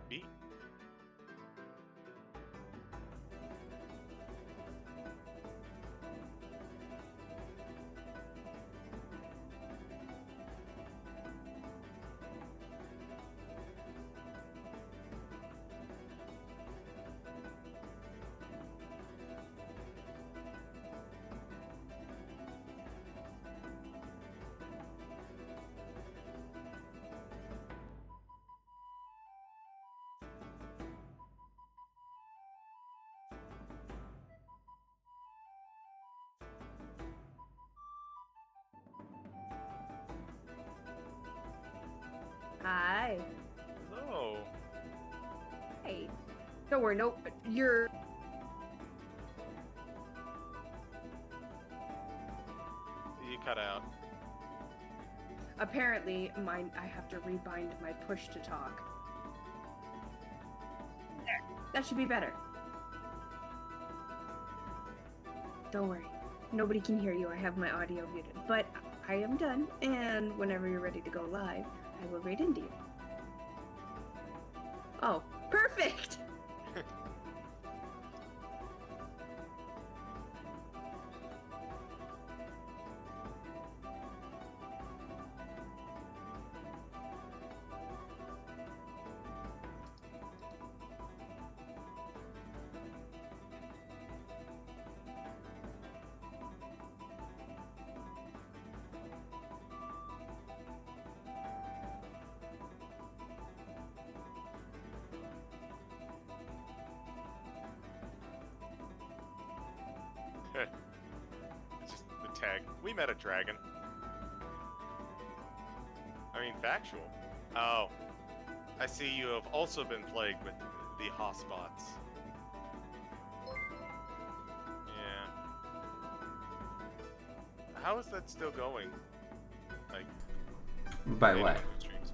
be. Hi. Hello. Hey. Don't worry, no, you're... You cut out. Apparently, I have to rebind my push to talk. There. That should be better. Don't worry. Nobody can hear you. I have my audio muted. But I am done, and whenever you're ready to go live, I will read into you. Oh, perfect! It's just the tag. We met a dragon. I mean, factual. Oh. I see you have also been plagued with the hotspots. Yeah. How is that still going? Like, By what? streams?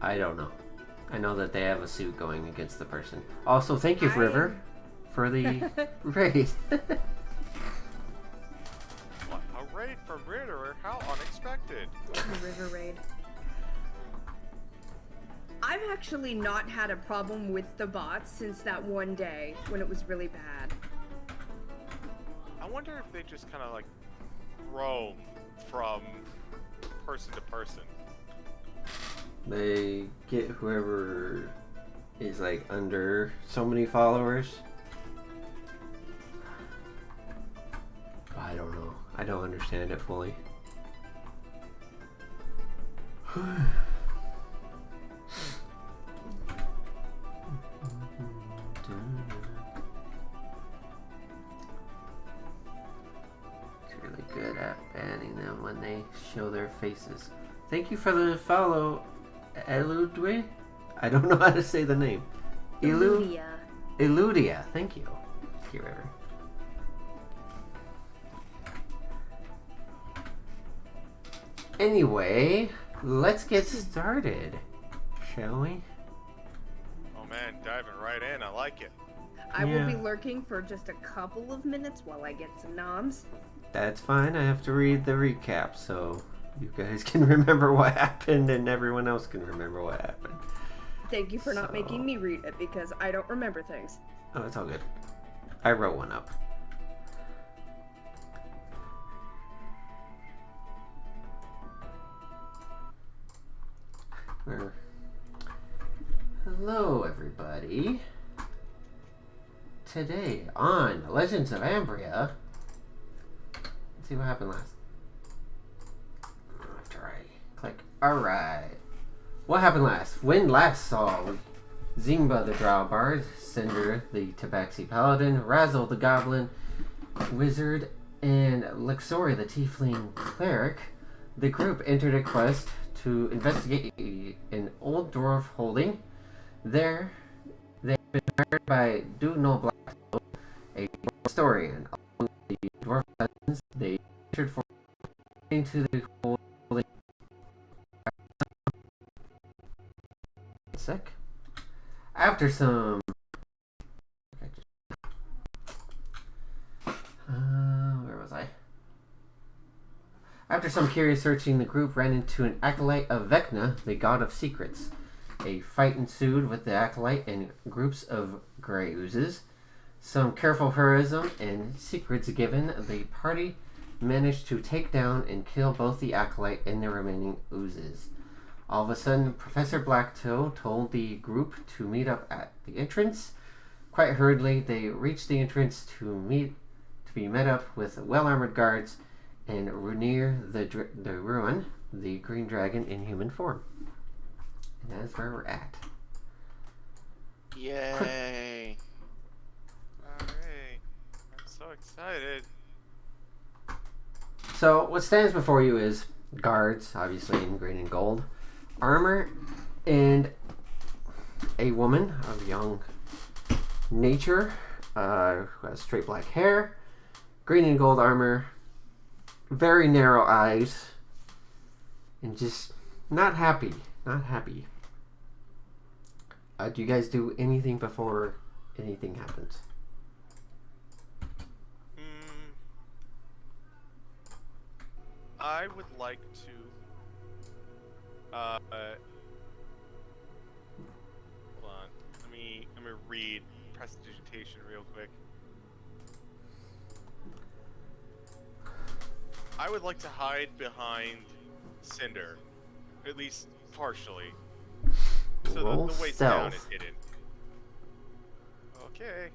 I don't know. I know that they have a suit going against the person. Also, thank you, River, for the raid. What? A raid from Ritter? How unexpected. The river raid. I've actually not had a problem with the bots since that one day when it was really bad. I wonder if they just kind of like roam from person to person. They get whoever is like under so many followers. I don't know. I don't understand it fully. It's really good at banning them when they show their faces. Thank you for the follow, Eludwe. I don't know how to say the name. Eludia. Thank you. Here, River. Anyway, let's get started, shall we? Oh man, diving right in. I like it. I will be lurking for just a couple of minutes while I get some noms. That's fine. I have to read the recap so you guys can remember what happened and everyone else can remember what happened. Thank you for not making me read it because I don't remember things. Oh, it's all good. I wrote one up. Hello, everybody. Today on Legends of Ambria. Let's see what happened last. After I click. Alright. What happened last? When last saw Zimba the Drow Bard, Cinder the Tabaxi Paladin, Razzle the Goblin Wizard, and Luxori the Tiefling Cleric, the group entered a quest to investigate an old dwarf holding. There, they have been hired by Dugnall Blackstone, a historian. Along with the dwarf legends, they entered for into the holding. Sec. After some. Where was I? After some curious searching, the group ran into an acolyte of Vecna, the god of secrets. a fight ensued with the acolyte and groups of gray oozes. Some careful heroism and secrets given, the party managed to take down and kill both the acolyte and the remaining oozes. All of a sudden, Professor Blacktoe told the group to meet up at the entrance. Quite hurriedly, they reached the entrance to be met up with well-armored guards and near the ruin, the green dragon in human form. And that is where we're at. Yay! Alright. I'm so excited. So, what stands before you is guards, obviously in green and gold, armor, and a woman of young nature who has straight black hair, green and gold armor, very narrow eyes, and just not happy. Not happy. Do you guys do anything before anything happens? I would like to hold on. Let me read prestidigitation real quick. I would like to hide behind Cinder, at least partially, so Roll the waist stealth. down is hidden. Okay.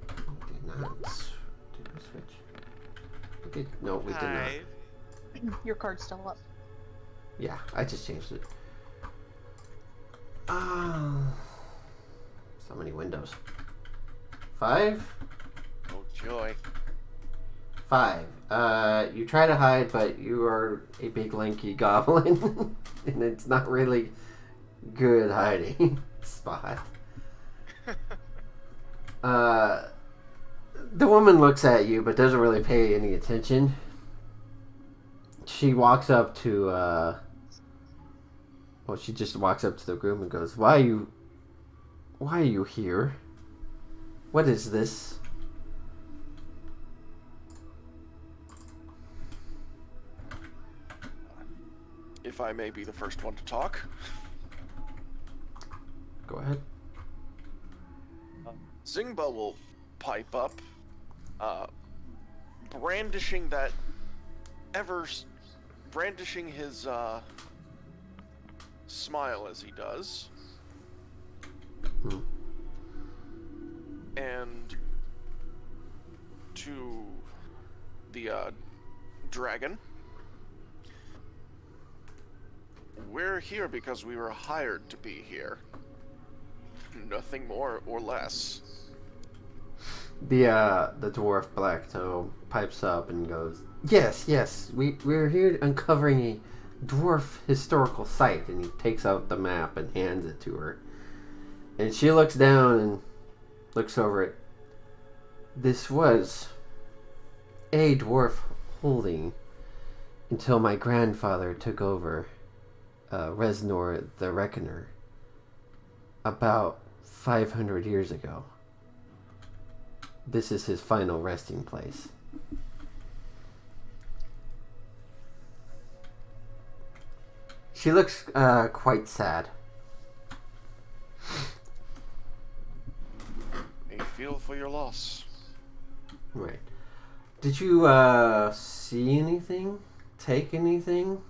Did not. Did we switch? Okay, no, we did not. 5. Your card's still up. Yeah, I just changed it. So many windows. 5? Oh joy. 5. You try to hide, but you are a big lanky goblin, and it's not really good hiding spot. The woman looks at you, but doesn't really pay any attention. She walks up to, she just walks up to the room and goes, Why are you here? What is this? If I may be the first one to talk. Go ahead. Zingba will pipe up, brandishing his smile as he does. And to the dragon. We're here because we were hired to be here. Nothing more or less. The dwarf Blacktoe pipes up and goes, Yes, we're here uncovering a dwarf historical site, and he takes out the map and hands it to her. And she looks down and looks over it. This was a dwarf holding until my grandfather took over Resnor the Reckoner about 500 years ago. This is his final resting place. She looks quite sad. I feel for your loss. Right. Did you see anything? Take anything?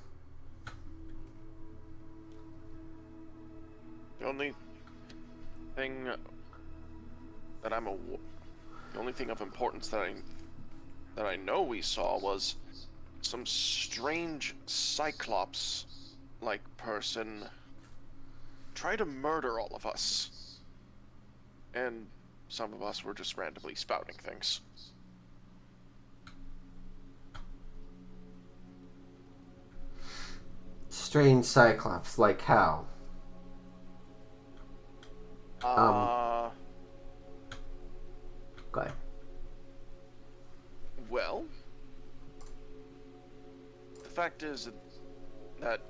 The only thing that the only thing of importance that I know we saw was some strange cyclops-like person try to murder all of us. And some of us were just randomly spouting things. Strange cyclops, like how? Go ahead. Well, the fact is that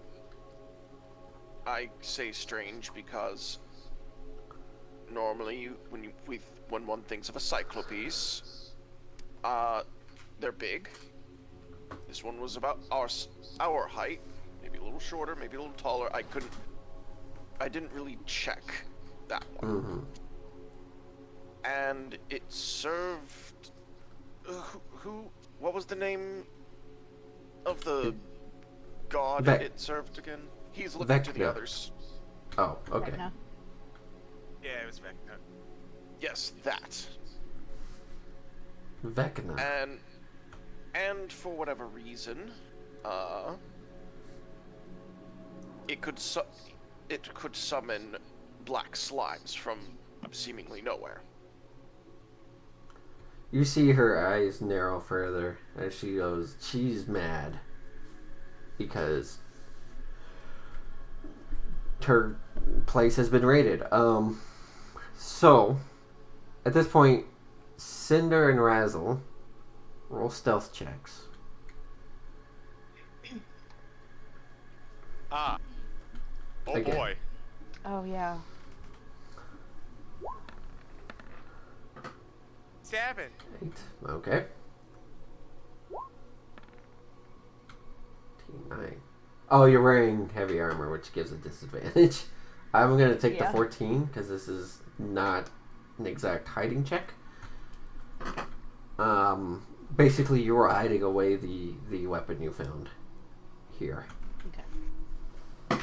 I say strange because normally when one thinks of a cyclopes, they're big. This one was about our height, maybe a little shorter, maybe a little taller. I didn't really check that one. Mm-hmm. And it served. What was the name of the god it served again? He's looking to the Vecna. others. Oh, okay. Vecna. Yeah, it was Vecna. Yes, that. Vecna. And for whatever reason, it could summon black slimes from seemingly nowhere. You see her eyes narrow further as she goes, she's mad. Because her place has been raided. So, at this point, Cinder and Razzle roll stealth checks. Ah. Oh Again. boy. Oh yeah. 7. 8. Okay. 9. Oh, you're wearing heavy armor, which gives a disadvantage. I'm going to take the 14, because this is not an exact hiding check. Basically, you were hiding away the weapon you found here. Okay.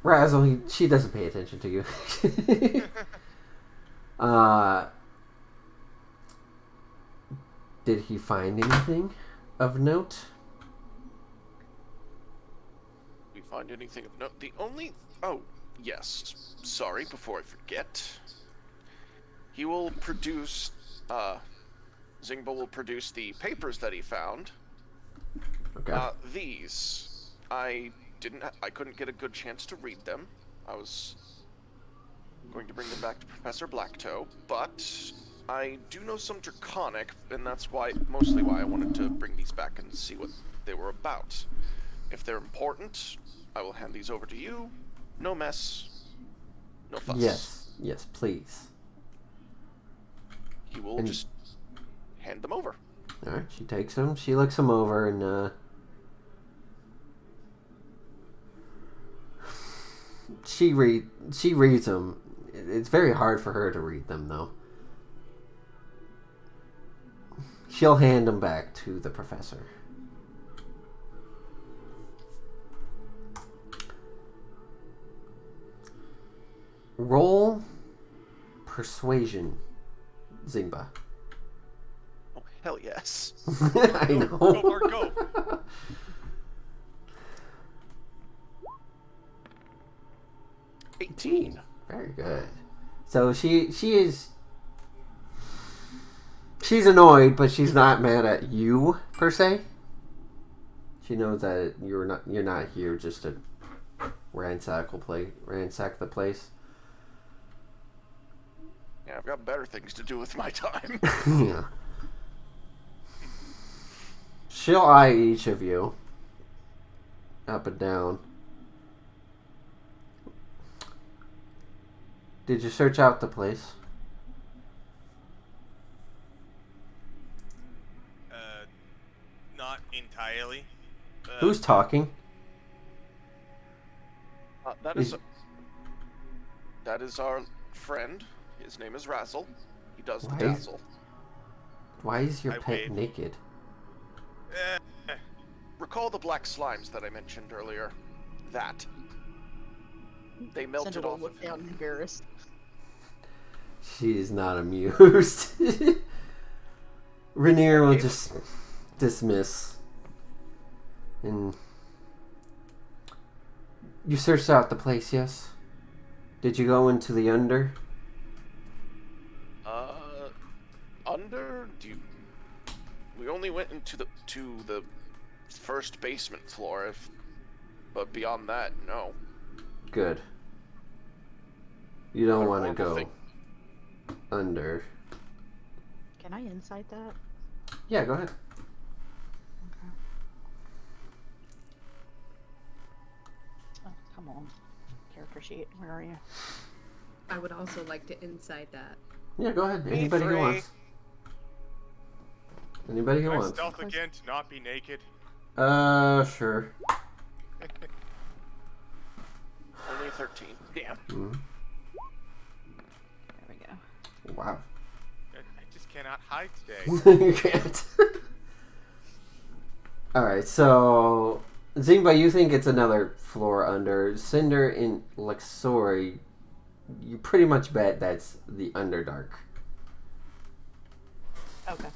Razzle, she doesn't pay attention to you. Did he find anything of note? We find anything of note? The only... Oh, yes. Sorry, before I forget. He will produce... Zingba will produce the papers that he found. Okay. These. I couldn't get a good chance to read them. I was going to bring them back to Professor Blacktoe, but I do know some Draconic, and that's mostly why I wanted to bring these back and see what they were about. If they're important, I will hand these over to you. No mess. No fuss. Yes, please. He will just hand them over. Alright, she takes them, she looks them over, and she reads them. It's very hard for her to read them, though. She'll hand them back to the professor. Roll persuasion, Zingba. Oh, hell yes. I know. Go, Bart, go. $18. Very good. So she's annoyed, but she's not mad at you per se. She knows that you're not here just to ransack the place. Yeah, I've got better things to do with my time. Yeah. She'll eye each of you up and down. Did you search out the place? Not entirely. Who's talking? That is our friend. His name is Razzle. He does the dazzle. Why is your I pet wave. naked? Recall the black slimes that I mentioned earlier. That. They melted Cinder will off look of him. down embarrassed. She's not amused. Rainier will just dismiss. And you searched out the place, yes? Did you go into the under? Under? We only went into the first basement floor, but beyond that, no. Good. You don't What a want to horrible go thing. under. Can I insight that? Yeah, go ahead. Okay. Oh, come on. Character sheet, where are you? I would also like to inside that. Yeah, go ahead. Me Anybody who free. wants. Anybody who Can I wants. stealth again to not be naked? Sure. 13. Damn. Mhm. There we go. Wow. I just cannot hide today. You can't. Alright, so Zingba, you think it's another floor under. Cinder and Luxori, you pretty much bet that's the Underdark. Okay.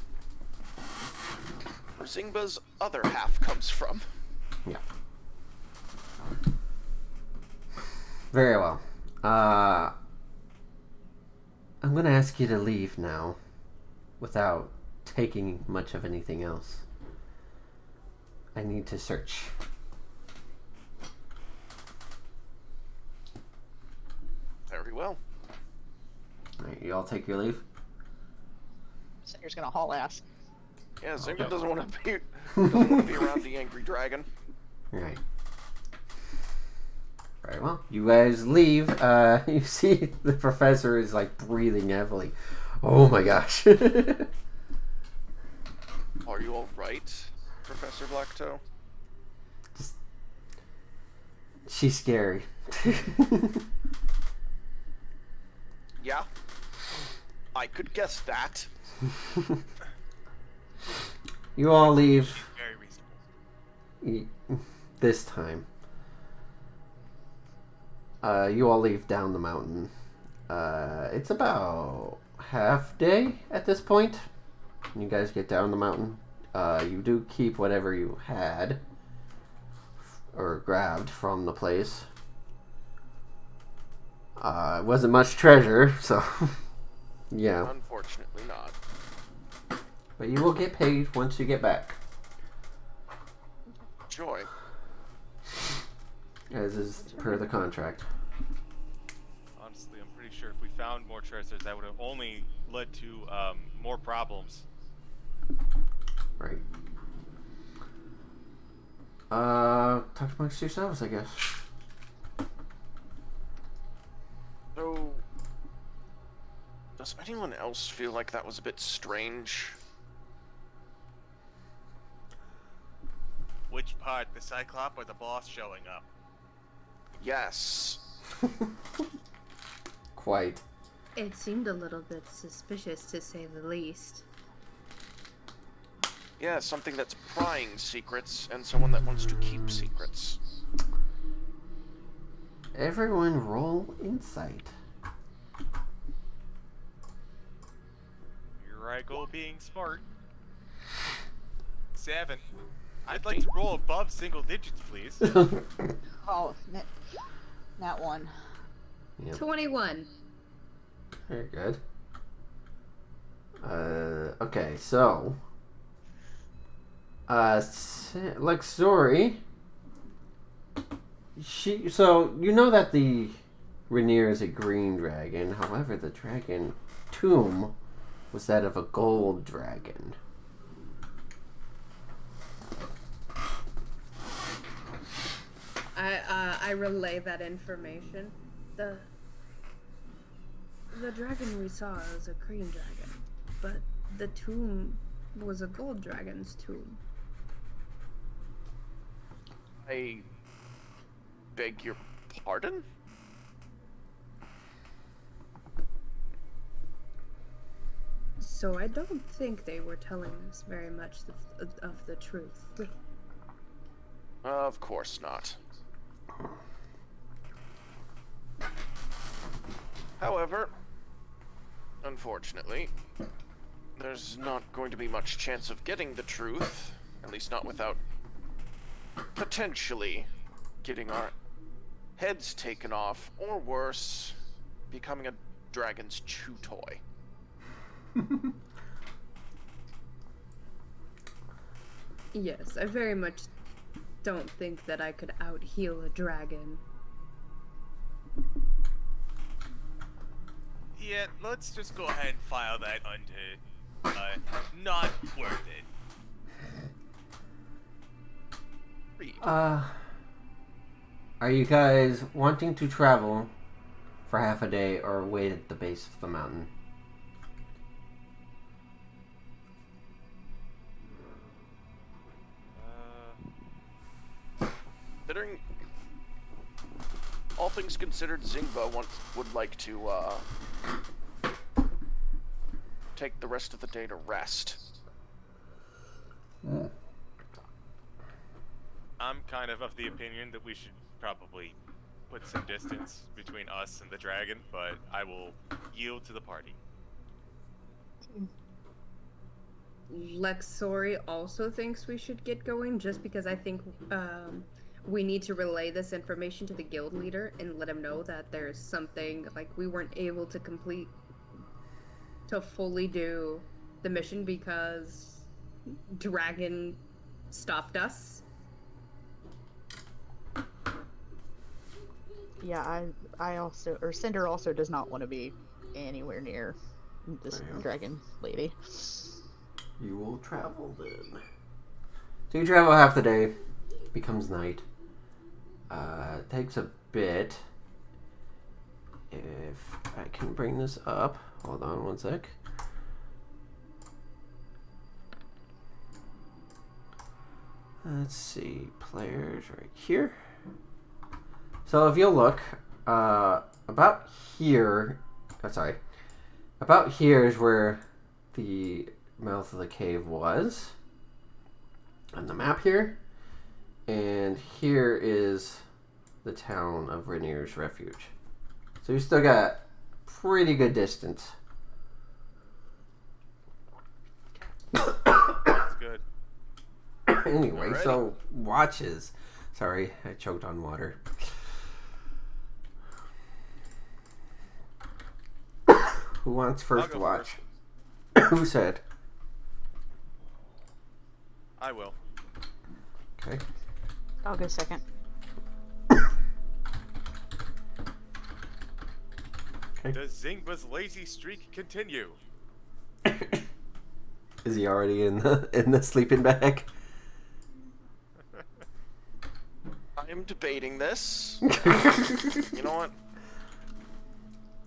Where Zingba's other half comes from. Yeah. Very well. I'm gonna ask you to leave now without taking much of anything else. I need to search. Very well. Alright, you all take your leave? Cinder's gonna haul ass. Yeah, Zingba Okay. doesn't want to be around the angry dragon. Right. Very well. You guys leave. You see the professor is like breathing heavily. Oh my gosh. Are you alright, Professor Blacktoe? She's scary. Yeah. I could guess that. You all leave She's very reasonable. this time. You all leave down the mountain. It's about half day at this point. You guys get down the mountain. You do keep whatever you had or grabbed from the place. It wasn't much treasure, so yeah. Unfortunately not. But you will get paid once you get back, Joy. as is per the contract. Honestly, I'm pretty sure if we found more treasures, that would have only led to more problems. Right. Talk amongst yourselves, I guess. So, does anyone else feel like that was a bit strange? Which part, the Cyclop or the boss showing up? Yes. Quite. It seemed a little bit suspicious, to say the least. Yeah, something that's prying secrets and someone that wants to keep secrets. Everyone roll insight. Here I go being smart. 7. I'd like to roll above single digits, please. Oh, that one. Yep. 21. Very good. Okay, so Luxori, so you know that the Rainier is a green dragon, however the dragon tomb was that of a gold dragon. I relay that information. The dragon we saw was a green dragon, but the tomb was a gold dragon's tomb. I beg your pardon? So I don't think they were telling us very much of the truth. Of course not. However, unfortunately, there's not going to be much chance of getting the truth, at least not without potentially getting our heads taken off, or worse, becoming a dragon's chew toy. Yes, I very much don't think that I could out-heal a dragon. Yeah, let's just go ahead and file that under not worth it. Read. Are you guys wanting to travel for half a day or wait at the base of the mountain? Considering all things considered, Zingba would like to take the rest of the day to rest. I'm kind of the opinion that we should probably put some distance between us and the dragon, but I will yield to the party. Lexori also thinks we should get going, just because I think we need to relay this information to the guild leader and let him know that there's something, like, we weren't able to fully do the mission because Dragon stopped us. Yeah, I also, or Cinder also does not want to be anywhere near this dragon lady. You will travel then. So you travel half the day. Becomes night. It takes a bit. If I can bring this up. Hold on one sec. Let's see. Players right here. So if you'll look, about here. About here is where the mouth of the cave was on the map here, and here is the town of Rainier's Refuge. So you still got pretty good distance. That's good. Anyway, Alrighty. so watches. Sorry, I choked on water. Who wants first go watch? Who said? I will. Okay. I'll go second. Does Zingba's lazy streak continue? Is he already in the sleeping bag? I am debating this. You know what?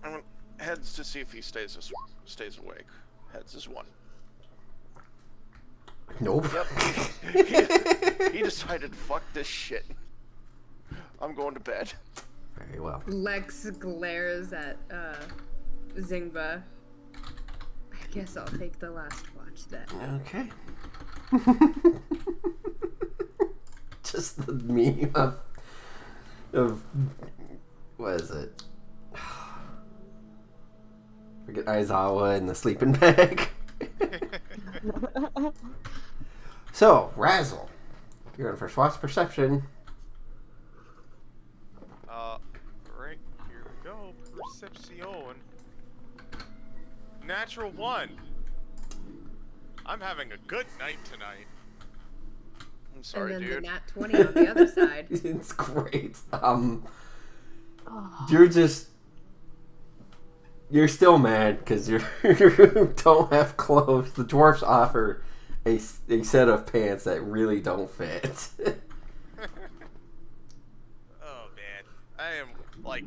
I want heads to see if he stays awake. Heads is 1. Nope. Yep. He decided, fuck this shit. I'm going to bed. Very well. Lex glares at Zingba. I guess I'll take the last watch then. Okay. Just the meme of what is it? Forget Aizawa in the sleeping bag. So, Razzle, you're on first watch perception. Right, here we go. Perception. Natural 1. I'm having a good night tonight. I'm sorry, and then dude. the nat 20 on the other side. It's great. Oh, You're still mad because you don't have clothes. The dwarfs offer a set of pants that really don't fit. Oh man, I am like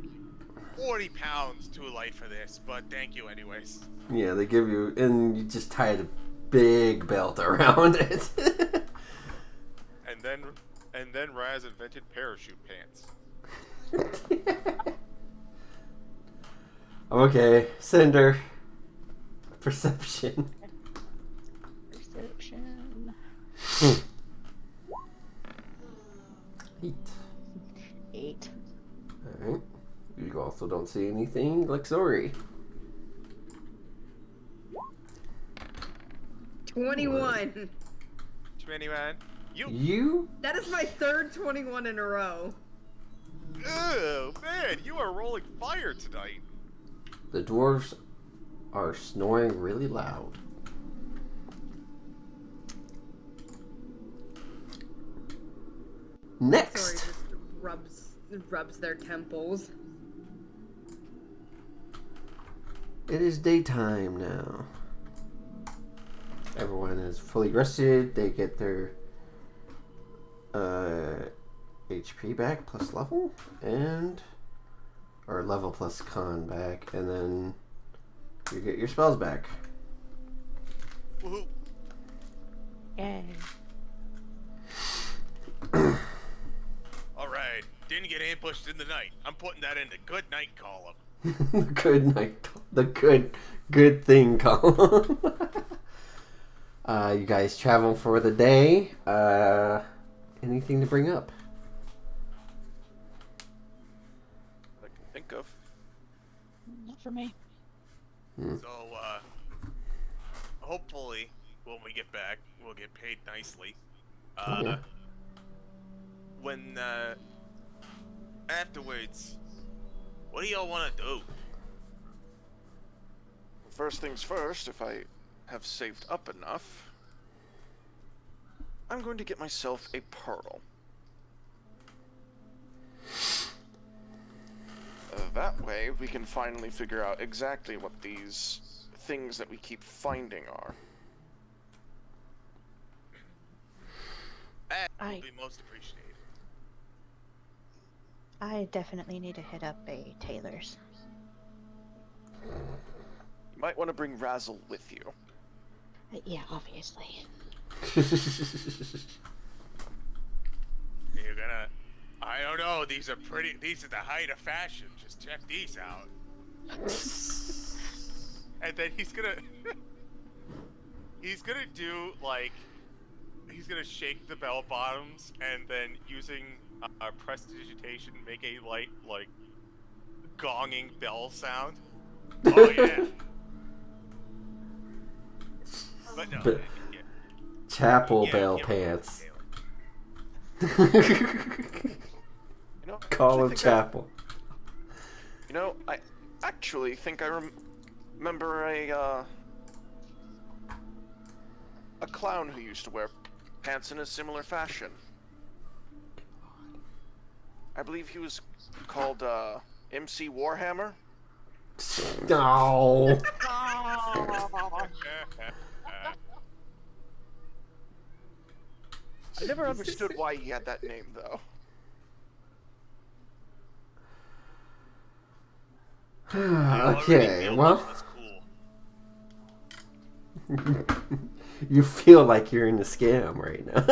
40 pounds too light for this, but thank you anyways. Yeah, they give you, and you just tie a big belt around it. And then Raz invented parachute pants. Okay, Cinder. Perception. perception. 8. Alright. You also don't see anything like Zori. 21. 21. You? That is my third 21 in a row. Oh man, you are rolling fire tonight. The dwarves are snoring really loud. Sorry, Next. just rubs their temples. It is daytime now. Everyone is fully rested. They get their HP back plus level, or level plus con back, and then you get your spells back. Woohoo. Yay. All right, Didn't get ambushed in the night. I'm putting that in the good night column. Good night. The good thing column. You guys travel for the day. Anything to bring up? I can think of. Not for me. So, hopefully, when we get back, we'll get paid nicely. Yeah. When, afterwards, what do y'all want to do? First things first, if I have saved up enough, I'm going to get myself a pearl. That way, we can finally figure out exactly what these things that we keep finding are. That I- would be most appreciated. I definitely need to hit up a tailor's. You might want to bring Razzle with you. Yeah, obviously. You're gonna... I don't know, these are pretty... These are the height of fashion. Just check these out. And then he's gonna... he's gonna do, like... He's gonna shake the bell bottoms and then using prestidigitation make a light, like, gonging bell sound. Oh, yeah. But no, But- yeah. Chapel Yeah, bell yeah, pants. You know, I Call actually him think Chapel. You know, I actually think I remember a clown who used to wear pants in a similar fashion. I believe he was called MC Warhammer. No. I never understood why he had that name, though. Okay, well, That's cool. you feel like you're in a scam right now.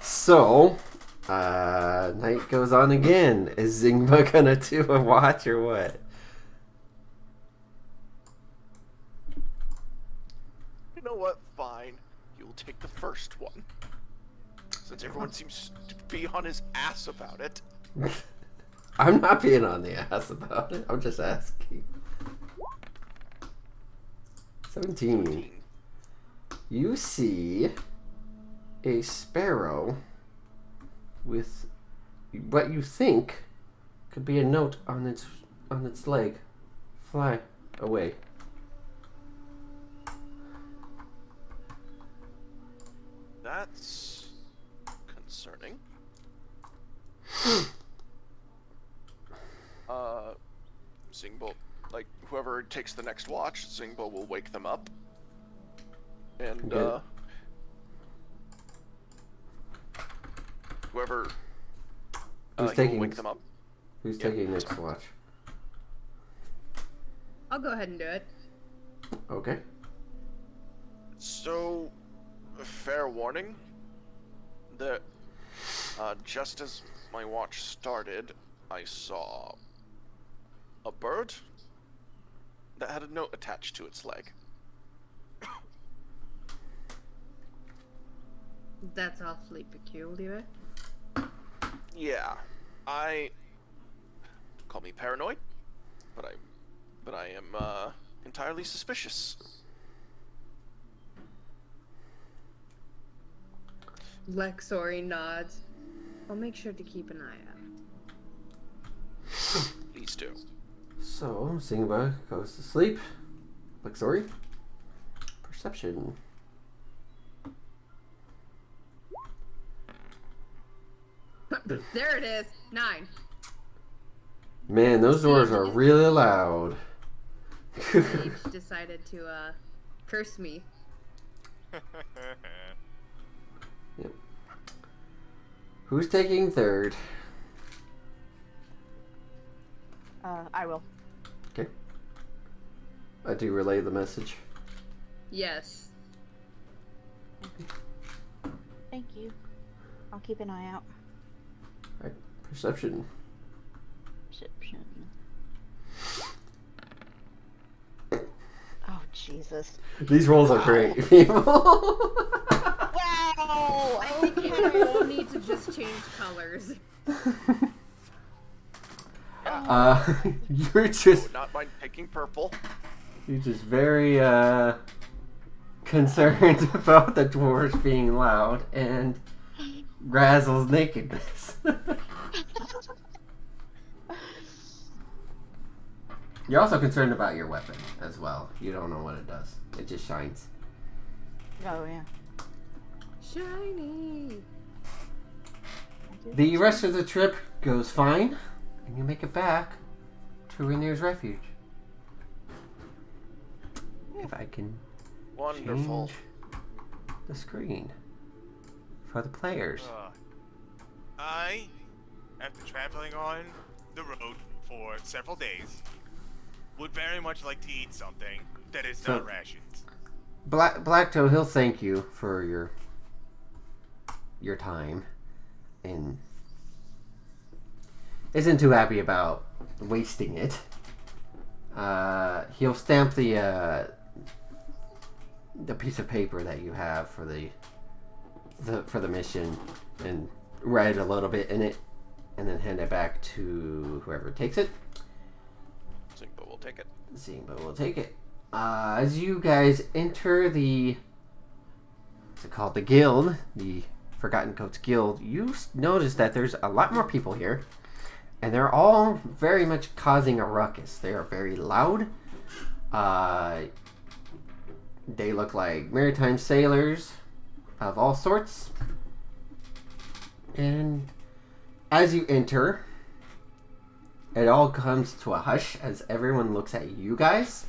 So, night goes on again. Is Zingba gonna do a watch or what? You know what? Fine. You'll take the first one. Since everyone seems to be on his ass about it. I'm not being on the ass about it. I'm just asking. 17. You see a sparrow with what you think could be a note on its leg. Fly away. That's concerning. Zingbo, like whoever takes the next watch, Zingbo will wake them up. And Okay. Whoever Who's he taking will wake them up. Who's Yeah, taking next sorry. watch? I'll go ahead and do it. Okay. So, a fair warning that just as my watch started, I saw a bird that had a note attached to its leg. That's awfully peculiar. Yeah, call me paranoid, but I am entirely suspicious. Lexori nods. I'll make sure to keep an eye out. Please do. So, Zingba goes to sleep. Lexori? Perception. There it is. 9. Man, those doors are really loud. Sage decided to curse me. Yep. Who's taking third? I will. Okay. I do relay the message. Yes. Thank you. I'll keep an eye out. Right. Perception. Perception. Oh, Jesus. These rolls are great, people. Wow! I think we all need to just change colors. You're just Not mind taking purple. very concerned about the dwarves being loud and Razzle's nakedness. You're also concerned about your weapon as well. You don't know what it does. It just shines. Oh, yeah. Shiny. The rest of the trip goes fine, and you make it back to Rainier's Refuge. If I can Wonderful. change the screen for the players. I, after traveling on the road for several days, would very much like to eat something that is So- not rations. Blacktoe, he'll thank you for your time, and isn't too happy about wasting it. He'll stamp the piece of paper that you have for the mission and write a little bit in it, and then hand it back to whoever takes it. Zingbo will take it. Zingbo will take it. As you guys enter what's it called? The guild, the Forgotten Coats Guild, you notice that there's a lot more people here, and they're all very much causing a ruckus. They are very loud. They look like maritime sailors of all sorts. And as you enter, it all comes to a hush as everyone looks at you guys.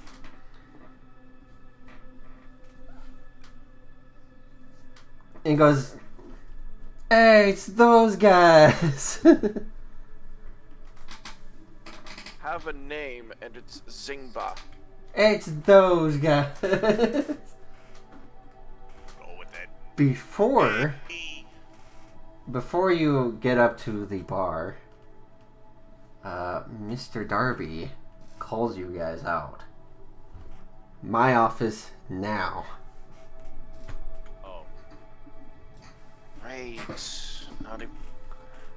And goes, "Hey, it's those guys." Have a name, and it's Zingba. It's those guys. Roll with that. Before Hey, you get up to the bar, Mr. Darby calls you guys out. My office now. oh, Great.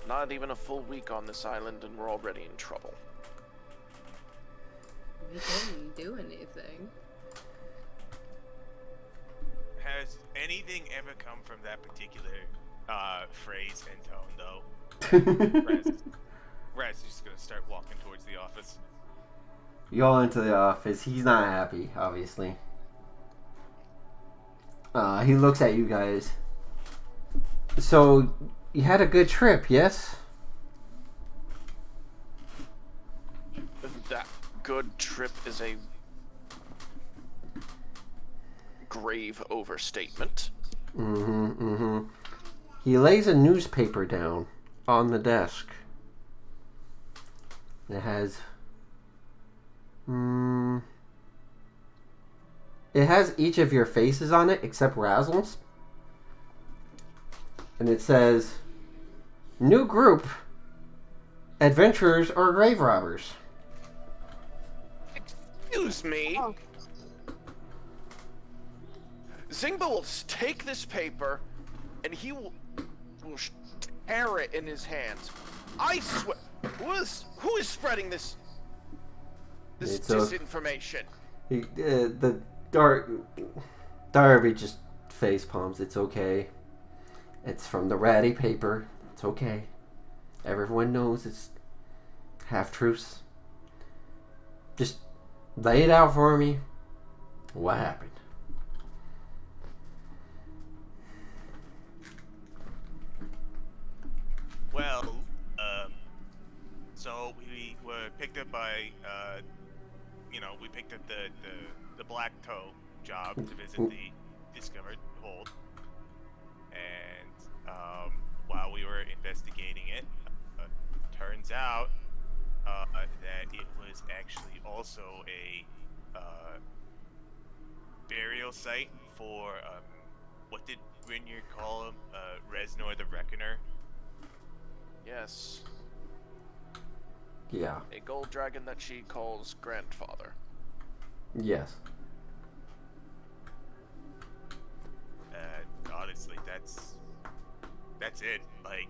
Not even a full week on this island, and we're already in trouble. We didn't do anything. has anything ever come from that particular phrase and tone, though? Raz is just gonna start walking towards the office. You all into the office. He's not happy, obviously. He looks at you guys. So, you had a good trip, yes? That good trip is a grave overstatement. He lays a newspaper down on the desk. It has... It has each of your faces on it, except Razzle's. And it says, "New group, adventurers or grave robbers." Excuse me. Oh. Zingba will take this paper, and he will tear it in his hands. I swear. Who is spreading this It's a- disinformation? The Darby just face palms. It's okay. It's from the ratty paper. It's okay. Everyone knows it's half truths. Just lay it out for me. What happened? Well, so we were picked up by, we picked up the Black Toe job to visit the discovered hold. And while we were investigating it, turns out that it was actually also a burial site for what did Grignard call him Reznor the Reckoner? Yes. Yeah. A gold dragon that she calls grandfather. Yes. Honestly, that's it. Like,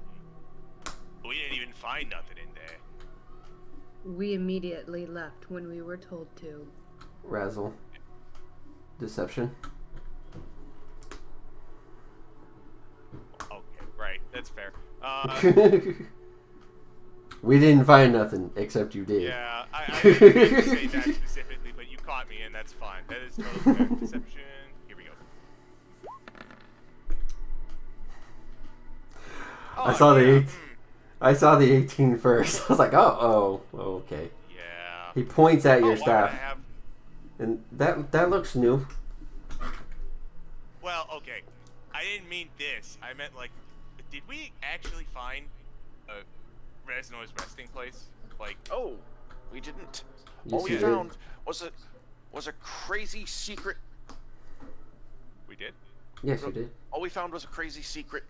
we didn't even find nothing in there. We immediately left when we were told to. Razzle. Deception. Okay, right. That's fair. We didn't find nothing, except you did. Yeah, I didn't mean to say that specifically, but you caught me, and that's fine. That is totally fair. Deception. Here we go. I saw the yeah, 8. I saw the 18 first. I was like, oh, okay. Yeah. He points at Oh, your why would staff, I have... and that looks new. Well, okay. I didn't mean this. I meant, like, did we actually find Reznor's resting place? Like, Oh, we didn't. Yes, All we you did. found was a crazy secret. we did? Yes, you did. All we found was a crazy secret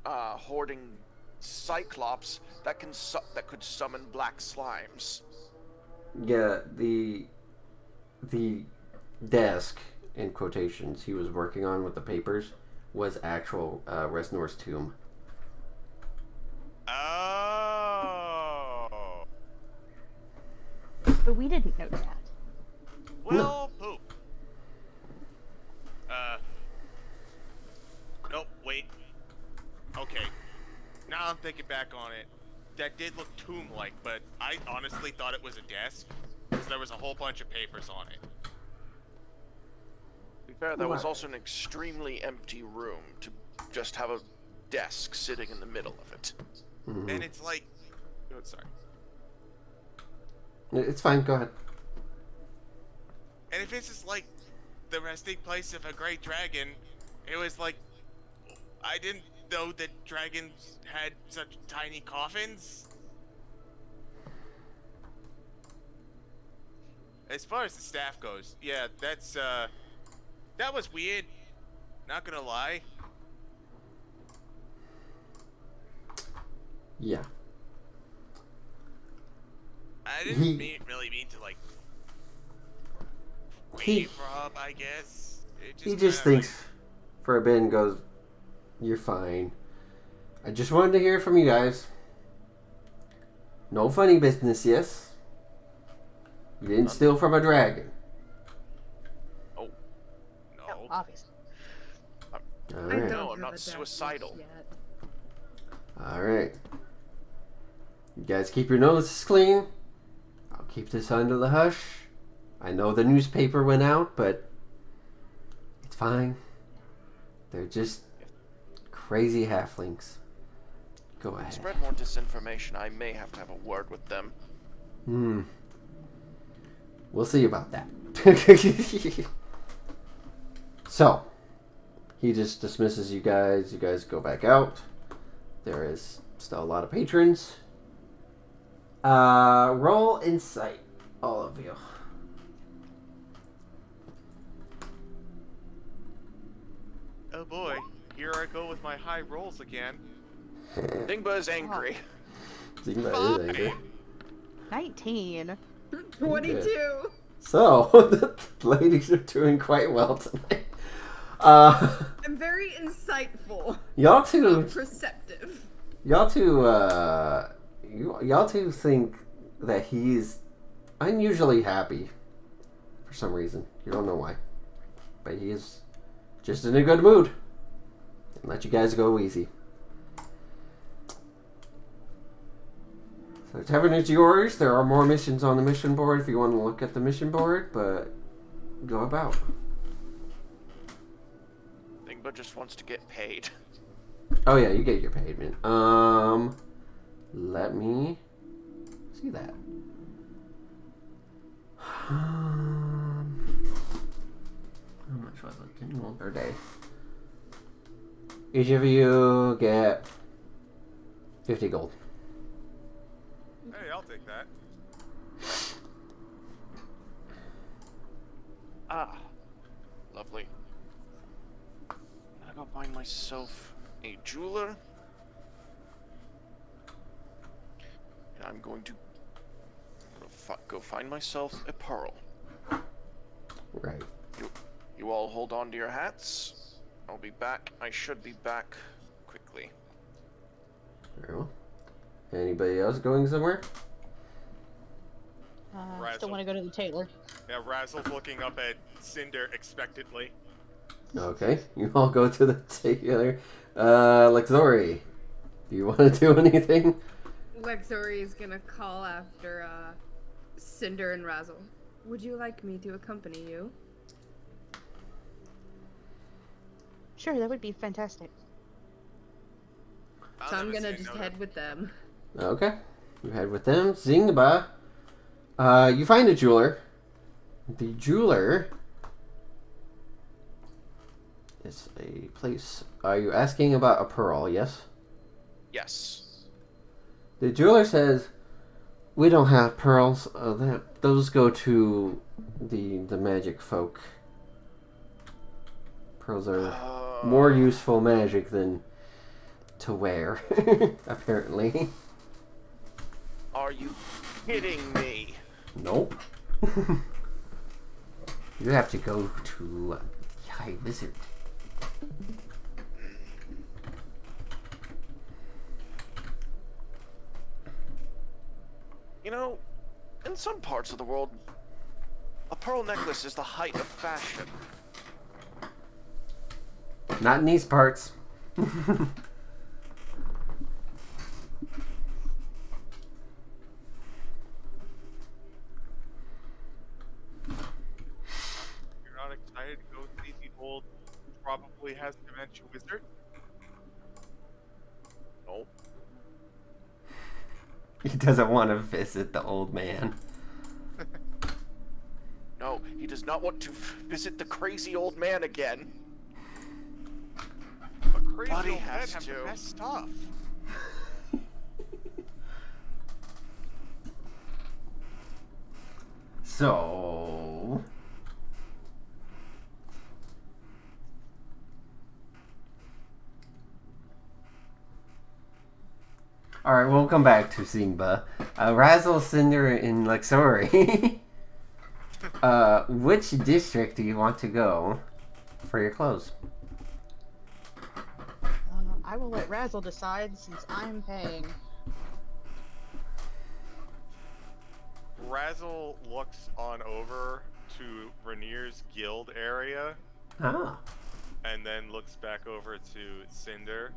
hoarding cyclops that could summon black slimes. Yeah, the desk in quotations he was working on with the papers was actual Resnor's tomb. Oh. But we didn't know that. Well, poop. Nope, wait. Okay. Now I'm thinking back on it. That did look tomb-like, but I honestly thought it was a desk, because there was a whole bunch of papers on it. To be fair, there was Wow. also an extremely empty room to just have a desk sitting in the middle of it. Mhm. And it's like... Oh, sorry. It's fine. Go ahead. And if this is like the resting place of a great dragon, it was like... I didn't know that dragons had such tiny coffins. As far as the staff goes, yeah, that's, that was weird. Not gonna lie. Yeah. I He- didn't really mean to, like, He- wave Rob, I guess. It He just kinda, thinks for a bit and goes, "You're fine. I just wanted to hear from you guys. No funny business, yes? You didn't steal from a dragon. No. Obviously. All I right. don't No, I'm have not a suicidal. diagnosis yet. All right. You guys keep your noses clean. I'll keep this under the hush. I know the newspaper went out, but it's fine. They're just crazy halflings. Go ahead. Spread more disinformation. I may have to have a word with them. We'll see about that. So, he just dismisses you guys. You guys go back out. There is still a lot of patrons. Roll insight, all of you. Oh boy, here I go with my high rolls again. Dingba is angry. Zingba is Fine. angry. 19. 22! So, the ladies are doing quite well tonight. I'm very insightful. Y'all two, Perceptive. y'all two think that he's unusually happy for some reason. You don't know why, but he is just in a good mood. And let you guys go easy. So, tavern is yours. There are more missions on the mission board if you want to look at the mission board, but go about. Dingba just wants to get paid. Oh yeah, you get your payment. Let me see that. How much was it in one per day? Each of you get 50 gold. Hey, I'll take that. Ah, lovely. go find myself a jeweler. And I'm going to go find myself a pearl. Right. You all hold on to your hats. I'll be back. I should be back quickly. Very well. Anybody else going somewhere? Razzle. Still want to go to the tailor. Yeah, Razzle's looking up at Cinder expectantly. Okay, you all go to the tailor. Lexori, do you want to do anything? Lexori is gonna call after Cinder and Razzle. Would you like me to accompany you? Sure, that would be fantastic. So I'm gonna just head with them. Okay, you head with them. Zingba. You find a jeweler. The jeweler is a place. Are you asking about a pearl? Yes. Yes. The jeweler says, "We don't have pearls. Those go to the magic folk. Pearls are more useful magic than to wear, apparently." Are you kidding me? Nope. You have to go to the High Wizard. You know, in some parts of the world, a pearl necklace is the height of fashion. Not in these parts. You're not excited to go see the old, probably has dementia wizard? No. He doesn't want to visit the old man. No, he does not want to visit the crazy old man again. But crazy But he old men has have the to. best stuff. So... Alright, we'll come back to Simba. Razzle, Cinder, and Lexori. Which district do you want to go for your clothes? I will let Razzle decide since I'm paying. Razzle looks on over to Rainier's guild area, Ah. and then looks back over to Cinder.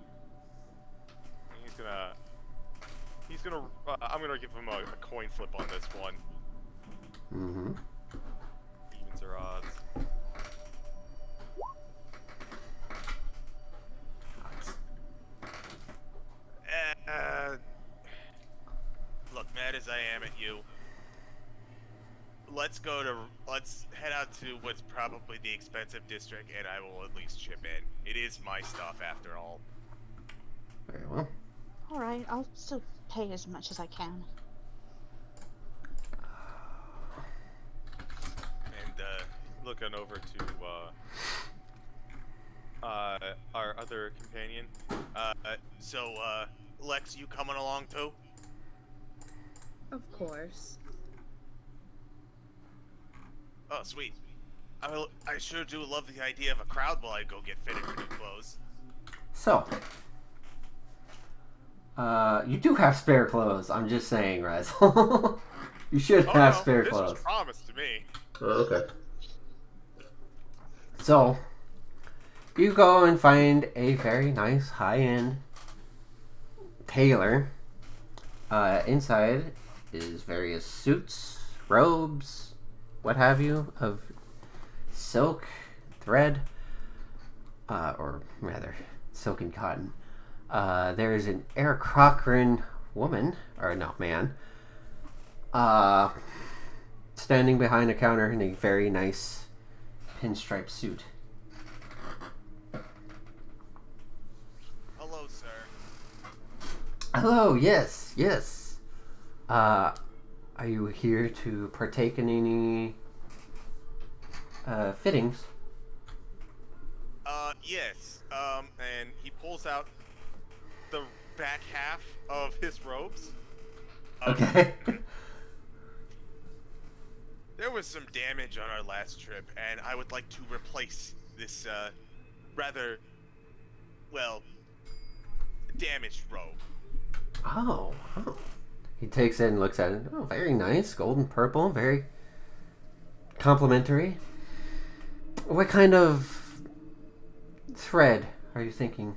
I'm gonna give him a coin flip on this one. Mm-hmm. Evens or odds. Look, mad as I am at you, let's head out to what's probably the expensive district, and I will at least chip in. It is my stuff after all. Very well. Alright, I'll still pay as much as I can. And looking over to our other companion. So Lex, you coming along too? Of course. Oh, sweet. I sure do love the idea of a crowd while I go get fitted for new clothes. So, you do have spare clothes. I'm just saying, Razzle. You should have spare this clothes. was promised to me. Oh, okay. So, you go and find a very nice high-end tailor. Inside is various suits, robes, what have you, of silk, thread, or rather, silk and cotton. There is an Aarakocran woman, or no, man, standing behind a counter in a very nice pinstripe suit. Hello, sir. Hello, yes, yes. Are you here to partake in any fittings? Yes. And he pulls out the back half of his robes. Okay. There was some damage on our last trip, and I would like to replace this, rather, well, damaged robe. Oh, wow. He takes it and looks at it. Oh, very nice. Golden purple. Very complimentary. What kind of thread are you thinking?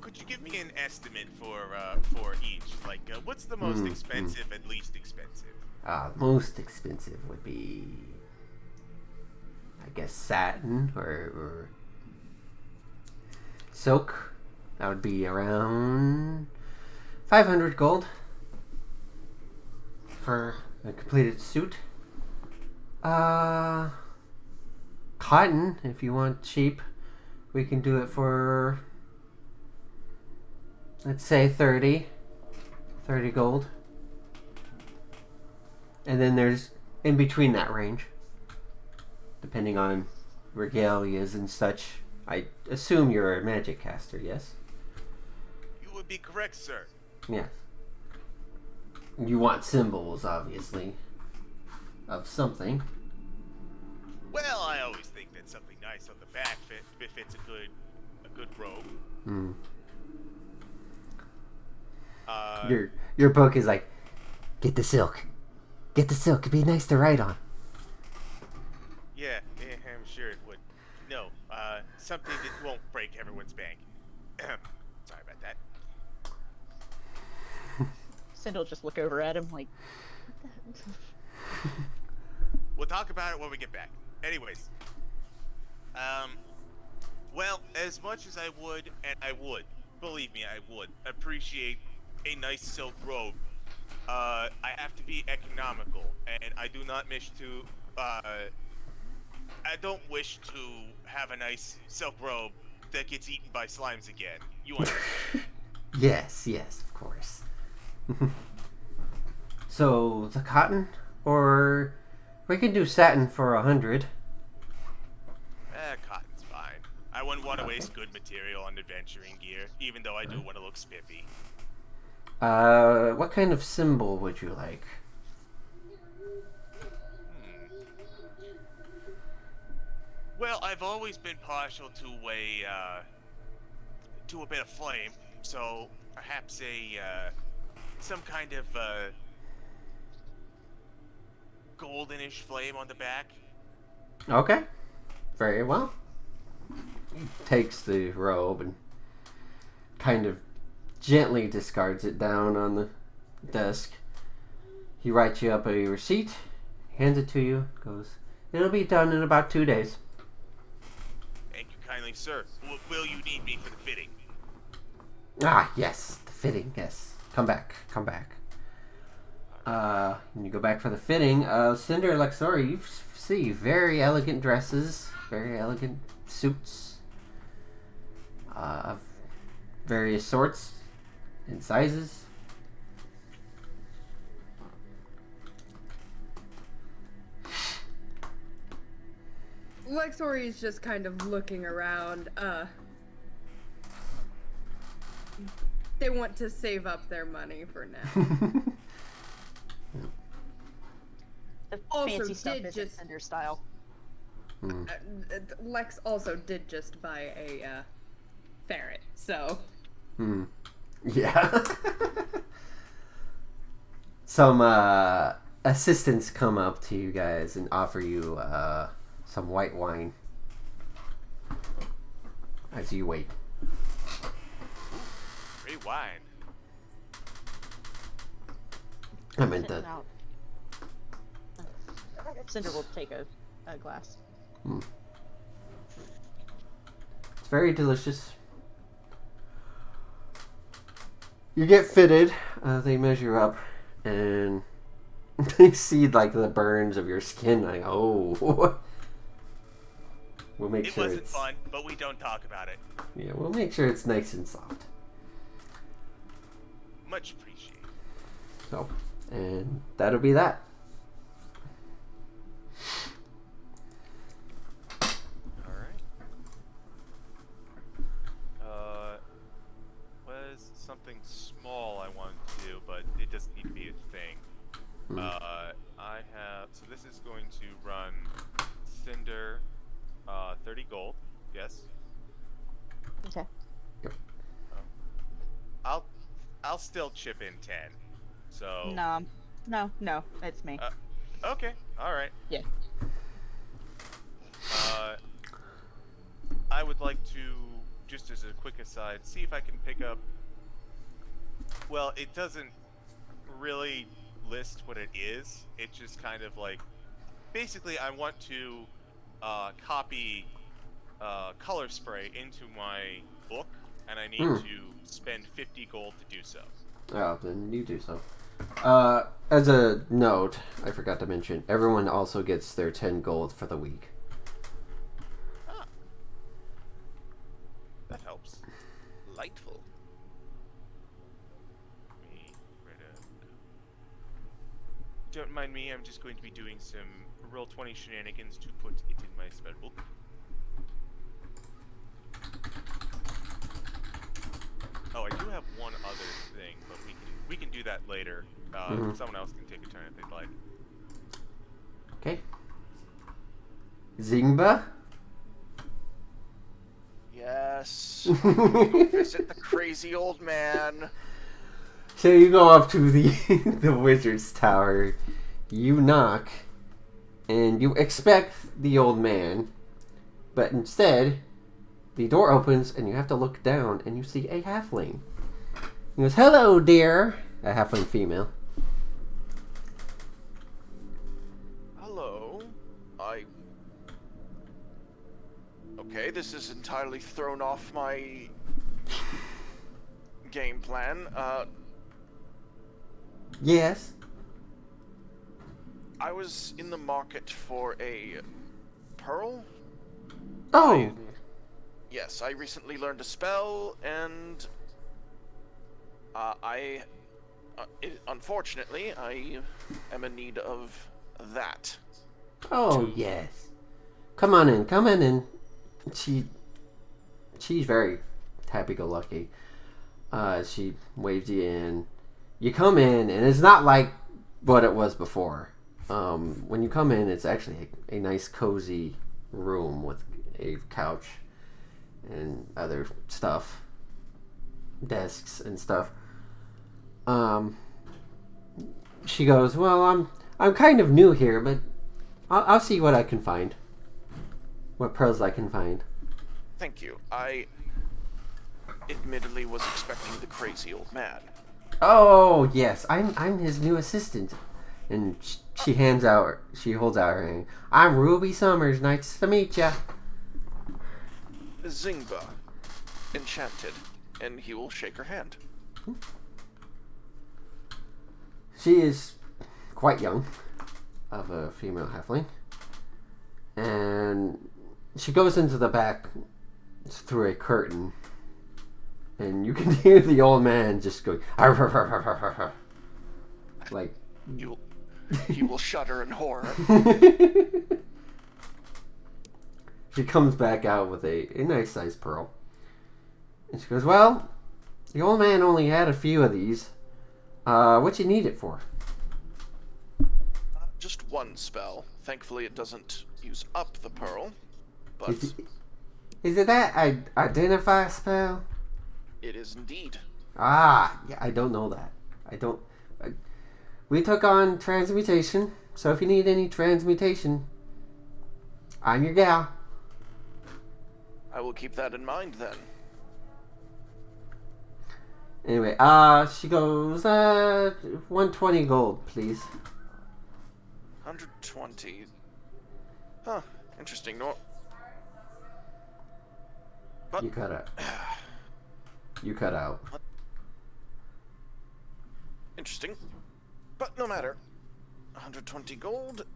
Could you give me an estimate for each? Like, what's the most expensive and least expensive? Most expensive would be, I guess, satin or silk. That would be around 500 gold for a completed suit. Cotton, if you want cheap, we can do it for, let's say 30 gold. And then there's in between that range, depending on regalias and such. I assume you're a magic caster, yes? You would be correct, sir. Yes. You want symbols, obviously, of something. Well, I always think that something nice on the back fits a good robe. Hmm. Uh, Your book is like, get the silk. Get the silk. It'd be nice to write on. yeah, I'm sure it would. No, something that won't break everyone's bank. Sorry about that. Cindy will just look over at him like, We'll talk about it when we get back. Anyways, well, as much as I would, and I would, believe me, I would appreciate a nice silk robe. I have to be economical, and I do not wish to. I don't wish to have a nice silk robe that gets eaten by slimes again. You understand? Yes, of course. So, the cotton? Or we can do satin for 100. Cotton's fine. I wouldn't want to waste good material on adventuring gear, even though I do want to look spiffy. What kind of symbol would you like? Well, I've always been partial to a bit of flame, so perhaps some kind of, goldenish flame on the back. Okay. Very well. He takes the robe and kind of gently discards it down on the desk. He writes you up a receipt, hands it to you, goes, it'll be done in about 2 days. Thank you kindly, sir. Will you need me for the fitting? Ah, yes, the fitting, yes. Come back. When you go back for the fitting, Cinder and Lexori, you see very elegant dresses, very elegant suits, of various sorts and sizes. Lexori is just kind of looking around. They want to save up their money for now. the Also fancy stuff did isn't just- Cinder style. Lex also did just buy a ferret, so Yeah. Some assistants come up to you guys and offer you some white wine as you wait. Great wine. I meant that. Out. Cinder will take a glass. It's very delicious. You get fitted. They measure up, and they see like the burns of your skin. Like, oh, we'll make It sure wasn't it's fun, but we don't talk about it. yeah. We'll make sure it's nice and soft. Much appreciated. So, and that'll be that. small I want to do, but it doesn't need to be a thing. Hmm. I have, so this is going to run Cinder, 30 gold. Yes. Okay. I'll still chip in 10. So. No, it's me. Okay. All right. Yeah. I would like to, just as a quick aside, see if I can pick up. Well, it doesn't really list what it is. It's just kind of like, basically, I want to copy color spray into my book, and I need to spend 50 gold to do so. Oh, then you do so. As a note, I forgot to mention, everyone also gets their 10 gold for the week. Ah. That helps. Delightful. Don't mind me, I'm just going to be doing some Roll20 shenanigans to put it in my spellbook. Oh, I do have one other thing, but we can do that later. Someone else can take a turn if they'd like. Okay. Zingba? Yes. Visit the crazy old man. So you go up to the the wizard's tower, you knock, and you expect the old man, but instead, the door opens and you have to look down and you see a halfling. He goes, "Hello, dear." A halfling female. Hello. Okay, this is entirely thrown off my game plan. Yes. I was in the market for a pearl. Oh. Yes, I recently learned a spell, and unfortunately, I am in need of that. Oh, yes. Come on in. Come on in. She's very happy-go-lucky. She waves you in. You come in, and it's not like what it was before. When you come in, it's actually a nice, cozy room with a couch and other stuff, desks and stuff. She goes, "Well, I'm kind of new here, but I'll see what I can find. What pearls I can find." Thank you. I admittedly was expecting the crazy old man. Oh yes, I'm his new assistant, and she holds out her hand. "I'm Ruby Summers. Nice to meet ya." Zingba, enchanted, and he will shake her hand. She is quite young, of a female halfling, and she goes into the back through a curtain, and you can hear the old man just going, "Arf, arf, arf, arf, arf, arf." Like He will shudder in horror. She comes back out with a nice sized pearl, and she goes, "Well, the old man only had a few of these. What you need it for?" Just one spell. Thankfully, it doesn't use up the pearl, but Is it that identify spell? it is indeed. Ah, yeah, I don't know that. We took on transmutation, so if you need any transmutation, I'm your gal. I will keep that in mind then. Anyway, she goes, 120 gold, please. 120. Huh. Interesting. No. But You cut out. You cut out. interesting. But no matter. 120 gold.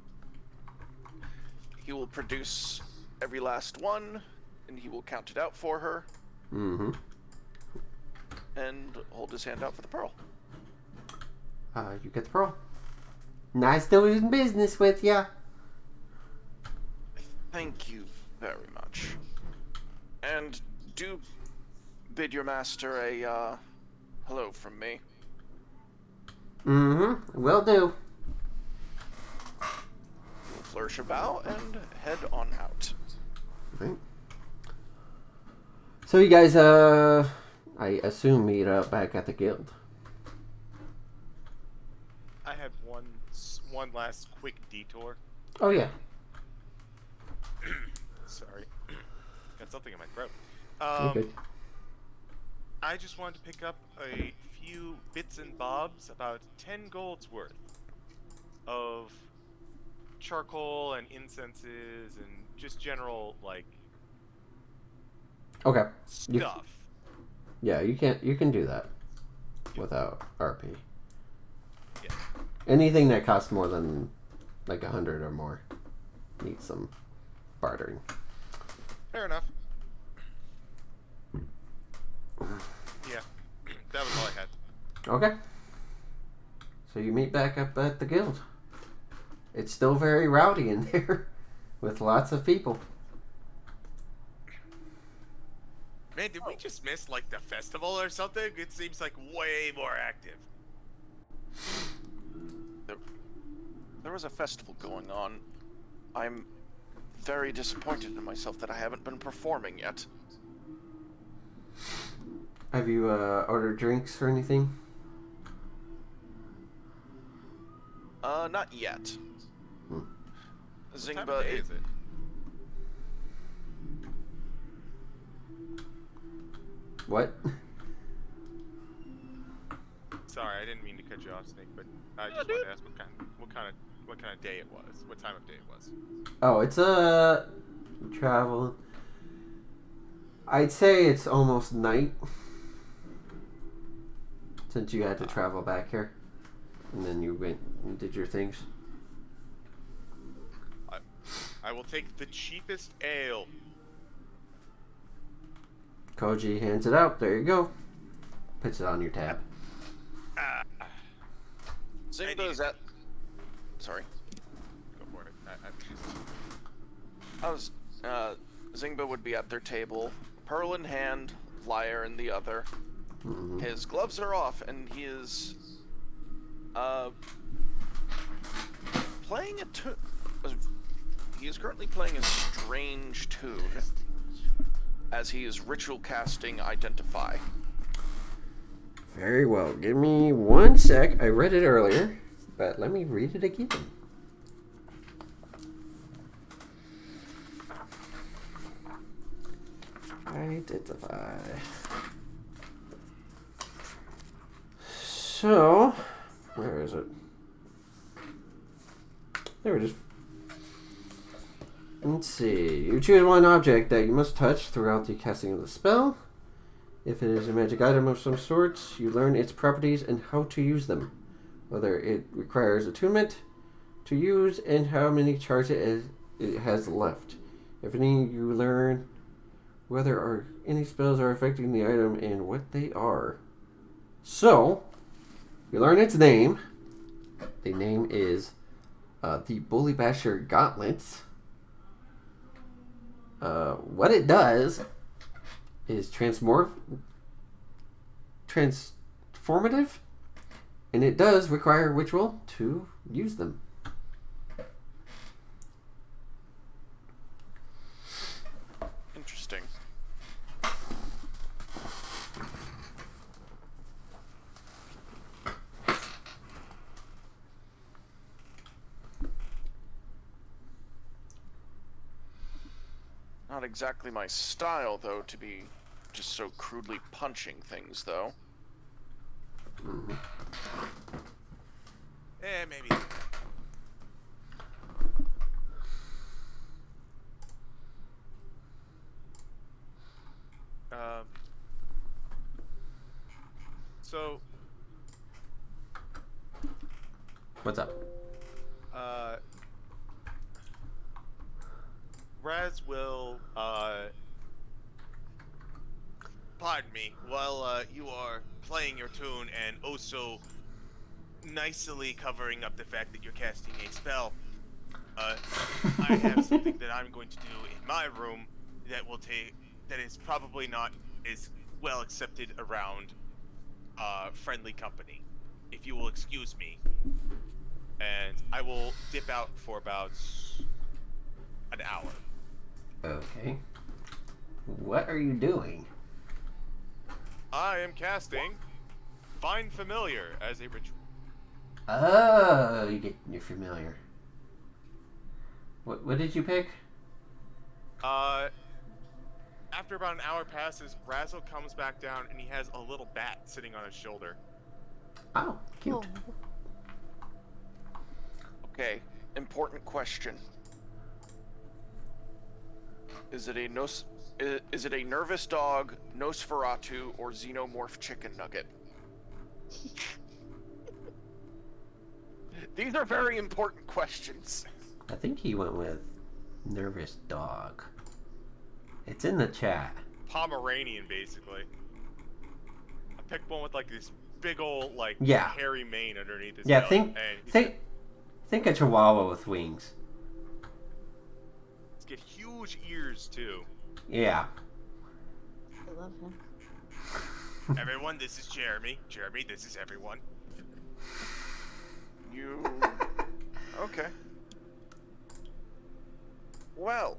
He will produce every last one, and he will count it out for her, Mm-hmm. and hold his hand out for the pearl. You get the pearl. Nice doing business with ya. Thank you very much. And do bid your master a hello from me. Mm-hmm. Will do. We'll flourish a bow and head on out. Right. So you guys, I assume meet up back at the guild. I had one last quick detour. Oh yeah. Sorry, got something in my throat. You're good. I just wanted to pick up a few bits and bobs, about 10 golds worth of charcoal and incenses and just general like Okay. stuff. Yeah, you can do that without RP. Yeah. Anything that costs more than like 100 or more needs some bartering. Fair enough. Yeah, that was all I had. Okay. So you meet back up at the guild. It's still very rowdy in there with lots of people. Man, did we just miss like the festival or something? It seems like way more active. There was a festival going on. I'm very disappointed in myself that I haven't been performing yet. Have you ordered drinks or anything? Not yet. What time of Zingba, day is it? What? Sorry, I didn't mean to cut you off, Snake, but I just wanted to ask what kind of day it was, what time of day it was. Oh, it's travel. I'd say it's almost night since you had to travel back here, and then you went and did your things. I will take the cheapest ale. Koji hands it out. There you go. Puts it on your tab. Zingba is at... Sorry. Go for it. Zingba would be at their table, pearl in hand, lyre in the other. Mm-hmm. His gloves are off, and he is playing a tune. He is currently playing a strange tune as he is ritual casting Identify. Very well. Give me 1 sec. I read it earlier, but let me read it again. Identify. So, where is it? There it is. Let's see. You choose one object that you must touch throughout the casting of the spell. If it is a magic item of some sort, you learn its properties and how to use them. Whether it requires attunement to use and how many charges it has left. If any, you learn whether any spells are affecting the item and what they are. So, you learn its name. The name is the Bully Basher Gauntlets. What it does is transformative, and it does require ritual to use them. Interesting. Not exactly my style, though, to be just so crudely punching things, though. Mm-hmm. Maybe. So, What's up? Raz will, pardon me, while, you are playing your tune and also nicely covering up the fact that you're casting a spell, I have something that I'm going to do in my room that is probably not as well accepted around friendly company, if you will excuse me. And I will dip out for about an hour. Okay. What are you doing? I am casting Find Familiar as a ritual. Oh, you're familiar. What did you pick? After about an hour passes, Razzle comes back down and he has a little bat sitting on his shoulder. Oh, cute. Okay, important question. Is it a nervous dog, Nosferatu, or xenomorph chicken nugget? These are very important questions. I think he went with nervous dog. It's in the chat. Pomeranian, basically. I picked one with like this big old like Yeah. hairy mane underneath his Yeah, belly. think a chihuahua with wings. He's got huge ears too. Yeah. I love him. Everyone, this is Jeremy. Jeremy, this is everyone. You... Okay. Well...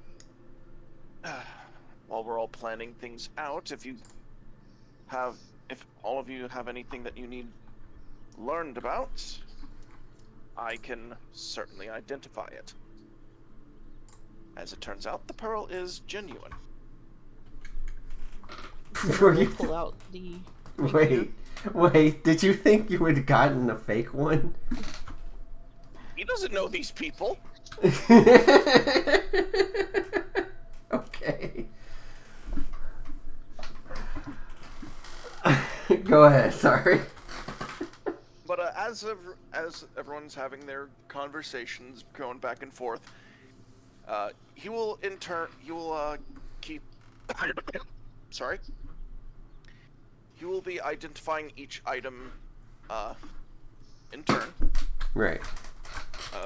while we're all planning things out, if all of you have anything that you need learned about, I can certainly identify it. As it turns out, the pearl is genuine. Were you- Pull out the. Wait, did you think you would have gotten a fake one? He doesn't know these people. Okay. Go ahead, sorry. But as everyone's having their conversations going back and forth, he will keep. Sorry. He will be identifying each item, in turn, Right,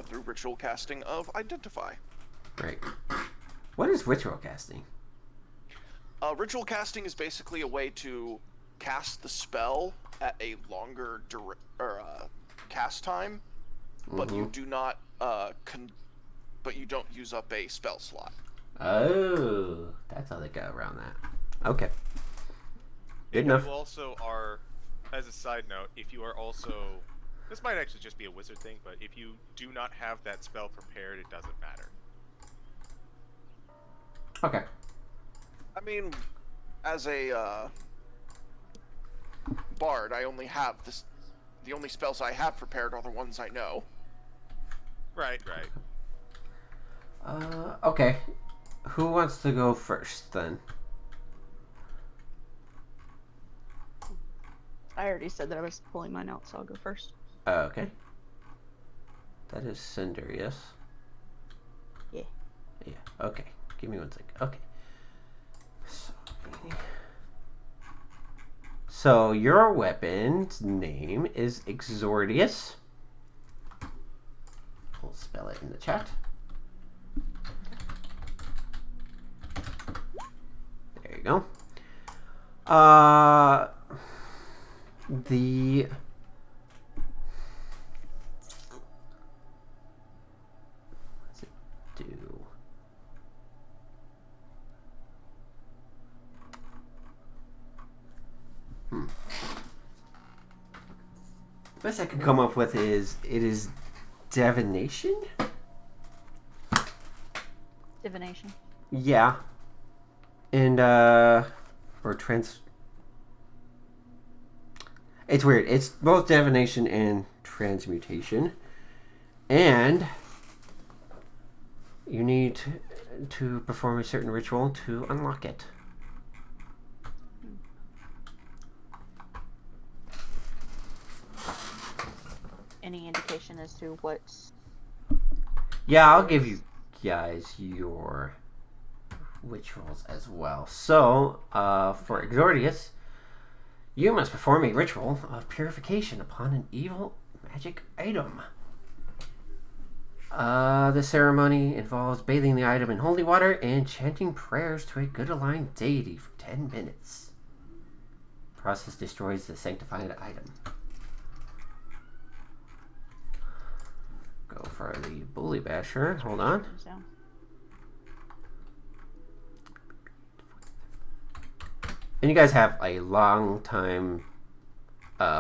through ritual casting of Identify. right. What is ritual casting? Ritual casting is basically a way to cast the spell at a longer cast time, but you do not but you don't use up a spell slot. Oh, that's how they go around that. Okay. Good enough. You also are, as a side note, if you are also, this might actually just be a wizard thing, but if you do not have that spell prepared, it doesn't matter. Okay. I mean, as a bard, I only have this. The only spells I have prepared are the ones I know. Right. Okay. Who wants to go first then? I already said that I was pulling mine out, so I'll go first. Okay. That is Cinder, yes? Yeah. Yeah, okay. Give me one second. Okay. So your weapon's name is Exordius. We'll spell it in the chat. There you go. The what's it do? Best I can come up with is it is divination. Divination. Yeah, and or trans. It's weird. It's both divination and transmutation, and you need to perform a certain ritual to unlock it. Any indication as to what's... Yeah, I'll give you guys your rituals as well. So, for Exordius, you must perform a ritual of purification upon an evil magic item. The ceremony involves bathing the item in holy water and chanting prayers to a good aligned deity for 10 minutes. process destroys the sanctified item. Go for the Bully Basher. Hold on. So, And you guys have a long time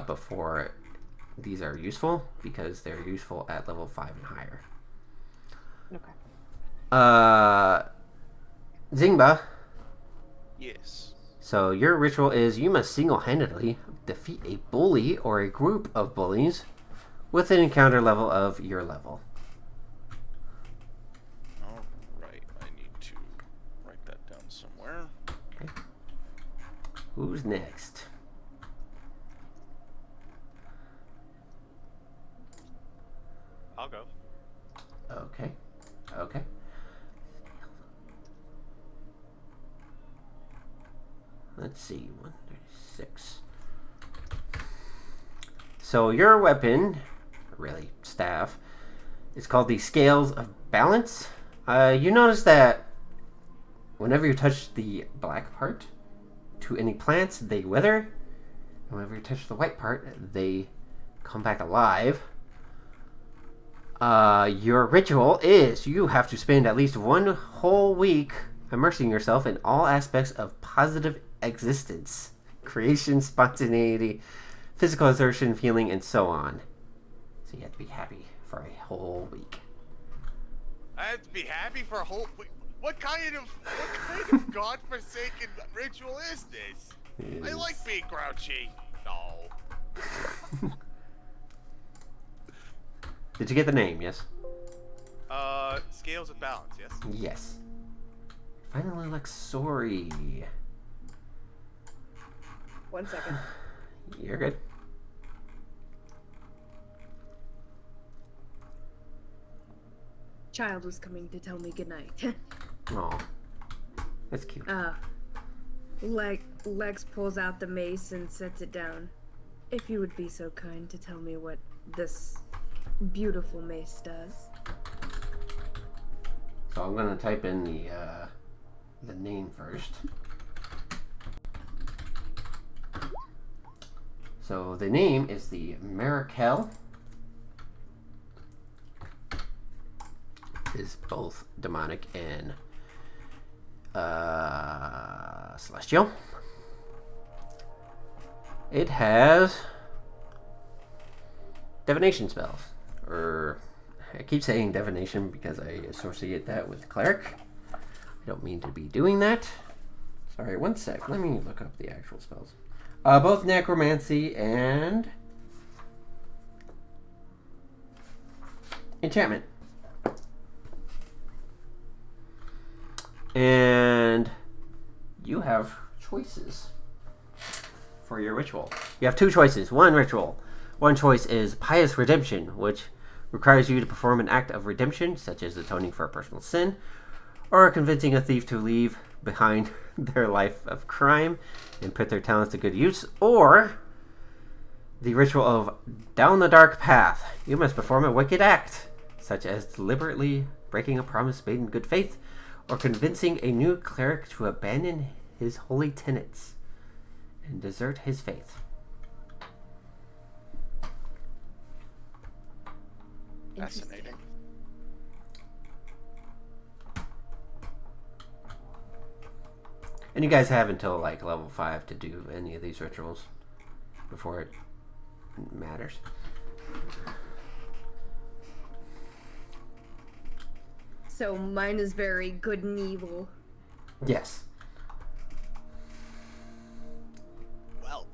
before these are useful, because they're useful at level 5 and higher. okay. Zingba. Yes. So your ritual is you must single-handedly defeat a bully or a group of bullies with an encounter level of your level. All right. I need to write that down somewhere. Okay. Who's next? I'll go. Okay. Okay. Let's see. 136. So your weapon, really staff, is called the Scales of Balance. You notice that whenever you touch the black part to any plants, they wither. And whenever you touch the white part, they come back alive. Your ritual is you have to spend at least one whole week immersing yourself in all aspects of positive existence, creation, spontaneity, physical exertion, feeling, and so on. So you have to be happy for a whole week. I have to be happy for a whole. What kind of godforsaken ritual is this? I like being grouchy. No. Did you get the name? Yes. Scales of balance. Yes. Yes. Finally, Luxori. 1 second. You're good. Child was coming to tell me goodnight. Oh, that's cute. Lex pulls out the mace and sets it down. If you would be so kind to tell me what this beautiful mace does. So I'm gonna type in the name first. So the name is the Mirakel. Is both demonic and celestial. It has divination spells, or I keep saying divination because I associate that with cleric. I don't mean to be doing that. Sorry, 1 sec. Let me look up the actual spells. Both necromancy and enchantment. And you have choices for your ritual. You have 2 choices. One ritual. One choice is pious redemption, which requires you to perform an act of redemption, such as atoning for a personal sin, or convincing a thief to leave behind their life of crime and put their talents to good use, or the ritual of down the dark path. You must perform a wicked act, such as deliberately breaking a promise made in good faith, or convincing a new cleric to abandon his holy tenets and desert his faith. Fascinating. And you guys have until like level 5 to do any of these rituals before it matters. So mine is very good and evil. Yes. Well.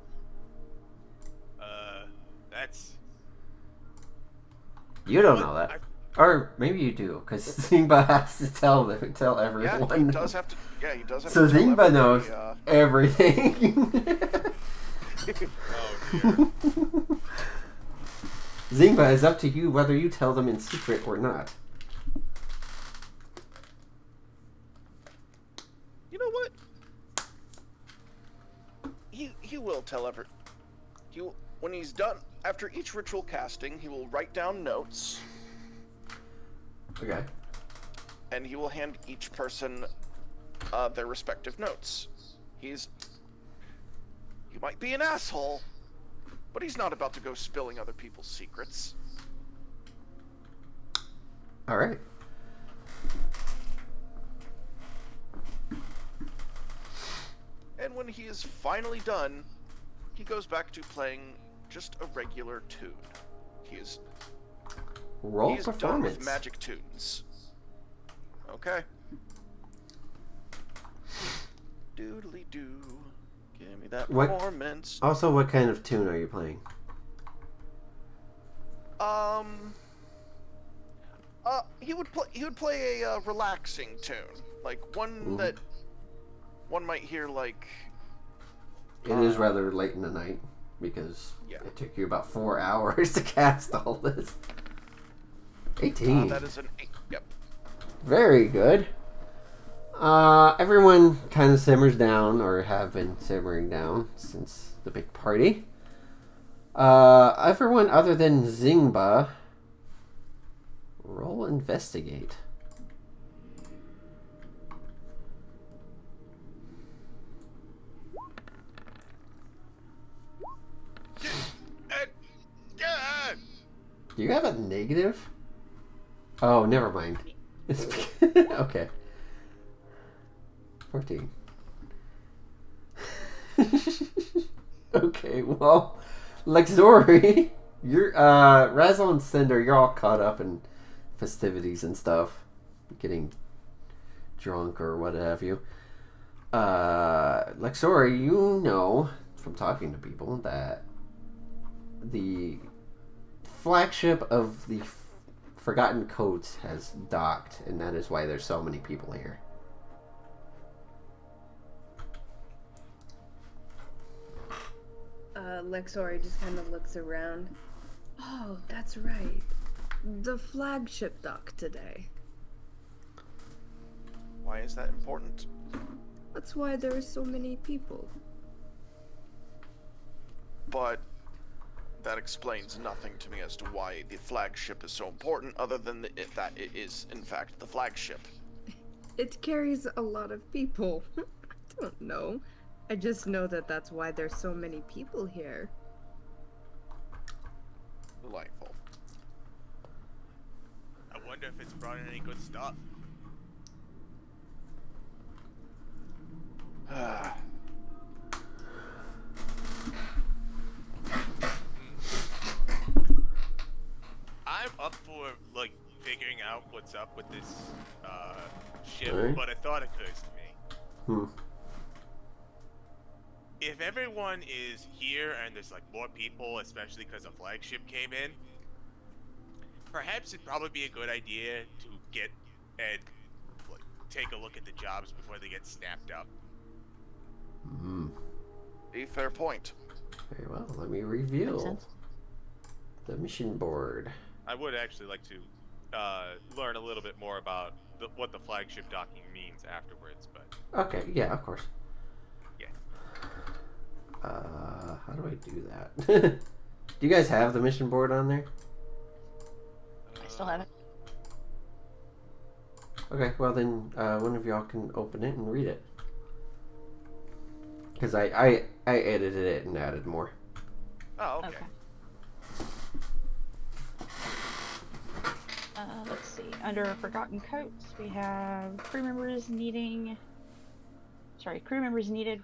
That's. You don't What? know that. Or maybe you do, because Zingba has to tell Yeah, everyone. he does have to. Yeah, he does have So to. tell Zingba everybody, knows everything. Oh dear. Zingba, is up to you whether you tell them in secret or not. You know what? He will tell when he's done after each ritual casting, he will write down notes, Okay. and he will hand each person their respective notes. He's He might be an asshole, but he's not about to go spilling other people's secrets. All right. And when he is finally done, he goes back to playing just a regular tune. He is Roll done performance. with magic tunes. Okay. Doodly doo. Give me that What- performance. Also, what kind of tune are you playing? He would play a relaxing tune, like one that one might hear like. It is rather late in the night because Yeah. it took you about 4 hours to cast all this. 18. That is an 8. Yep. Very good. Everyone kind of simmers down, or have been simmering down since the big party. Everyone other than Zingba, roll investigate. Do you have a negative? Oh, never mind. It's okay. 14. Okay, well, Lexori, you're Razzle and Cinder, you're all caught up in festivities and stuff, getting drunk or what have you. Lexori, you know from talking to people that the flagship of the Forgotten Coats has docked, and that is why there's so many people here. Lexori just kind of looks around. Oh, that's right. The flagship dock today. Why is that important? That's why there are so many people. But that explains nothing to me as to why the flagship is so important, other than that it is, in fact, the flagship. It carries a lot of people. I don't know. I just know that that's why there's so many people here. Delightful. I wonder if it's brought in any good stuff. I'm up for like figuring out what's up with this ship, Alright. but a thought occurs to me. If everyone is here and there's like more people, especially because a flagship came in, perhaps it'd probably be a good idea to get and like, take a look at the jobs before they get snapped up. A fair point. Very well, let me Makes reveal sense. the mission board. I would actually like to learn a little bit more about what the flagship docking means afterwards, but Okay, yeah, of course. yeah. How do I do that? Do you guys have the mission board on there? I still have it. Okay, well then, one of y'all can open it and read it. Because I edited it and added more. Oh, okay. Okay. Let's see. Under Forgotten Coats, we have crew members needed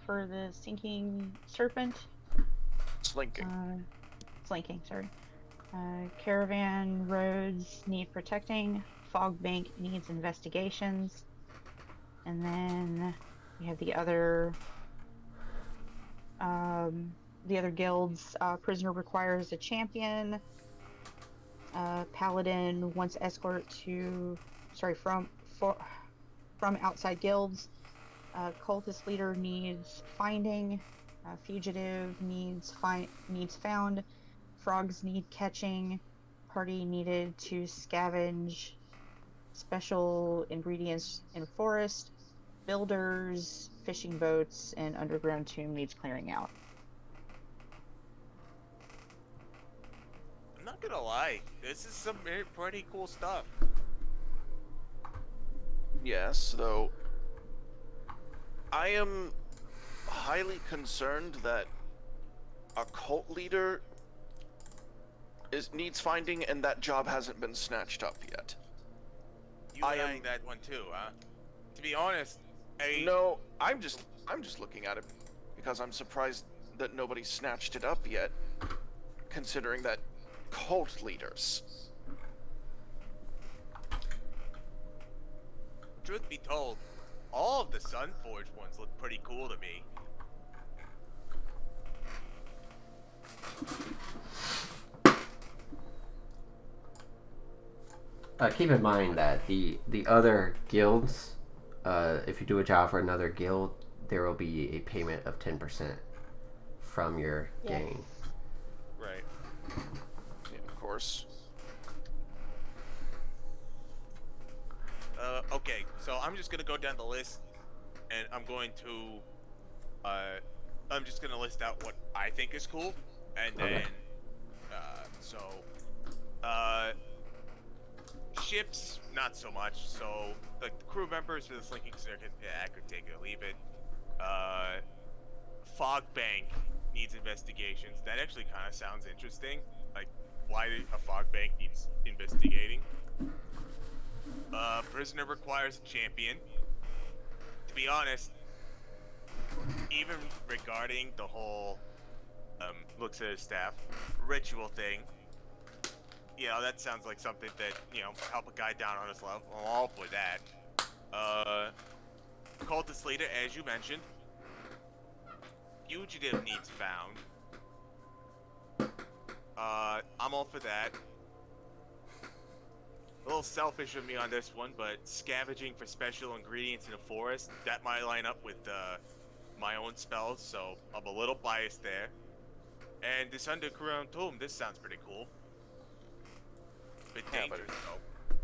for the sinking Serpent. Slinking. Slinking, sorry. Caravan roads need protecting. Fog Bank needs investigations. And then we have the other guilds. Prisoner requires a champion. Paladin wants escort from outside guilds. Cultist leader needs finding. Fugitive needs found. Frogs need catching. Party needed to scavenge special ingredients in forest. Builders, fishing boats, and underground tomb needs clearing out. I'm not gonna lie, this is some pretty cool stuff. Yes, though I am highly concerned that a cult leader needs finding, and that job hasn't been snatched up yet. You lying that one too, huh? To be honest, No, I'm just looking at it because I'm surprised that nobody snatched it up yet, considering that cult leaders. Truth be told, all of the Sunforged ones look pretty cool to me. Keep in mind that the other guilds, if you do a job for another guild, there will be a payment of 10% from your gain. Right. Yeah, of course. Okay, so I'm just gonna go down the list, and I'm just gonna list out what I think is cool, and then, Okay. Ships, not so much. So, like, the crew members for the Slinking Circuit, yeah, I could take it or leave it. Fog Bank needs investigations. That actually kind of sounds interesting. Like, why a fog bank needs investigating. Prisoner requires a champion. To be honest, even regarding the whole, looks at his staff, ritual thing, that sounds like something that, help a guy down on his level. I'm all for that. Cultist leader, as you mentioned. Fugitive needs found. I'm all for that. A little selfish of me on this one, but scavenging for special ingredients in a forest, that might line up with my own spells, so I'm a little biased there. And this underground tomb, this sounds pretty cool. It's a bit dangerous, though.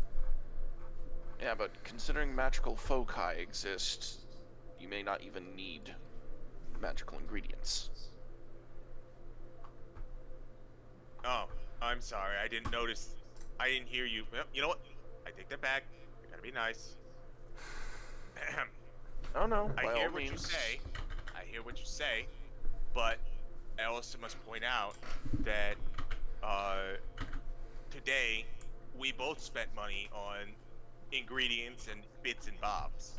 Yeah, but considering magical foci exist, you may not even need magical ingredients. Oh, I'm sorry, I didn't notice. I didn't hear you. Well, you know what? I take that back. I gotta be nice. Oh no, I by hear all what you means. say. I hear what you say, but I also must point out that today we both spent money on ingredients and bits and bobs.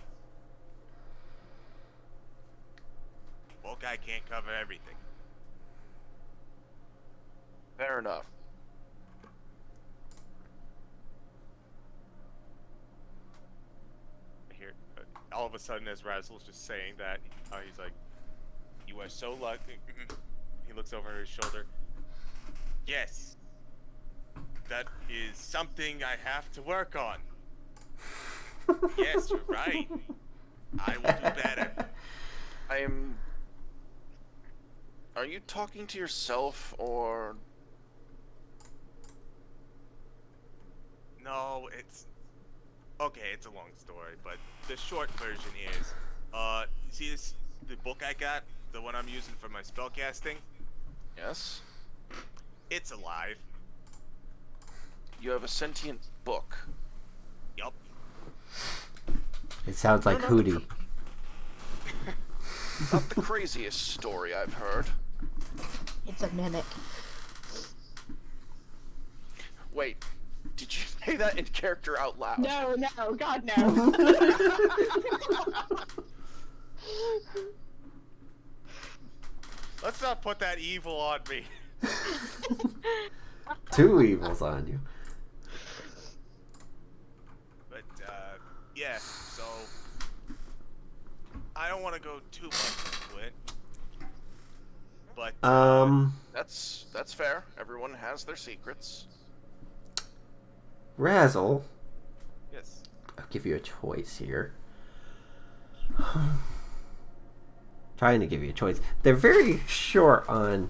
Bulk guy can't cover everything. Fair enough. I hear all of a sudden as Razzle's just saying that, he's like, "You are so lucky." He looks over his shoulder. Yes, that is something I have to work on. Yes, you're right. I will do better. Are you talking to yourself, or... No, okay, it's a long story, but the short version is, see the book I got? The one I'm using for my spellcasting? Yes? It's alive. You have a sentient book. Yup. It sounds like No, Hootie. Not the craziest story I've heard. It's a mimic. Wait, did you say that in character out loud? No, God no. Let's not put that evil on me. Two evils on you. But, yeah, so... I don't want to go too much into it. But, That's fair. Everyone has their secrets. Razzle, yes. I'll give you a choice here. Trying to give you a choice. They're very short on...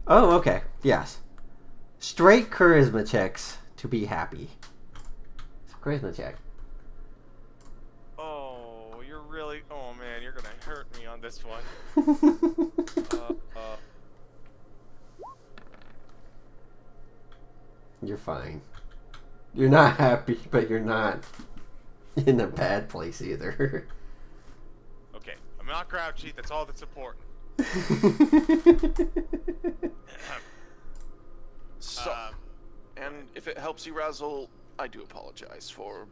Oh, okay. Yes. Straight charisma checks to be happy. Charisma check. Oh, you're really... Oh, man, you're gonna hurt me on this one. You're fine. You're not happy, but you're not in a bad place either. Okay, I'm not grouchy, that's all that's important. So, and if it helps you, Razzle, I do apologize for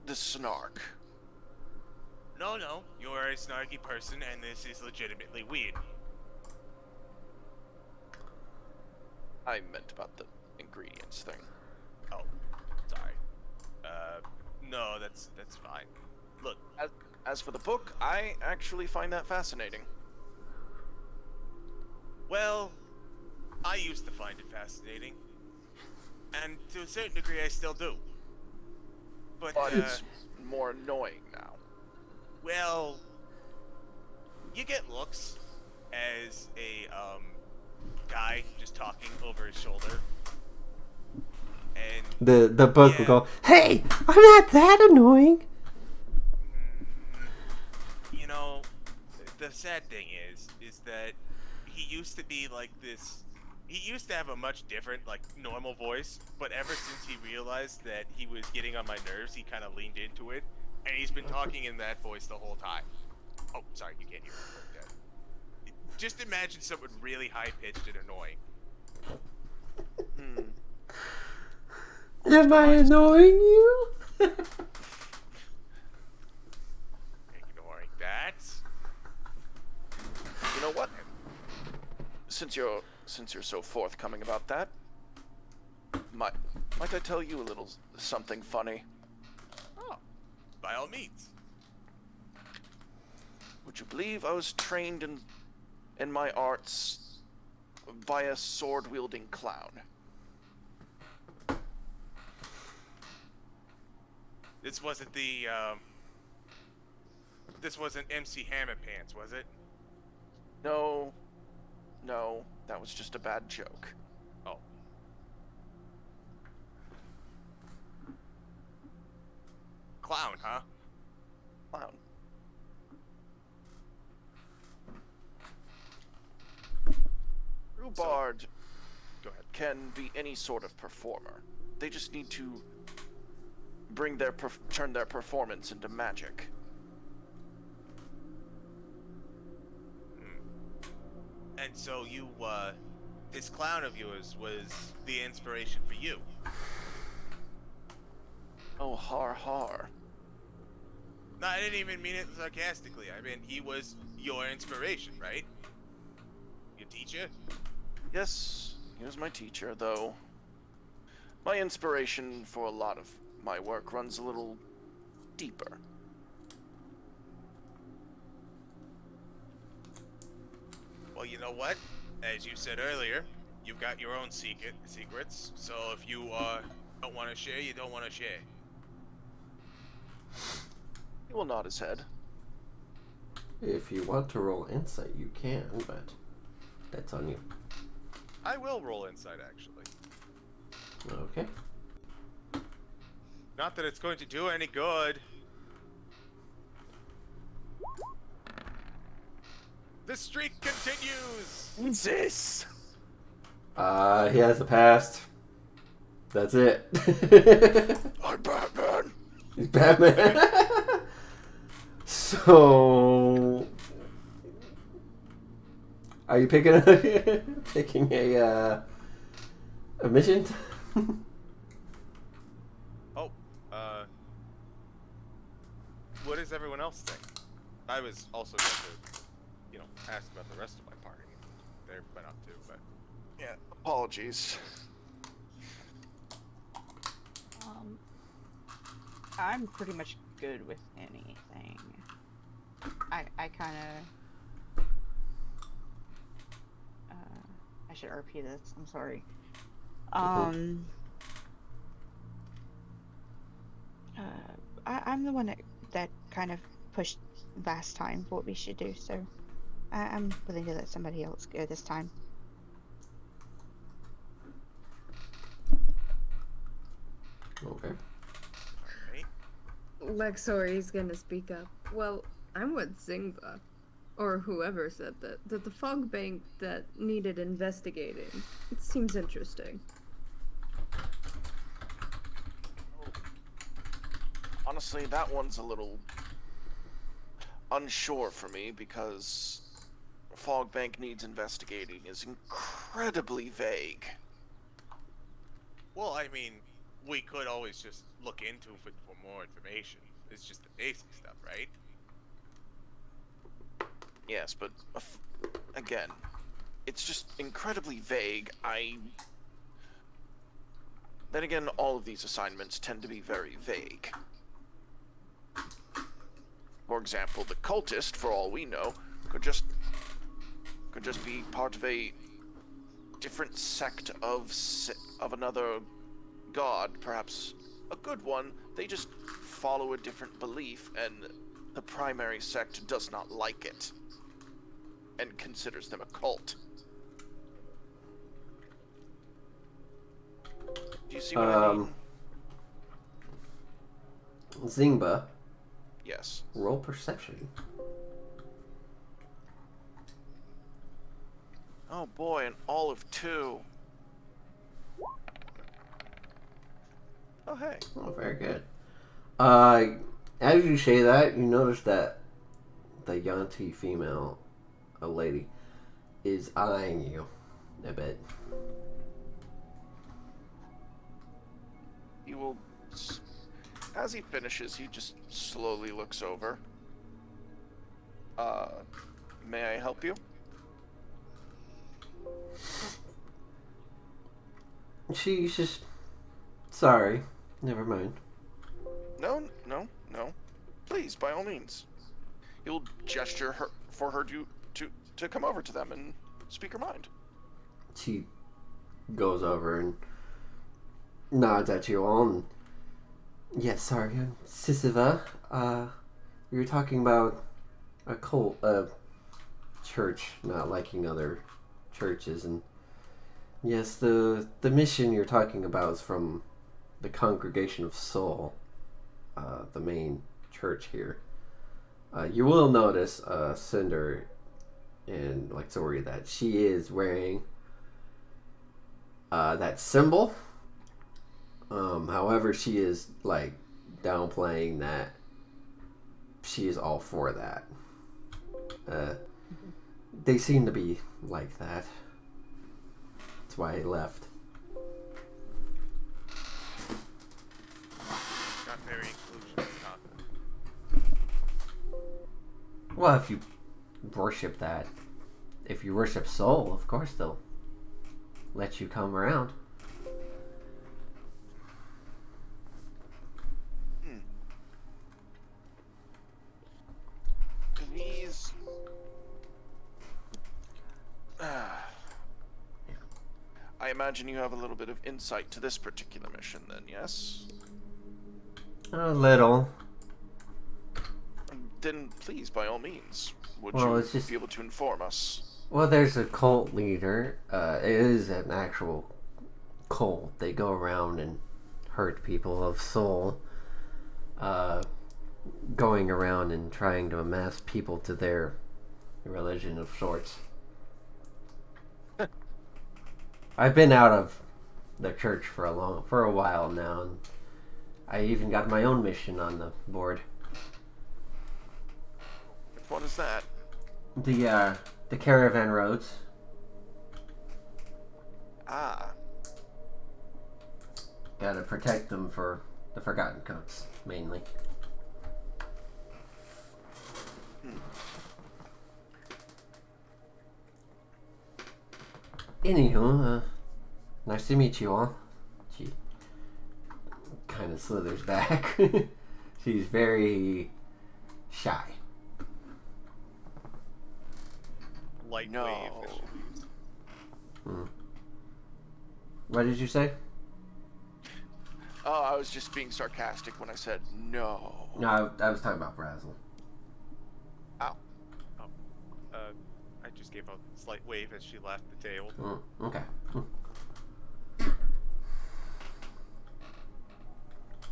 the snark. No, you're a snarky person, and this is legitimately weird. I meant about the ingredients thing. Oh, sorry. No, that's fine. Look, As for the book, I actually find that fascinating. well, I used to find it fascinating, and to a certain degree, I still do. But It's more annoying now. well, you get looks as a guy just talking over his shoulder, and The book will Yeah. go, "Hey, I'm not that annoying." you know, the sad thing is that he used to be like this. He used to have a much different, like, normal voice, but ever since he realized that he was getting on my nerves, he kind of leaned into it, and he's been talking in that voice the whole time. Oh, sorry, you can't hear me. But, just imagine someone really high-pitched and annoying. Am I annoying you? Ignoring that. You know what? Since you're so forthcoming about that, might I tell you a little something funny? Oh, by all means. Would you believe I was trained in my arts by a sword-wielding clown? This wasn't This wasn't MC Hammer Pants, was it? No, that was just a bad joke. Oh. Clown, huh? Clown. Rhubarb Go ahead. can be any sort of performer. They just need to turn their performance into magic. And so you, this clown of yours was the inspiration for you. Oh, har. No, I didn't even mean it sarcastically. I mean, he was your inspiration, right? Your teacher? Yes, he was my teacher, though my inspiration for a lot of my work runs a little deeper. Well, you know what? As you said earlier, you've got your own secrets. So if you don't want to share, you don't want to share. He will nod his head. If you want to roll insight, you can, but that's on you. I will roll insight, actually. Okay. Not that it's going to do any good. The streak continues! This. He has a past. That's it. I'm Batman. He's Batman. So, are you picking a mission? Oh, what does everyone else think? I was also going to, ask about the rest of my party. They're went up too, but Yeah, apologies. I'm pretty much good with anything. I kind of. I should RP this. I'm sorry. I'm the one that kind of pushed last time for what we should do, so I'm willing to let somebody else go this time. Okay. alright. Lexori's gonna speak up. Well, I'm with Zingba, or whoever said that the fog bank that needed investigating. It seems interesting. Honestly, that one's a little unsure for me because fog bank needs investigating is incredibly vague. Well, I mean, we could always just look into it for more information. It's just the basic stuff, right? Yes, but again, it's just incredibly vague. Then again, all of these assignments tend to be very vague. For example, the cultist, for all we know, could just be part of a different sect of another god, perhaps a good one. They just follow a different belief, and the primary sect does not like it and considers them a cult. Do you see what I mean? Zingba, Yes. roll perception. Oh boy, an all of 2. Oh hey. Oh, very good. As you say that, you notice that the Yanti female, a lady, is eyeing you a bit. He will... As he finishes, he just slowly looks over. May I help you? She's just... Sorry. Never mind. No. Please, by all means. He'll gesture for her to come over to them and speak her mind. She goes over and nods at you all and... Yes, sorry, I'm Sisiva. You were talking about a cult, church not liking other churches, and yes, the mission you're talking about is from the Congregation of Soul, the main church here. You will notice, Cinder and Lexori, that she is wearing that symbol. However, she is like downplaying that she is all for that. They seem to be like that. That's why I left. Not very inclusionist, huh? Well, if you worship that, if you worship Soul, of course they'll let you come around. These... I imagine you have a little bit of insight to this particular mission, then, yes? A little. Then, please, by all means, would Well, you it's just... be able to inform us? Well, there's a cult leader. It is an actual cult. They go around and hurt people of Soul. Going around and trying to amass people to their religion of sorts. I've been out of the church for a while now, and I even got my own mission on the board. Which one is that? The caravan roads. Ah. Gotta protect them for the Forgotten Coats, mainly. Anywho, nice to meet you all. She kind of slithers back. She's very shy. Light No. wave. What did you say? Oh, I was just being sarcastic when I said no. No, I was talking about Brazel. Ow. I just gave a slight wave as she left the table. Okay.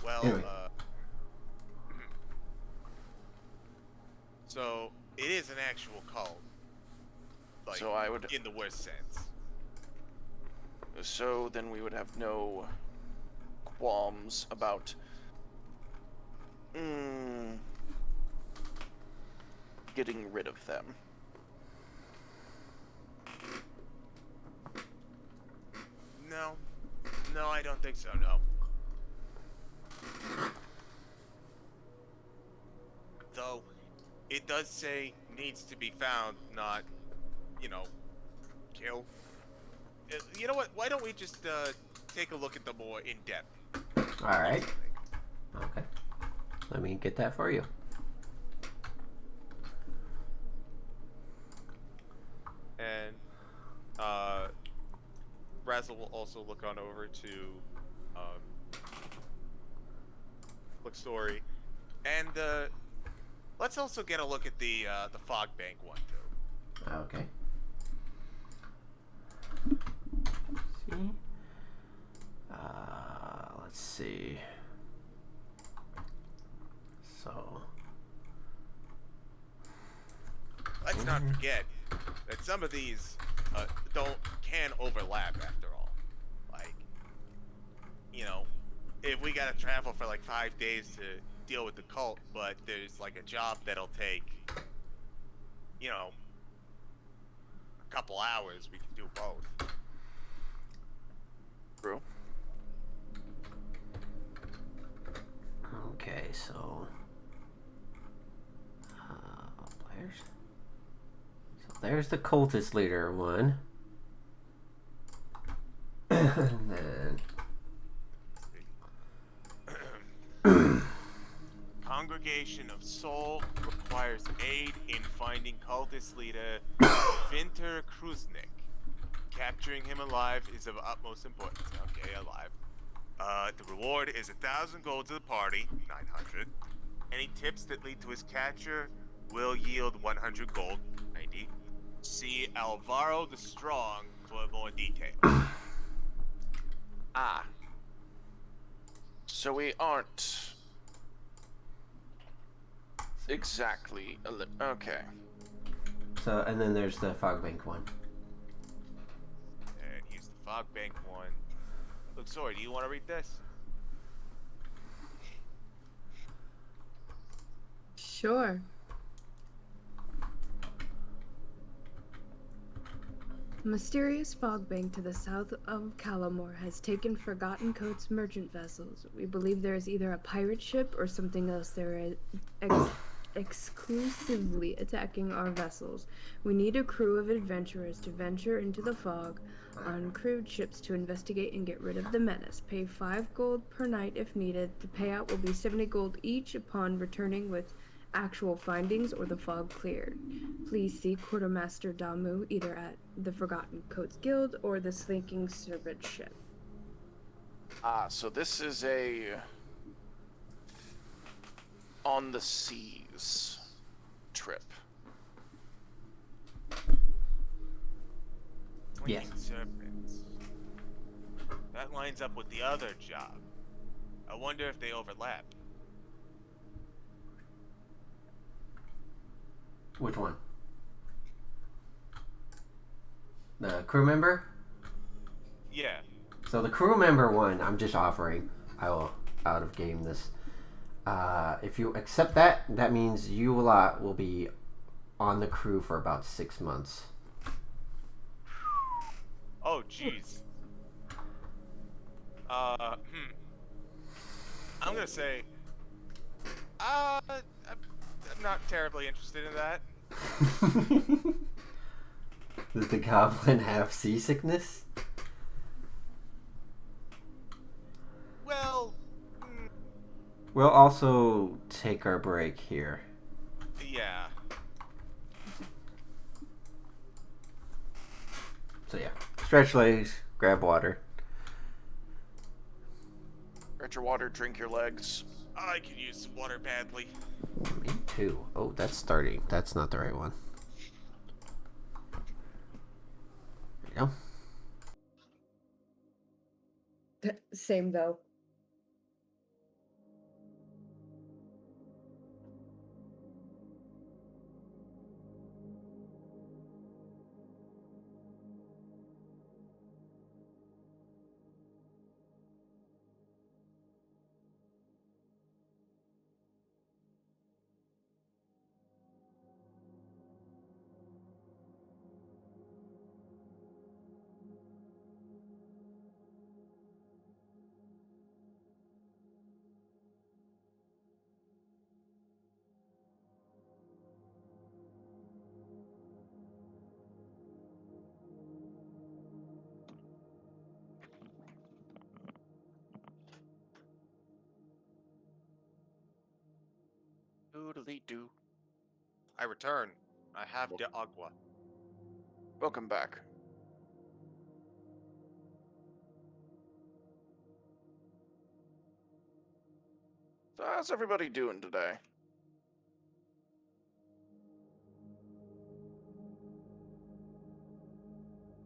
Well, Anyway. So it is an actual cult. Like, So I would... in the worst sense. So then we would have no qualms about getting rid of them. so, no. Though, it does say needs to be found, not, you know, kill. You know what? Why don't we just take a look at them more in depth? All right. Okay. Let me get that for you. And Razzle will also look on over to Story, and let's also get a look at the fog bank one too. Okay. See. Let's see. So. Let's not forget that some of these can overlap after all. Like, you know, if we gotta travel for like 5 days to deal with the cult, but there's like a job that'll take, you know, a couple hours, we can do both. True. Okay, so. Players. So there's the cultist leader one. And then. Congregation of Soul requires aid in finding cultist leader Vinter Kruznik. Capturing him alive is of utmost importance. Okay, alive. The reward is 1,000 gold to the party, 900. Any tips that lead to his capture will yield 100 gold, 90. See Alvaro the Strong for more details. Ah. So we aren't exactly okay. So, and then there's the fog bank one. And here's the fog bank one. Look, sorry, do you want to read this? Sure. The mysterious fog bank to the south of Calamore has taken Forgotten Coast's merchant vessels. We believe there is either a pirate ship or something else there exclusively attacking our vessels. We need a crew of adventurers to venture into the fog on crewed ships to investigate and get rid of the menace. Pay 5 gold per night if needed. The payout will be 70 gold each upon returning with actual findings or the fog cleared. Please see Quartermaster Damu either at the Forgotten Coats Guild or the Slinking Serpent ship. Ah, so this is a on the seas trip. Yes. Slinking Serpents. That lines up with the other job. I wonder if they overlap. Which one? The crew member? Yeah. So the crew member one, I'm just offering. I will out of game this. If you accept that, that means you lot will be on the crew for about 6 months. Oh, jeez. I'm gonna say, I'm not terribly interested in that. Does the goblin have seasickness? Well, We'll also take our break here. yeah. So yeah, stretch legs, grab water. Get your water, drink your legs. I could use some water badly. Me too. Oh, that's starting. That's not the right one. There you go. Same though. usually do. I return. I have de agua. Welcome back. So how's everybody doing today?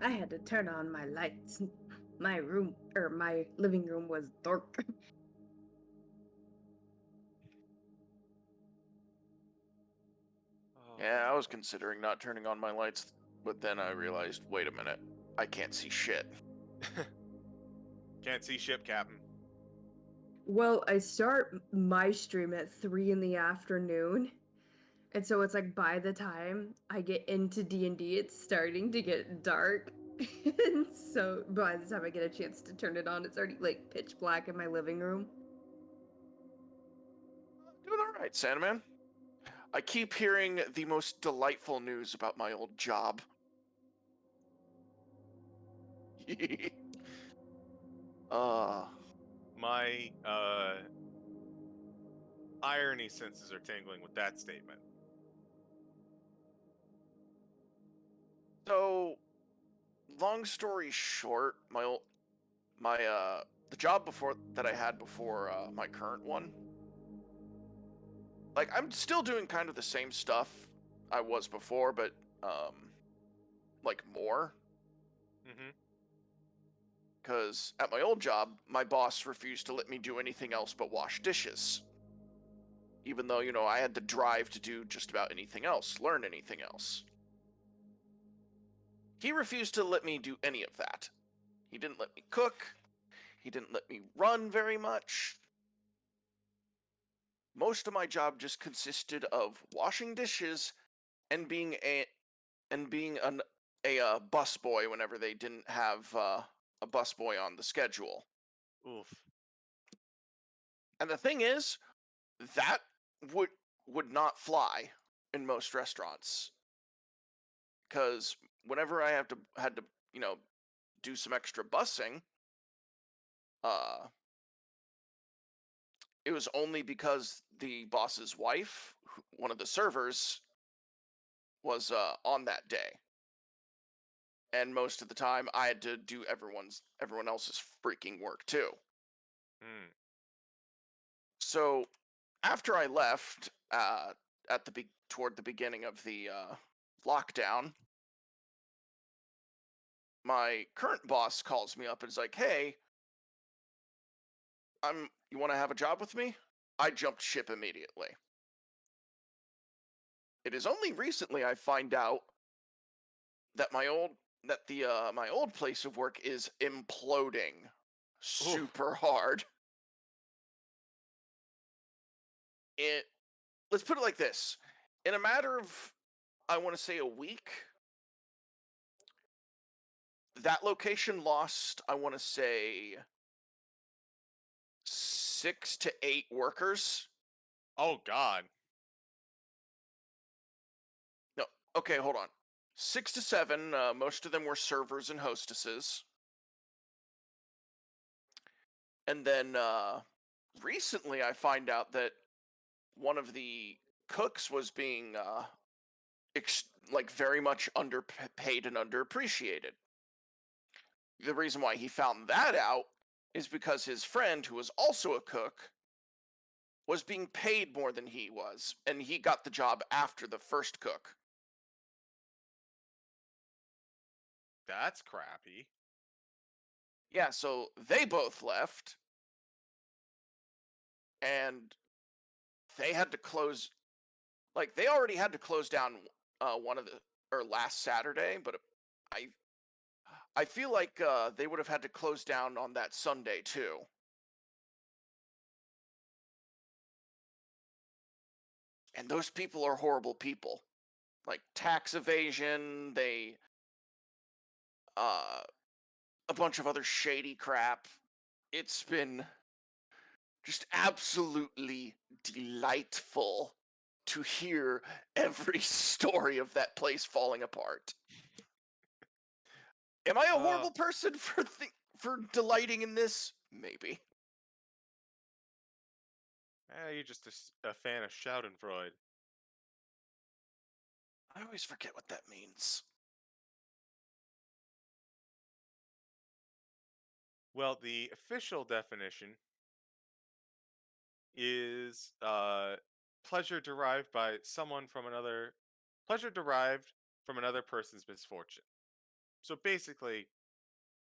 I had to turn on my lights. My room, or my living room, was dark. Yeah, I was considering not turning on my lights, but then I realized, wait a minute, I can't see shit. Can't see ship, Captain. Well, I start my stream at 3 in the afternoon. And so it's like by the time I get into D&D, it's starting to get dark. And so by the time I get a chance to turn it on, it's already like pitch black in my living room. Doing all right, Sandman. I keep hearing the most delightful news about my old job. uh, My irony senses are tingling with that statement. so long story short, the job before that I had before my current one, like I'm still doing kind of the same stuff I was before, but like more. Mm-hmm. Because at my old job, my boss refused to let me do anything else but wash dishes. Even though, I had the drive to do just about anything else, learn anything else. He refused to let me do any of that. He didn't let me cook. He didn't let me run very much. Most of my job just consisted of washing dishes and being a busboy whenever they didn't have a busboy on the schedule. Oof. And the thing is, that would not fly in most restaurants, because whenever I had to do some extra busing, it was only because the boss's wife, one of the servers, was on that day, and most of the time I had to do everyone else's freaking work too. Hmm. So after I left toward the beginning of the lockdown, my current boss calls me up and is like, "Hey, you want to have a job with me?" I jumped ship immediately. It is only recently I find out that my old place of work is imploding super hard. Let's put it like this. In a matter of, I want to say, a week, that location lost, I want to say, 6 to 8 workers. Oh God. No, okay, hold on. 6 to 7. Most of them were servers and hostesses. And then recently, I find out that one of the cooks was being very much underpaid and underappreciated. The reason why he found that out is because his friend, who was also a cook, was being paid more than he was, and he got the job after the first cook. That's crappy. Yeah, so they both left, and they had to close. Like, they already had to close down last Saturday, but I feel like they would have had to close down on that Sunday too. And those people are horrible people. Like tax evasion, a bunch of other shady crap. It's been just absolutely delightful to hear every story of that place falling apart. Am I a horrible person for delighting in this? Maybe. You're just a fan of Schadenfreude. I always forget what that means. Well, the official definition is pleasure derived by someone from another pleasure derived from another person's misfortune. So basically,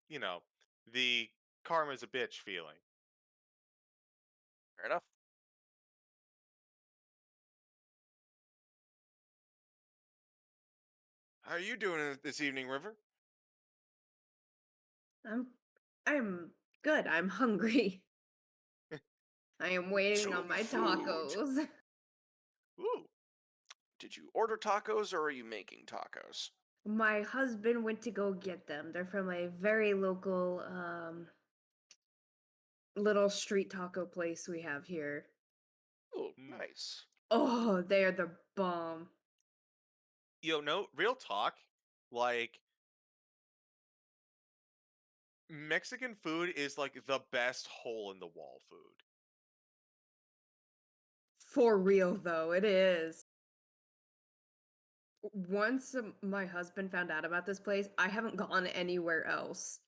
you know, the karma's a bitch feeling. Fair enough. How are you doing this evening, River? I'm good. I'm hungry. I am waiting on my Food. tacos. Ooh. Did you order tacos or are you making tacos? My husband went to go get them. They're from a very local little street taco place we have here. Oh, Hmm. nice. Oh, they are the bomb. Yo, no, real talk. Like, Mexican food is like the best hole in the wall food. For real though, it is. Once my husband found out about this place, I haven't gone anywhere else.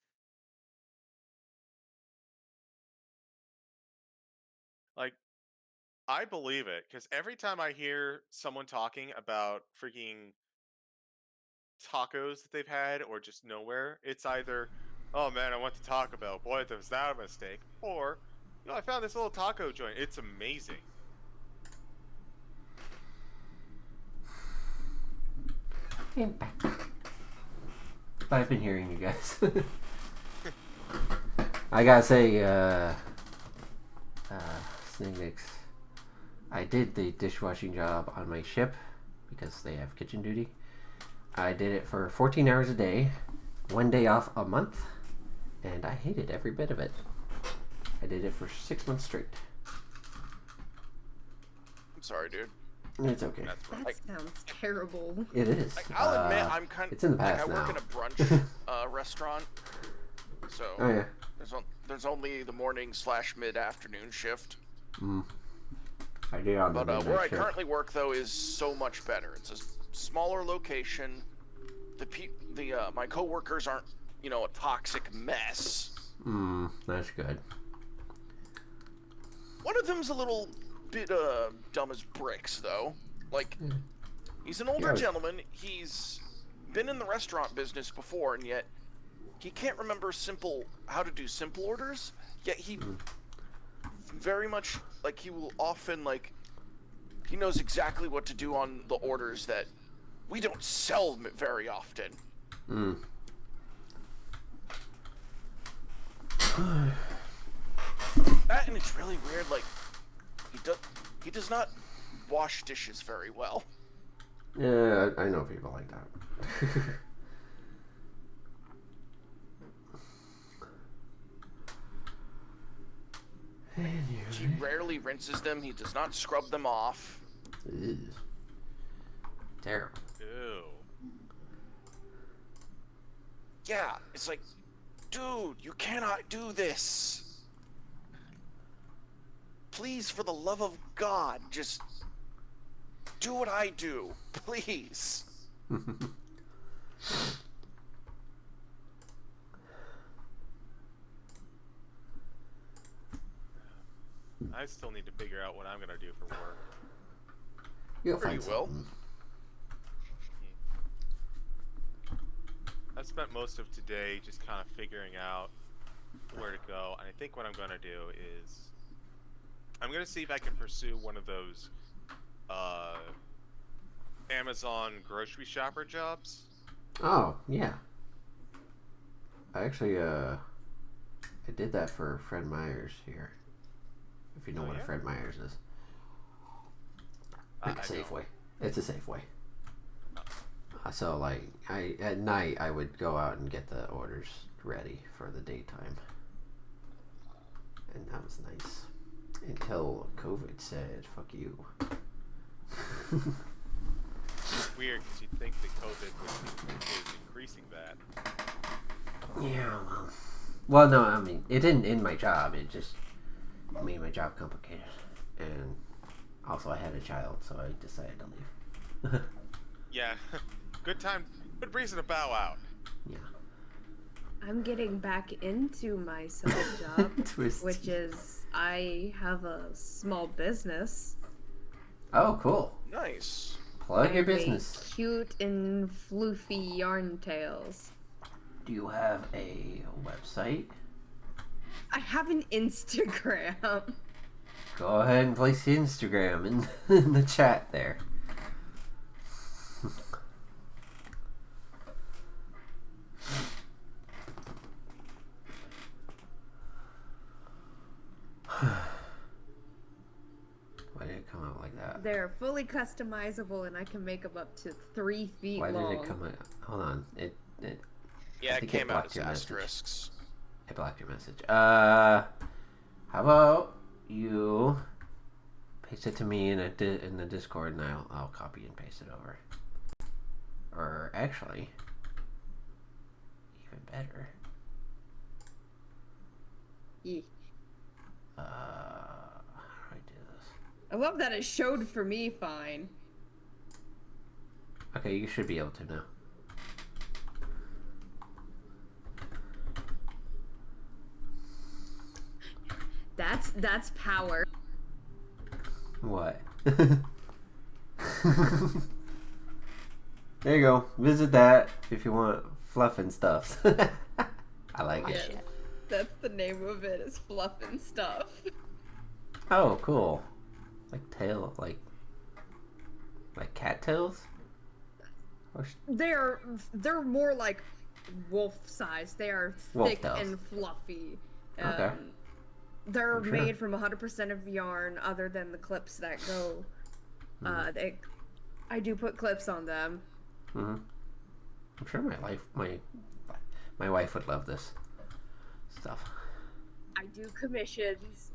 Like, I believe it because every time I hear someone talking about freaking tacos that they've had or just nowhere, it's either, oh man, I went to Taco Bell. Boy, was that a mistake. Or, I found this little taco joint. It's amazing. And back. But I've been hearing you guys. I gotta say, Snigniks, I did the dishwashing job on my ship because they have kitchen duty. I did it for 14 hours a day, 1 day off a month, and I hated every bit of it. I did it for 6 months straight. I'm sorry, dude. It's okay. That's right. That sounds terrible. It is. Like, I'll admit, I'm kind of. It's in the past I work now. in a brunch restaurant, so Oh yeah. there's only the morning/mid-afternoon shift. I did on the But midnight where I shift. currently work, though, is so much better. It's a smaller location. My coworkers aren't, a toxic mess. That's good. One of them's a little bit dumb as bricks, though. Like, he's an older Yeah. gentleman. He's been in the restaurant business before, and yet he can't remember how to do simple orders. Yet he very much, like, he will often, like, he knows exactly what to do on the orders that we don't sell very often. That, and it's really weird, like, he does not wash dishes very well. Yeah, I know people like that. He rarely rinses them. He does not scrub them off. Ew. Terrible. Ew. Yeah, it's like, dude, you cannot do this. Please, for the love of God, just do what I do, please. I still need to figure out what I'm gonna do for work. You'll Sure you find will. something. I've spent most of today just kind of figuring out where to go, and I think what I'm gonna do is I'm gonna see if I can pursue one of those Amazon grocery shopper jobs. Oh, yeah. I actually, I did that for Fred Meyers here. If you know Oh, what a yeah? Fred Meyers is. I Like a don't. Safeway. It's a Safeway. Oh. So, like, at night, I would go out and get the orders ready for the daytime. And that was nice. Until COVID said, fuck you. It's weird because you'd think that COVID is increasing that. Yeah, well, no, I mean, it didn't end my job. It just made my job complicated. And also, I had a child, so I decided to leave. Yeah. Good time. Good reason to bow out. Yeah. I'm getting back into my side job, Twisty. which is I have a small business. Oh, cool. Nice. Plug your I make business. cute and floofy yarn tales. Do you have a website? I have an Instagram. Go ahead and place the Instagram in the chat there. Why did it come out like that? They're fully customizable, and I can make them up to 3 feet Why long. did it come out? Hold on. It Yeah, it think came out blocked as your message. asterisks. It blocked your message. How about you paste it to me in the Discord, and I'll copy and paste it over. Or actually, even better. Yeah. How do I do this? I love that it showed for me fine. Okay, you should be able to now. That's power. What? There you go. Visit that if you want fluff and stuff. I like Yes, it. that's the name of it, is fluff and stuff. Oh, cool. Like cat tails? They're more like wolf size. They are Wolf thick tails. and fluffy. Okay. They're I'm sure. made from 100% of yarn, other than the clips that go. I do put clips on them. Mm-hmm. I'm sure my wife would love this stuff. I do commissions.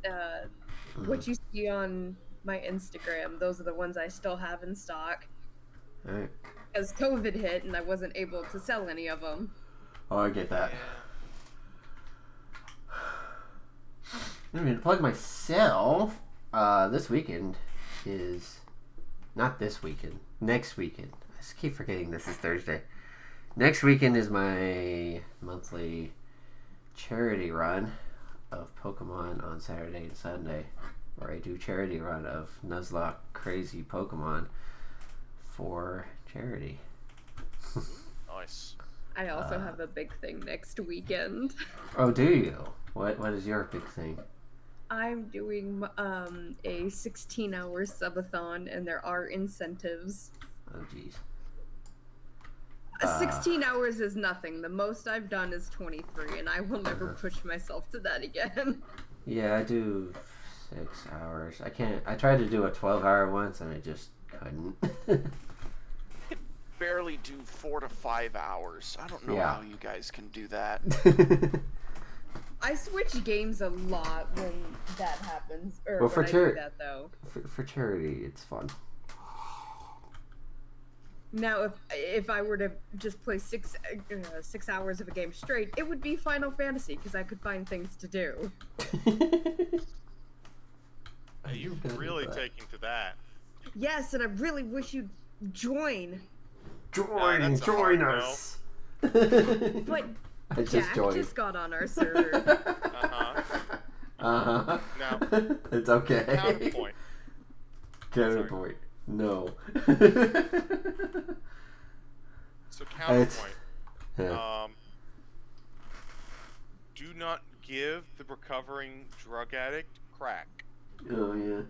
What you see on my Instagram, those are the ones I still have in stock. All right. As COVID hit and I wasn't able to sell any of them. Oh, I get that. I mean, to plug myself, this weekend is not this weekend. Next weekend. I just keep forgetting this is Thursday. Next weekend is my monthly charity run of Pokemon on Saturday and Sunday, where I do charity run of Nuzlocke Crazy Pokemon for charity. Nice. I also have a big thing next weekend. Oh, do you? What is your big thing? I'm doing a 16-hour subathon, and there are incentives. Oh, jeez. 16 hours is nothing. The most I've done is 23, and I will never push myself to that again. Yeah, I do 6 hours. I tried to do a 12-hour once, and I just couldn't. Barely do 4 to 5 hours. I don't know Yeah. how you guys can do that. I switch games a lot when that happens, or Well, when for I do chari- that, though. for charity, it's fun. Now, if I were to just play 6 hours of a game straight, it would be Final Fantasy, because I could find things to do. You're really taking to that. Yes, and I really wish you'd join. that's a Join hard us. But I just Jack joined. just got on our server. Uh-huh. Now, It's okay. counterpoint. Counterpoint. No. So counterpoint. Yeah. Do not give the recovering drug addict crack. Oh, yeah.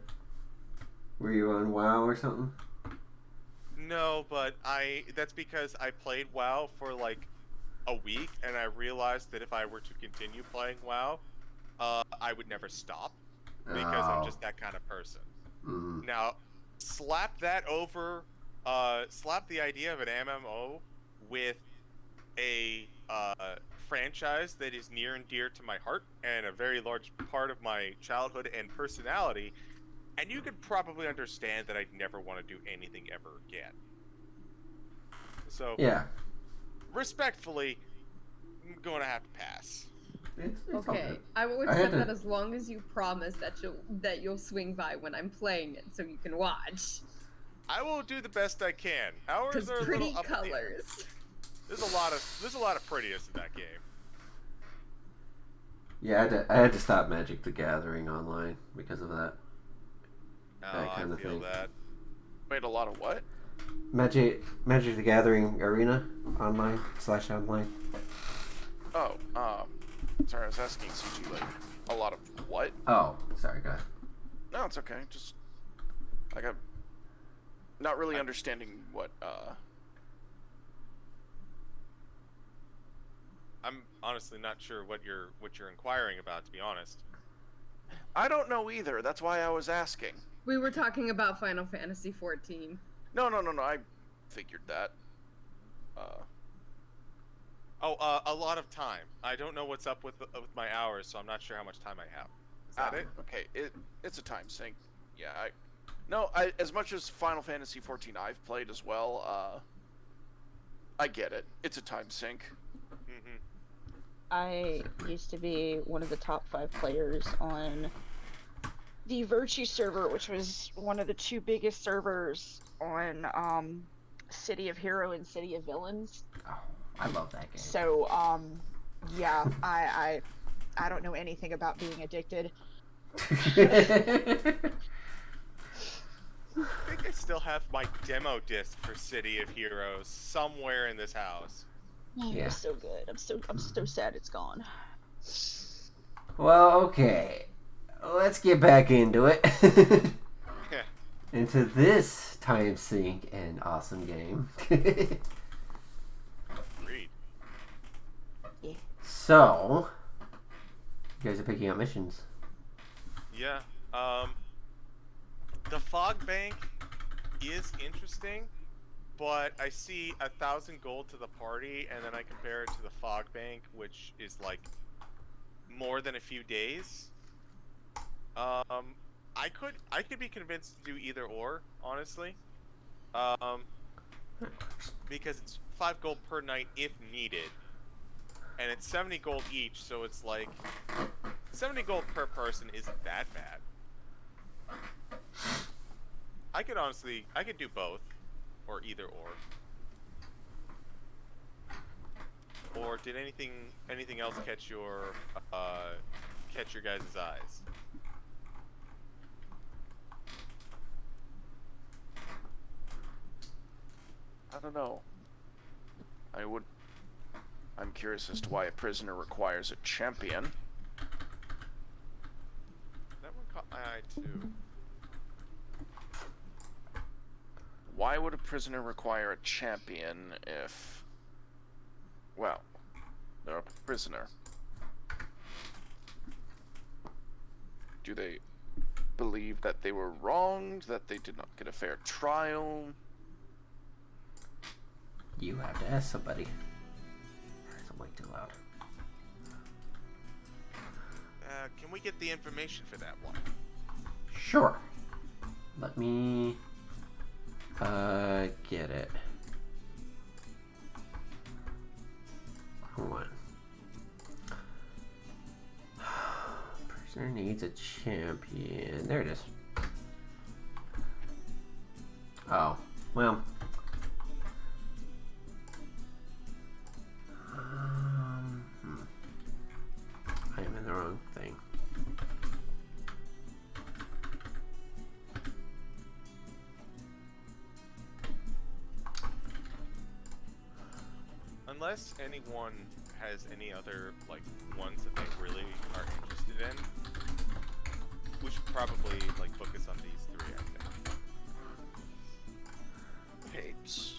Were you on WoW or something? No, but that's because I played WoW for like a week, and I realized that if I were to continue playing WoW, I would never stop, because I'm just that kind of person. Mm. Now, slap the idea of an MMO with a franchise that is near and dear to my heart and a very large part of my childhood and personality, and you could probably understand that I'd never want to do anything ever again. So, Yeah. respectfully, I'm going to have to pass. It's all Okay, good. I will I had accept to- that as long as you promise that you'll swing by when I'm playing it, so you can watch. I will do the best I can. Ours Because are a pretty little up in the air. colors. There's a lot of prettiness in that game. Yeah, I had to stop Magic the Gathering online because of that. Oh, That kind I of feel thing. that. Wait, a lot of what? Magic the Gathering Arena online/online. Oh, sorry, I was asking CG, like, a lot of what? Oh, sorry, go ahead. No, it's okay. Just, like, I'm not really understanding what, I'm honestly not sure what you're inquiring about, to be honest. I don't know either. That's why I was asking. We were talking about Final Fantasy 14. No, I figured that. A lot of time. I don't know what's up with my hours, so I'm not sure how much time I have. Is that it? Okay, it's a time sink. Yeah, as much as Final Fantasy 14 I've played as well, I get it. It's a time sink. Mm-hmm. I used to be one of the top 5 players on the Virtue server, which was one of the 2 biggest servers on City of Hero and City of Villains. Oh, I love that game. So yeah, I don't know anything about being addicted. I think I still have my demo disc for City of Heroes somewhere in this house. It Yeah. was so good. I'm so sad it's gone. Well, okay. Let's get back into it. Into this time sink and awesome game. Agreed. So, you guys are picking up missions. Yeah. The fog bank is interesting, but I see 1,000 gold to the party, and then I compare it to the fog bank, which is like more than a few days. I could be convinced to do either or, honestly. Because it's 5 gold per night if needed, and it's 70 gold each, so it's like 70 gold per person isn't that bad. I could do both, or either or. Or did anything else catch your guys' eyes? I don't know. I'm curious as to why a prisoner requires a champion. That one caught my eye too. Why would a prisoner require a champion if, well, they're a prisoner? Do they believe that they were wronged, that they did not get a fair trial? You have to ask somebody. It's way too loud. Can we get the information for that one? Sure. Let me get it. Hold on. Prisoner needs a champion. There it is. Oh, well. I am in the wrong thing. Unless anyone has any other like ones that they really are interested in, we should probably like focus on these 3, I think. Hates.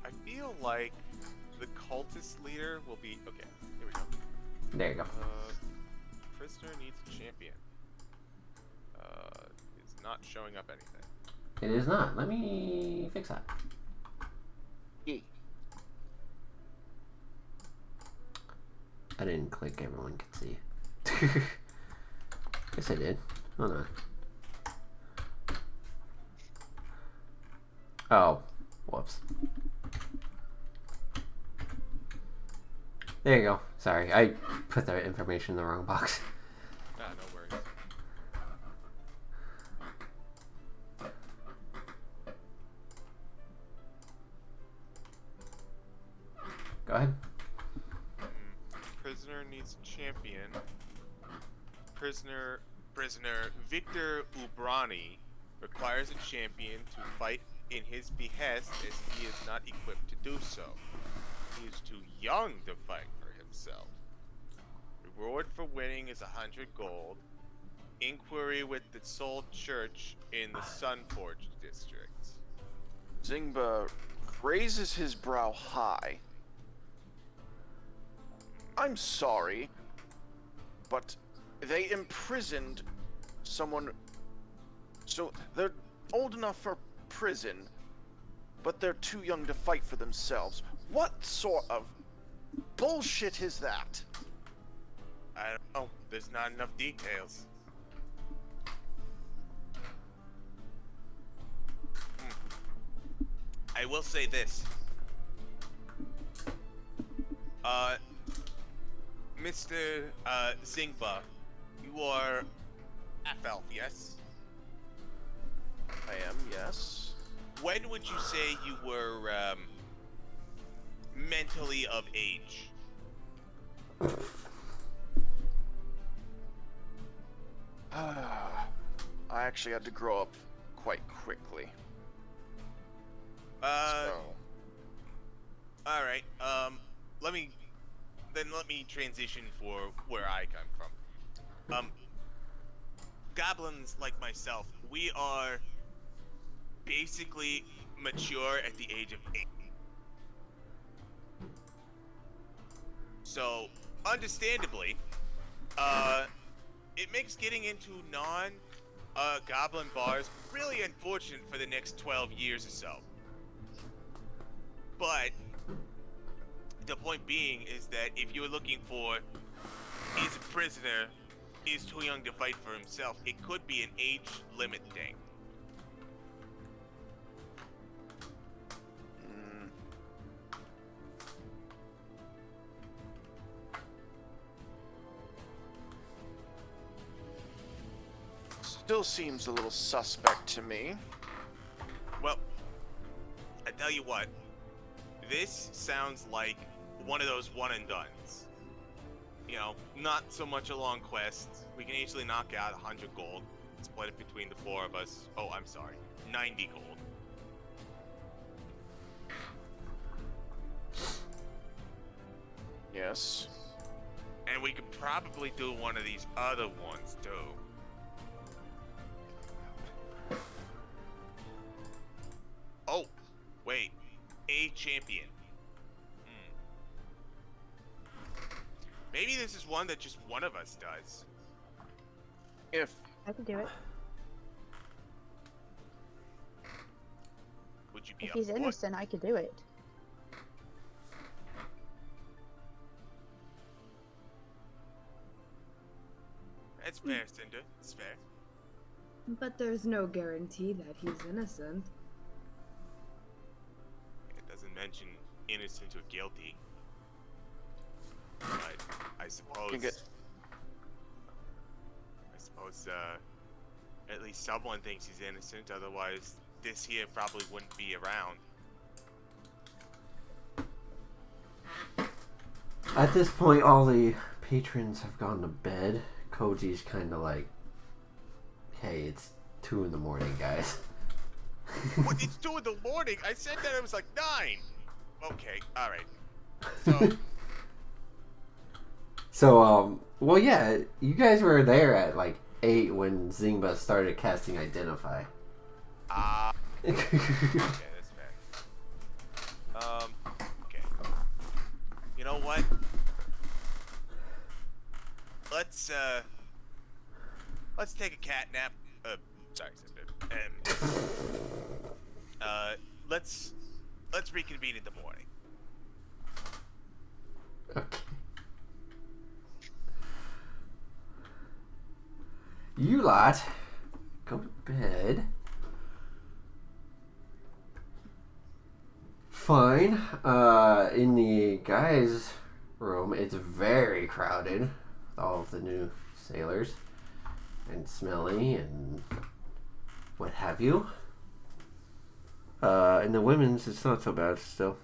I feel like the cultist leader will be okay. Here we go. There you go. Prisoner needs a champion. Is not showing up anything. It is not. Let me fix that. E. I didn't click everyone could see. Yes, I did. Hold on. Oh, whoops. There you go. Sorry, I put the information in the wrong box. Ah, no worries. Go ahead. Prisoner needs a champion. Prisoner Victor Ubrani requires a champion to fight in his behest as he is not equipped to do so. He is too young to fight for himself. Reward for winning is 100 gold. Inquiry with the Soul Church in the Sunforge district. Zingba raises his brow high. I'm sorry, but they imprisoned someone. So they're old enough for prison, but they're too young to fight for themselves. What sort of bullshit is that? I don't know. There's not enough details. I will say this. Mr. Zingba, you are half-elf, yes? I am, yes. When would you say you were, mentally of age? I actually had to grow up quite quickly. Alright, let me transition for where I come from. Goblins like myself, we are basically mature at the age of 8. So, understandably, it makes getting into goblin bars really unfortunate for the next 12 years or so. But the point being is that if you're looking for is a prisoner is too young to fight for himself, it could be an age limit thing. Still seems a little suspect to me. Well, I tell you what, this sounds like one of those one and dones. You know, not so much a long quest. We can easily knock out 100 gold, split it between the 4 of us. Oh, I'm sorry, 90 gold. Yes. And we could probably do one of these other ones too. Oh, wait. A champion. Maybe this is one that just one of us does. If I can do it. Would you be If up he's for it? innocent, I could do it. That's fair, Cinder. It's fair. But there's no guarantee that he's innocent. It doesn't mention innocent or guilty. But I suppose at least someone thinks he's innocent, otherwise this here probably wouldn't be around. At this point, all the patrons have gone to bed. Koji's kind of like, hey, it's 2 in the morning, guys. What? It's 2 in the morning? I said that it was like 9! Okay, alright. So, So, well, yeah, you guys were there at like 8 when Zingba started casting Identify. okay, that's fair. Okay. You know what? Let's take a cat nap. Sorry, Cinder. Let's reconvene in the morning. Okay. You lot go to bed. Fine. In the guys' room, it's very crowded with all of the new sailors and smelly and what have you. In the women's, it's not so bad still.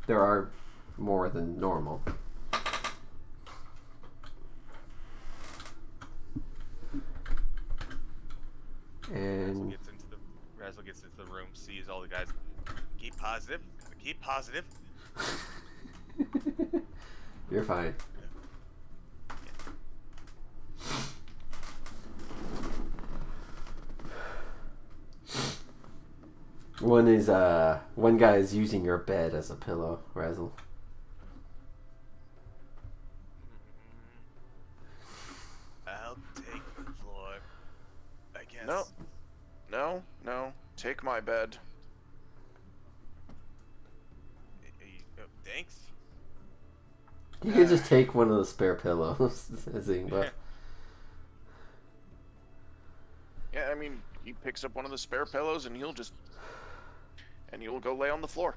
There are more than normal. And Razzle gets into the room, sees all the guys. Keep positive. Gotta keep positive. you're fine. One guy is using your bed as a pillow, Razzle. I'll take the floor. I guess. No. Take my bed. Thanks. You can just take one of the spare pillows, Zingba. Yeah, I mean, he picks up one of the spare pillows and he'll go lay on the floor.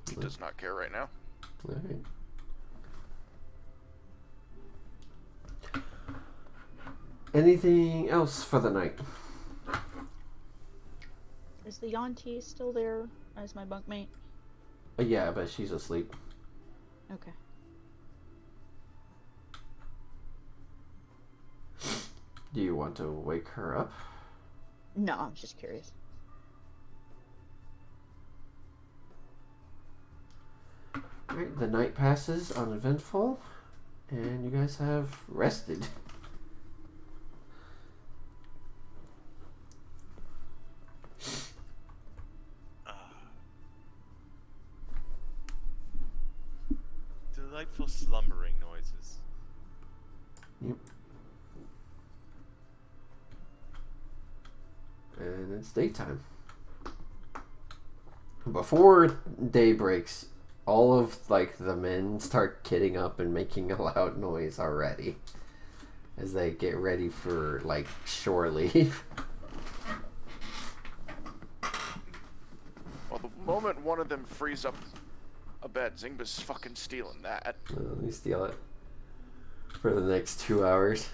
He does not care right now. Alright. Anything else for the night? Is the Yanti still there as my bunkmate? Yeah, but she's asleep. Okay. Do you want to wake her up? No, I'm just curious. Alright, the night passes uneventful, and you guys have rested. Delightful slumbering noises. Yep. And it's daytime. Before day breaks, all of the men start getting up and making a loud noise already as they get ready for shore leave. Well, the moment one of them frees up a bed, Zingba's fucking stealing that. Let me steal it for the next 2 hours.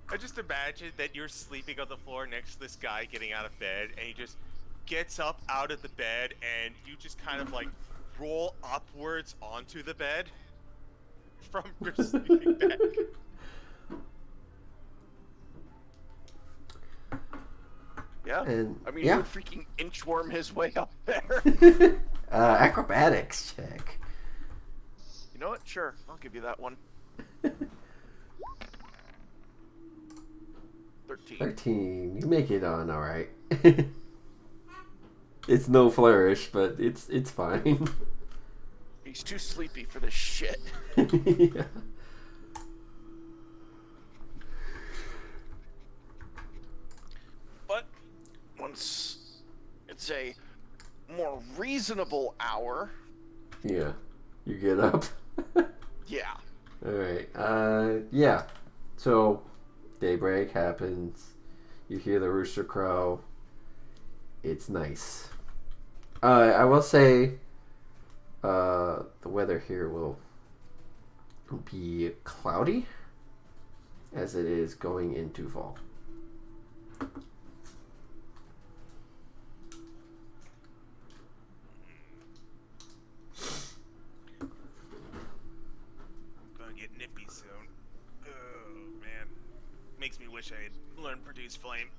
I just imagine that you're sleeping on the floor next to this guy getting out of bed, and he just gets up out of the bed, and you just kind of roll upwards onto the bed from your sleeping bag. Yeah, And I mean, yeah. he would freaking inchworm his way up there. Acrobatics check. You know what? Sure, I'll give you that one. 13. 13. You make it on alright. It's no flourish, but it's fine. He's too sleepy for this shit. Yeah. But once it's a more reasonable hour. Yeah. You get up. Yeah. Alright. Yeah. So, daybreak happens. You hear the rooster crow. It's nice. I will say, the weather here will be cloudy as it is going into fall. Gonna get nippy soon. Oh man, makes me wish I had learned produce flame.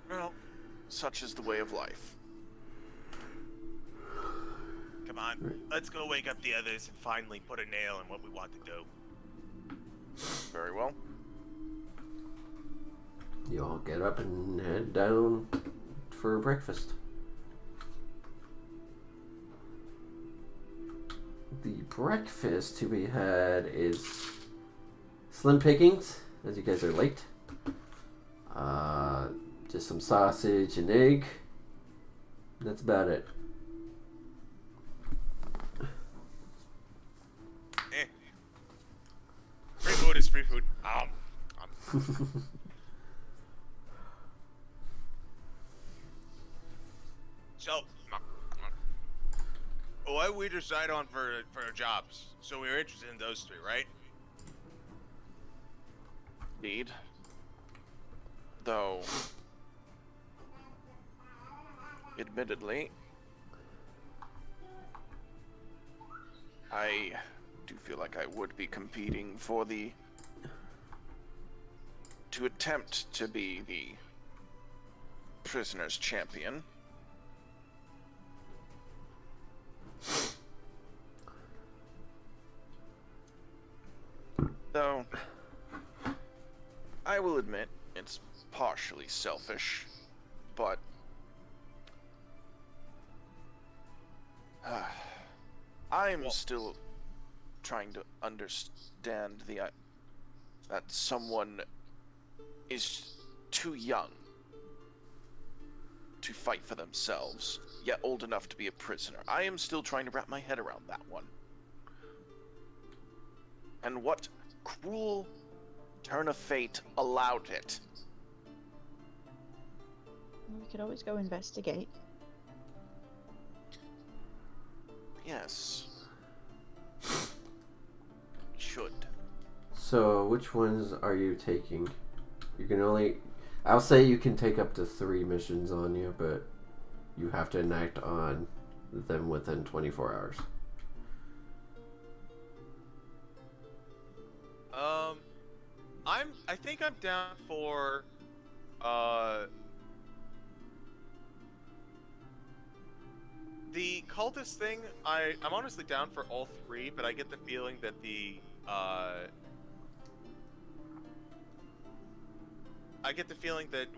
Well, such is the way of life. Come on, let's go wake up the others and finally put a nail in what we want to do. Very well. You all get up and head down for breakfast. The breakfast to be had is slim pickings, as you guys are late. Just some sausage and egg. That's about it. free food. So, what we decide on for jobs? So we were interested in those three, right? Indeed. Though, admittedly, I do feel like I would be competing for to attempt to be the prisoner's champion. Though, I will admit, it's partially selfish, but I'm still trying to understand that someone is too young to fight for themselves, yet old enough to be a prisoner. I am still trying to wrap my head around that one. And what cruel turn of fate allowed it? We could always go investigate. Yes. Should. So, which ones are you taking? You can only... I'll say you can take up to 3 missions on you, but you have to enact on them within 24 hours. I think I'm down for, the cultist thing. I'm honestly down for all 3, but I get the feeling that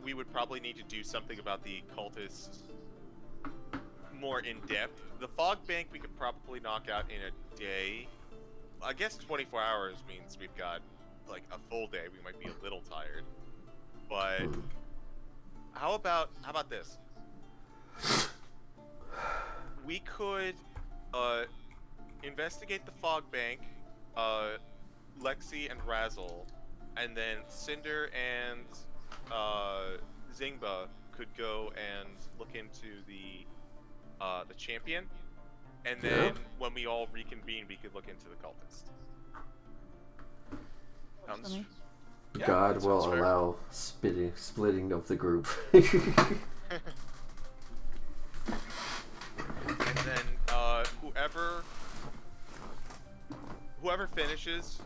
we would probably need to do something about the cultists more in depth. The fog bank we could probably knock out in a day. I guess 24 hours means we've got like a full day. We might be a little tired, but how about this? We could investigate the fog bank, Lexi and Razzle, and then Cinder and Zingba could go and look into the champion, and then when we all reconvene, we could look into the cultist. Sounds... Yeah, God will fair. allow splitting of the group. And then whoever finishes,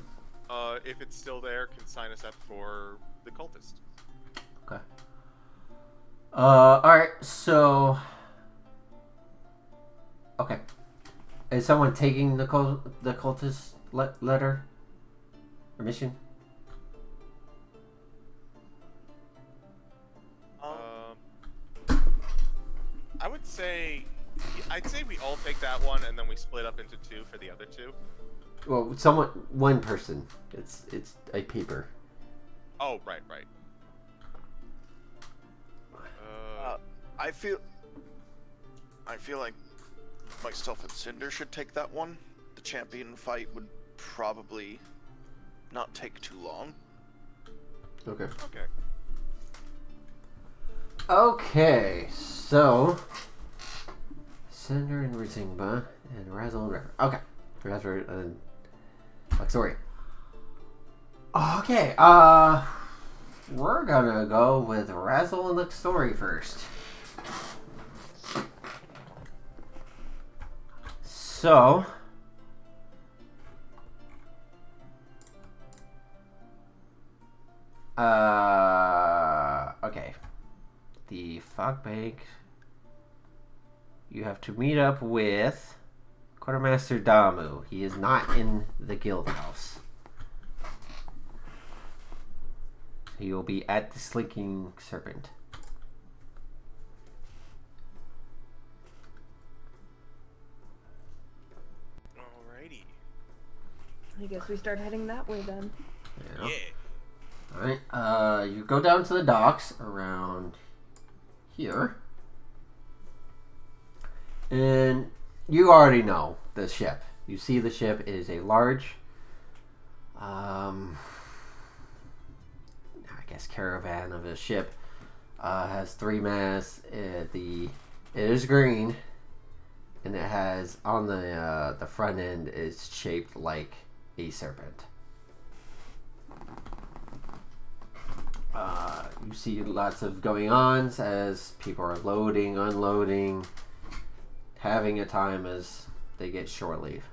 if it's still there, can sign us up for the cultist. Okay. Alright, so... Okay. Is someone taking the cultist letter? Or mission? I'd say we all take that one, and then we split up into 2 for the other 2. Well, one person. It's a paper. Oh, right. I feel like myself and Cinder should take that one. The champion fight would probably not take too long. Okay. Okay. Okay, so... Cinder and Rizingba and Razzle and River. Okay. Razzle and... Sorry. Okay, we're gonna go with Razzle and Luxori first. So... okay. The Fog Bank. You have to meet up with Quartermaster Damu. He is not in the guild house. He will be at the Slinking Serpent. Alrighty. I guess we start heading that way then. Yeah. Yeah. Alright, you go down to the docks around here. And you already know the ship. You see the ship is a large, guess, caravan of a ship. Has 3 masts. It is green, and it has on the front end is shaped like a serpent. You see lots of going ons as people are loading, unloading, having a time as they get shore leave.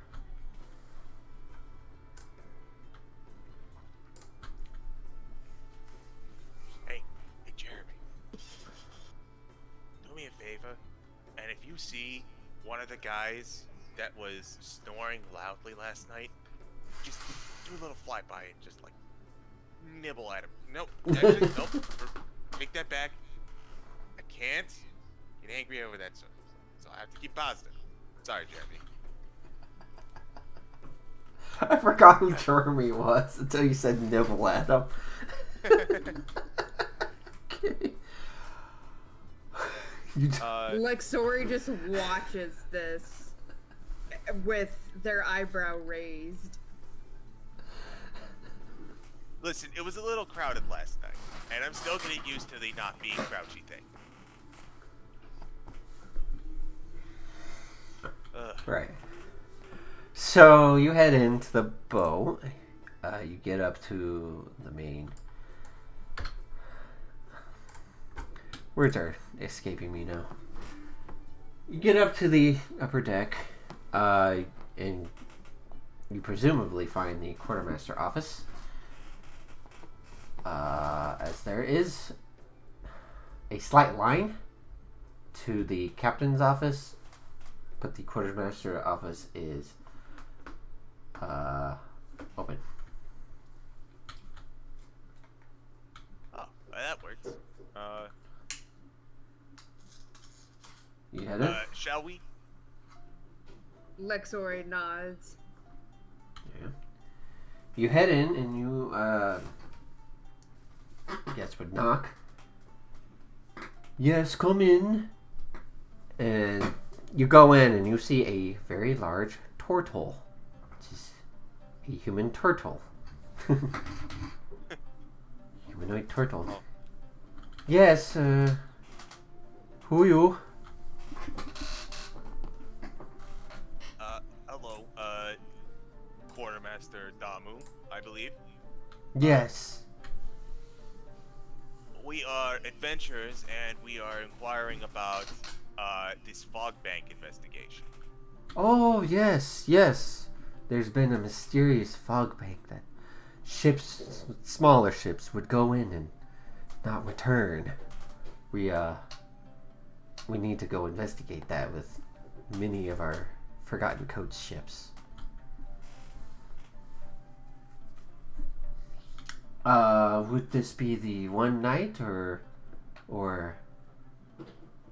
Hey, Jeremy. Do me a favor, and if you see one of the guys that was snoring loudly last night, just do a little flyby and just like nibble at him. Nope. Actually, nope. Take that back. I can't get angry over that, so I have to keep positive. Sorry, Jeremy. I forgot who Jeremy was until you said nibble at him. Okay. Lexori just watches this with their eyebrow raised. Listen, it was a little crowded last night, and I'm still getting used to the not being crouchy thing. Right. So you head into the boat. You get up to the main. Words are escaping me now. You get up to the upper deck, and you presumably find the quartermaster office. As there is a slight line to the captain's office, but the quartermaster office is open. Oh, that works. You head in? Shall we? Lexori nods. Yeah. You head in and you guess would knock. Yes, come in. And you go in and you see a very large turtle. Which is a human turtle. Humanoid turtle. Oh. Yes, who are you? Hello, Quartermaster Damu, I believe. Yes. We are adventurers, and we are inquiring about this fog bank investigation. Oh, yes, yes. There's been a mysterious fog bank that ships, smaller ships, would go in and not return. We need to go investigate that with many of our Forgotten Coast ships. Would this be the one night, or are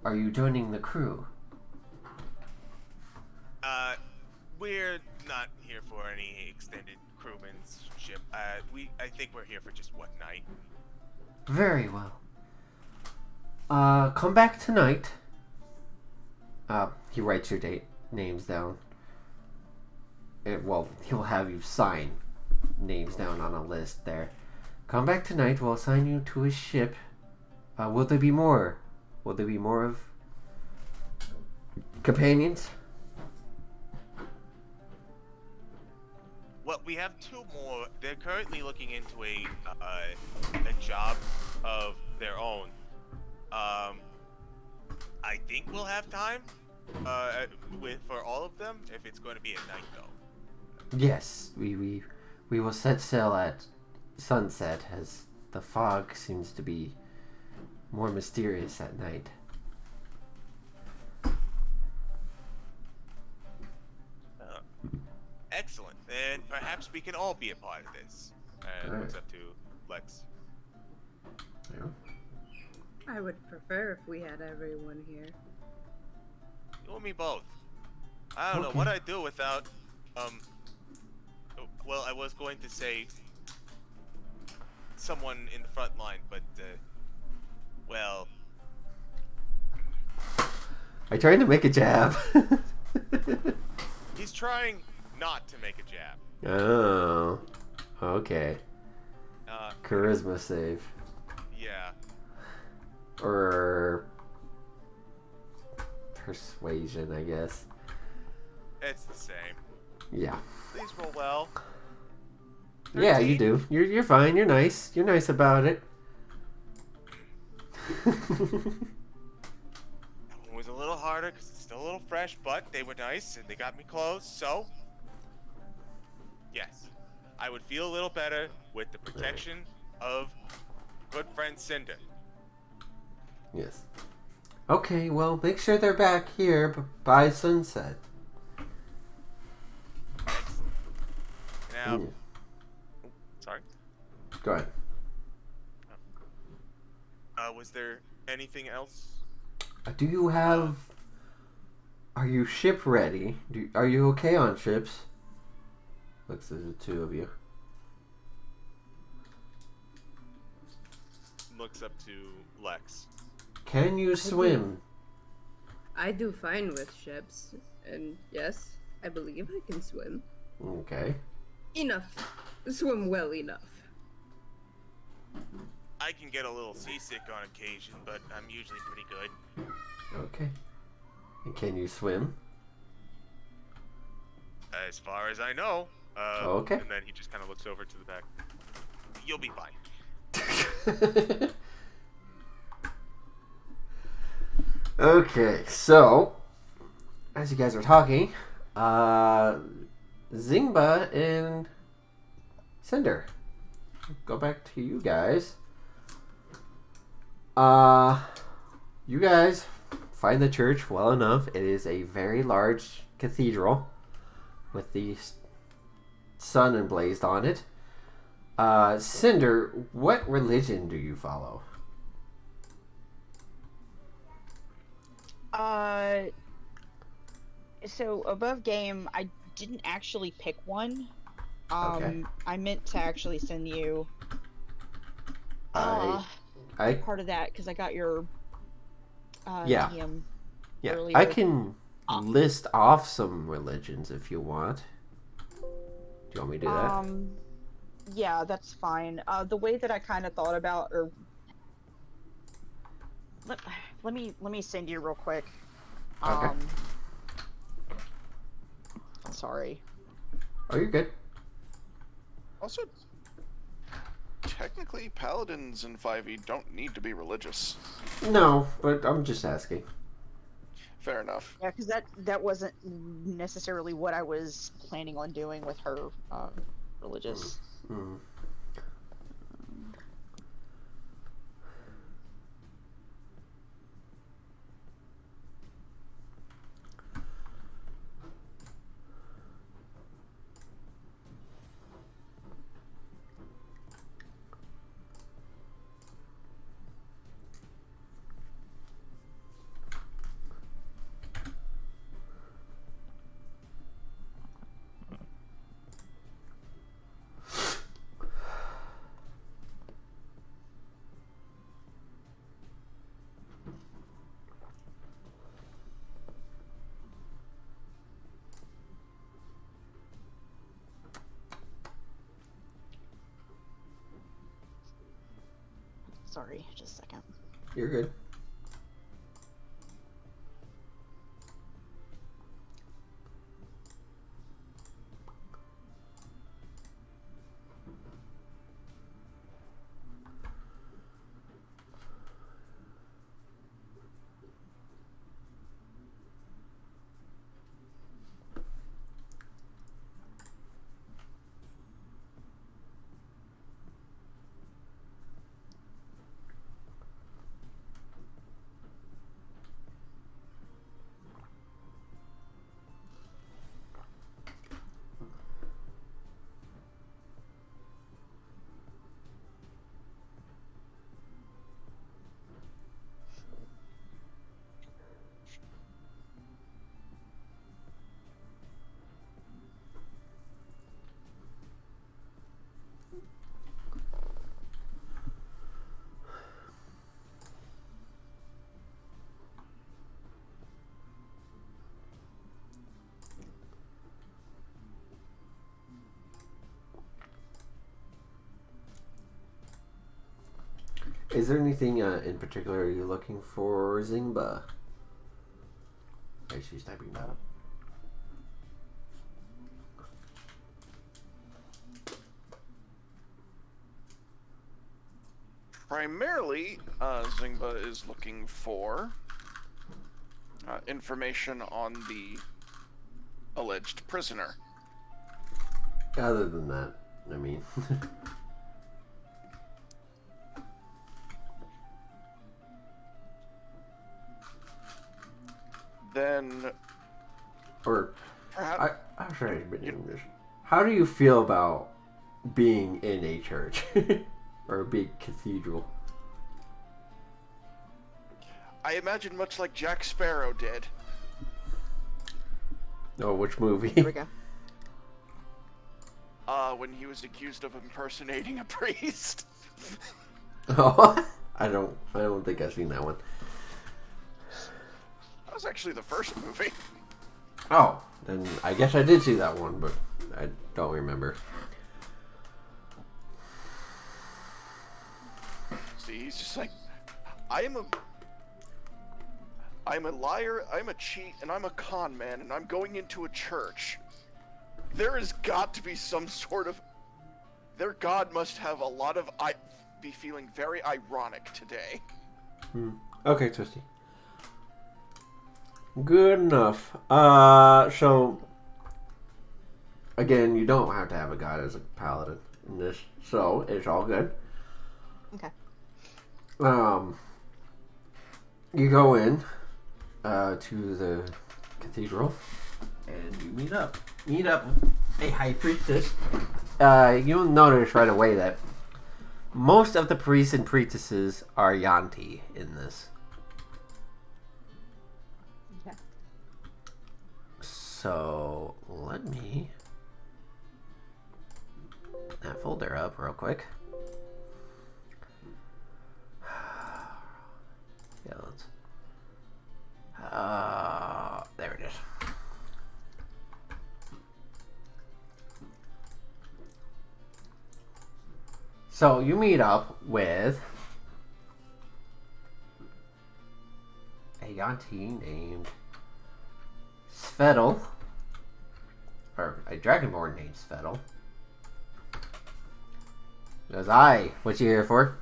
you joining the crew? We're not here for any extended crewmanship. I think we're here for just one night. Very well. Come back tonight. He writes your names down. He'll have you sign names down on a list there. Come back tonight. We'll assign you to a ship. Will there be more? Will there be more of companions? Well, we have 2 more. They're currently looking into a job of their own. I think we'll have time for all of them if it's going to be at night, though. Yes, we will set sail at sunset, as the fog seems to be more mysterious at night. Excellent. Then perhaps we can all be a part of this. And Alright. it's up to Lex. Yeah. I would prefer if we had everyone here. You and me both. I don't know Okay. what I'd do without, well, I was going to say someone in the front line, but, well, Are you trying to make a jab? he's trying not to make a jab. Oh, okay. Charisma save. Or persuasion, I guess. It's the same. Yeah. Please roll well. Yeah, you 13. do. You're fine. You're nice. You're nice about it. That one was a little harder because it's still a little fresh, but they were nice and they got me close, so yes. I would feel a little better with the protection of good friend Cinder. Yes. Okay, well, make sure they're back here by sunset. Thanks. Now, Mm. sorry. Go ahead. Was there anything else? Do you have... Are you ship ready? Are you okay on ships? Looks at the two of you. Looks up to Lex. Can you swim? I do fine with ships, and yes, I believe I can swim. Okay. Enough. Swim well enough. I can get a little seasick on occasion, but I'm usually pretty good. Okay. And can you swim? As far as I know. Okay. And then he just kind of looks over to the back. You'll be fine. Okay, so as you guys are talking, Zingba and Cinder, go back to you guys. You guys find the church well enough. It is a very large cathedral with the sun emblazed on it. Cinder, what religion do you follow? So above game, I didn't actually pick one. Okay. I meant to actually send you I part of that because I got your Yeah. DM Yeah, earlier. I can list off some religions if you want. Do you want me to do that? Yeah, that's fine. The way that I kind of thought about, or let me send you real quick. Okay. Sorry. Oh, you're good. Also, technically, paladins in 5e don't need to be religious. No, but I'm just asking. Fair enough. Yeah, because that wasn't necessarily what I was planning on doing with her religious. Mm. Sorry, just a second. You're good. Is there anything in particular you're looking for, Zingba? She's typing that up. Primarily, Zingba is looking for information on the alleged prisoner. Other than that, I mean... Then... Or... Perhaps... I'm sure I've been in this. How do you feel about being in a church? Or a big cathedral? I imagine much like Jack Sparrow did. Oh, which movie? There we go. When he was accused of impersonating a priest. Oh, I don't think I've seen that one. That was actually the first movie. Oh, then I guess I did see that one, but I don't remember. See, he's just like, I'm a liar, I'm a cheat, and I'm a con man, and I'm going into a church. There has got to be some sort of... Their god must have a lot of... be feeling very ironic today. Okay, Twisty. Good enough. So... Again, you don't have to have a god as a paladin in this, so it's all good. Okay. You go in to the cathedral and you meet up with a high priestess. You'll notice right away that most of the priests and priestesses are Yanti in this. Okay. So let me that folder up real quick. Yeah, let's. There it is. So you meet up with a Yanti named Svedal, or a Dragonborn named Svedal. Goes, "Aye, what you here for?"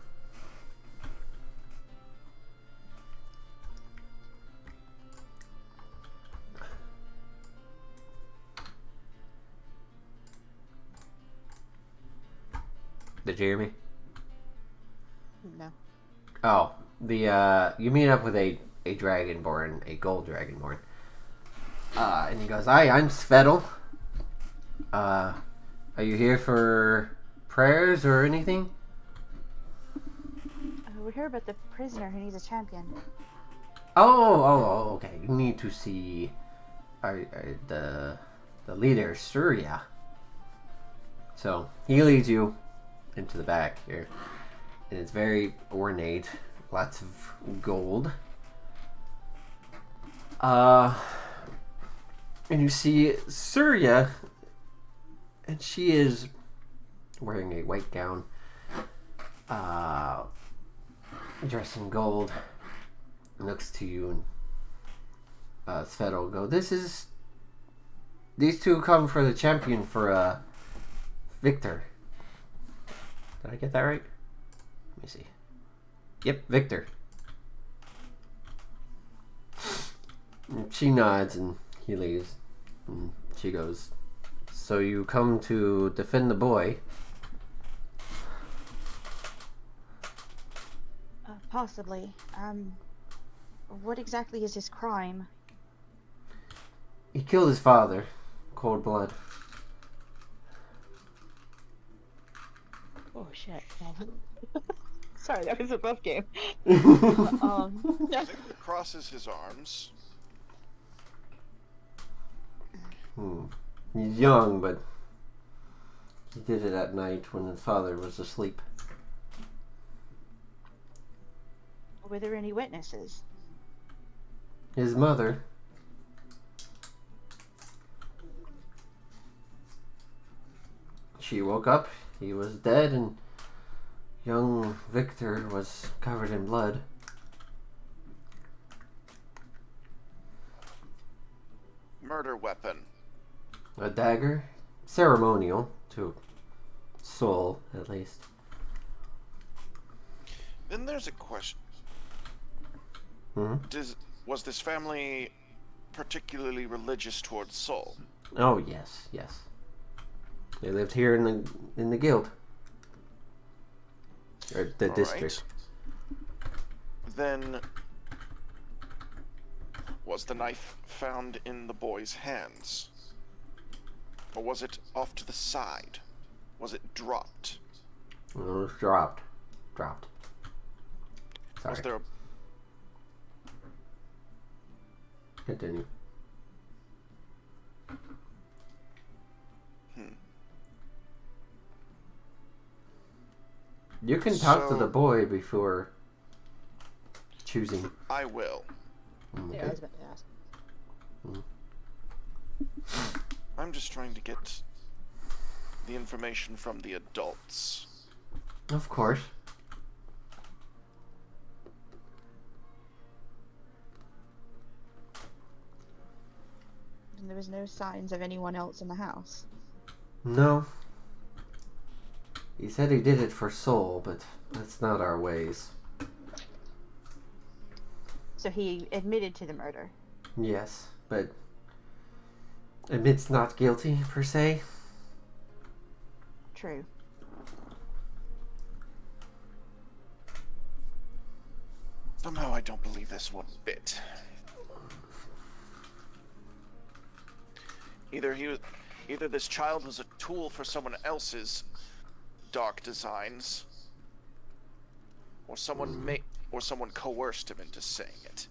Did you hear me? No. Oh, the you meet up with a dragonborn, a gold dragonborn. And he goes, "Hi, I'm Svedal. Are you here for prayers or anything?" We're here about the prisoner who needs a champion. Oh, okay. You need to see the leader, Surya. So he leads you into the back here, and it's very ornate, lots of gold. And you see Surya, and she is wearing a white gown, dressed in gold. Looks to you, and Svedal go, these two come for the champion for Victor. Did I get that right? Let me see. Yep, Victor. And she nods and he leaves. And she goes, "So you come to defend the boy?" Possibly. What exactly is his crime? He killed his father. Cold blood. Oh shit. Sorry, that was a rough game. Zingba crosses his arms. He's young, but he did it at night when his father was asleep. Were there any witnesses? His mother. She woke up. He was dead, and young Victor was covered in blood. Murder weapon. A dagger? Ceremonial, to Soul, at least. Then there's a question. Hmm? Was this family particularly religious towards Soul? Oh, yes, yes. They lived here in the guild. Or the All district. right. Then, was the knife found in the boy's hands? Or was it off to the side? Was it dropped? It was dropped. Sorry. Was there a... Continue. You can talk to the boy before choosing. I will. Yeah, I was about to ask. I'm just trying to get the information from the adults. Of course. And there was no signs of anyone else in the house. No. He said he did it for Soul, but that's not our ways. So he admitted to the murder. Yes, but admits not guilty, per se. True. Somehow I don't believe this one bit. Either this child was a tool for someone else's dark designs, or someone coerced him into saying it.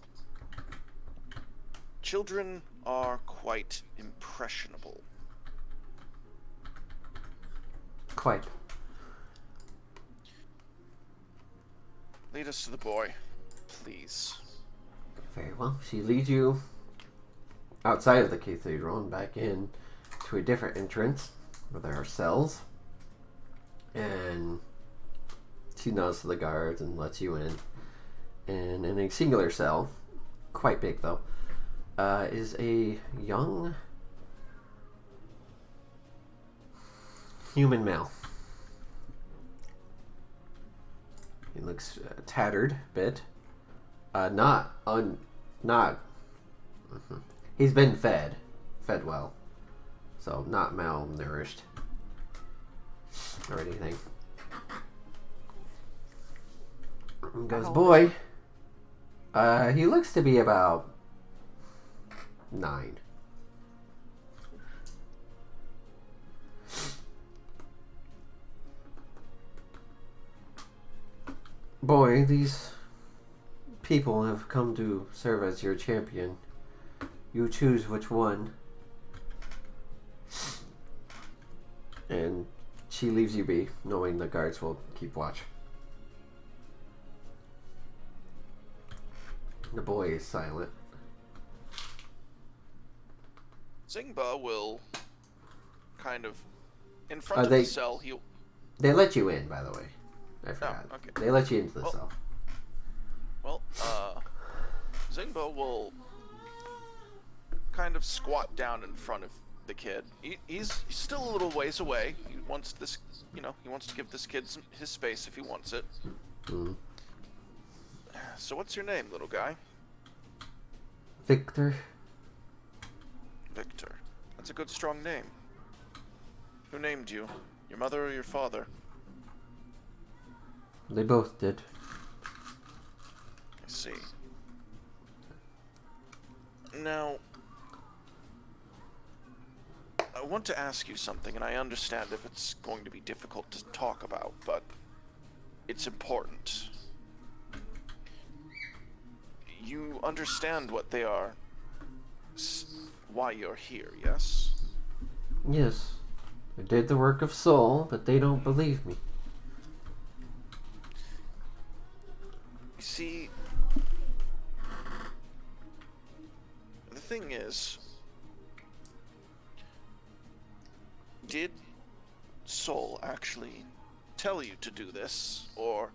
Children are quite impressionable. Quite. Lead us to the boy, please. Very well. She leads you outside of the cathedral and back in to a different entrance where there are cells. And she nods to the guards and lets you in. And in a singular cell, quite big though, is a young human male. He looks tattered a bit. He's been fed well, so not malnourished or anything. And goes, boy. He looks to be about 9. Boy, these people have come to serve as your champion. You choose which one. And she leaves you be, knowing the guards will keep watch. The boy is silent. Zingba will kind of, in front of the cell, he'll... They let you in, by the way. I forgot. Oh, okay. They let you into the cell. Well, Zingba will kind of squat down in front of the kid. He's still a little ways away. He wants this, he wants to give this kid his space if he wants it. Mm. So what's your name, little guy? Victor. Victor. That's a good, strong name. Who named you? Your mother or your father? They both did. I see. Now, I want to ask you something, and I understand if it's going to be difficult to talk about, but it's important. You understand what they are, why you're here, yes? Yes. I did the work of Soul, but they don't believe me. You see, the thing is, did Soul actually tell you to do this, or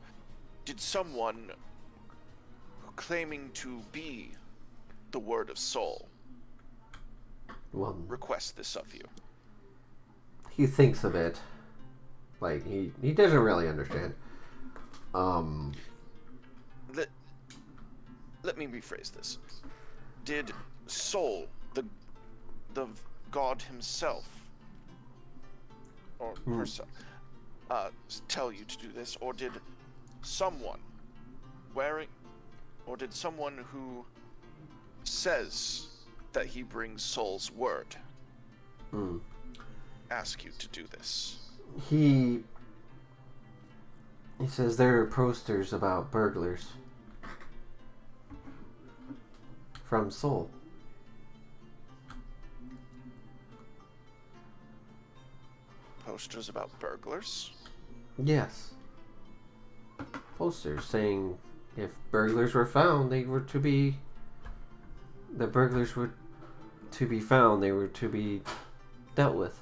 did someone claiming to be the Word of Soul Well, request this of you? he thinks of it. Like, he doesn't really understand. Let me rephrase this. Did Soul, the god himself, or herself, tell you to do this, or did someone did someone who says that he brings Soul's word ask you to do this? He says there are posters about burglars from Seoul. Posters about burglars? Yes. Posters saying if burglars were found, the burglars were to be found, they were to be dealt with.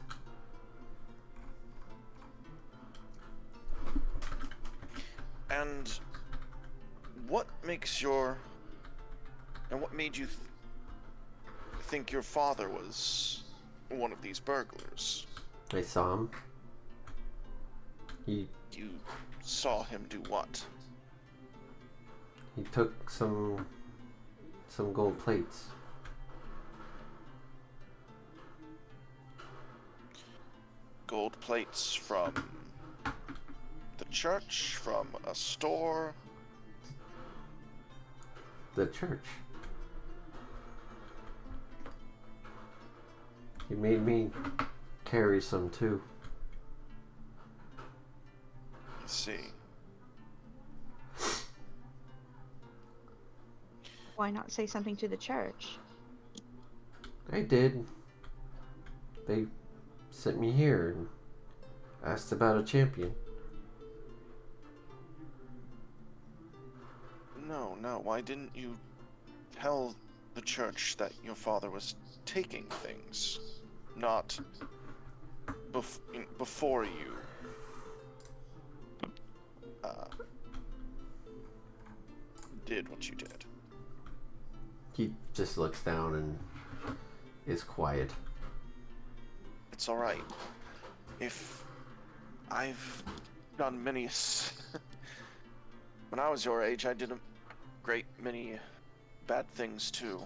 And what made you think your father was one of these burglars? I saw him. You saw him do what? He took some gold plates. Gold plates from the church, from a store? The church. He made me carry some too. I see. Why not say something to the church? I did. They sent me here and asked about a champion. No, why didn't you tell the church that your father was taking things? Not before you did what you did. He just looks down and is quiet. It's alright. If I've done many... When I was your age, I did a great many bad things too.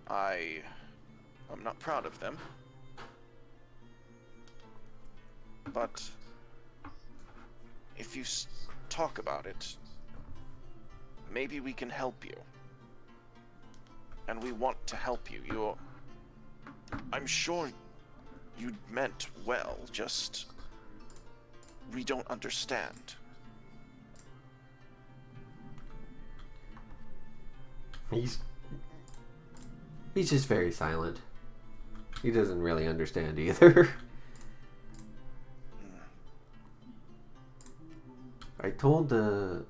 I'm not proud of them. But if you talk about it, maybe we can help you. And we want to help you. I'm sure you meant well, just we don't understand. He's just very silent. He doesn't really understand either. I told the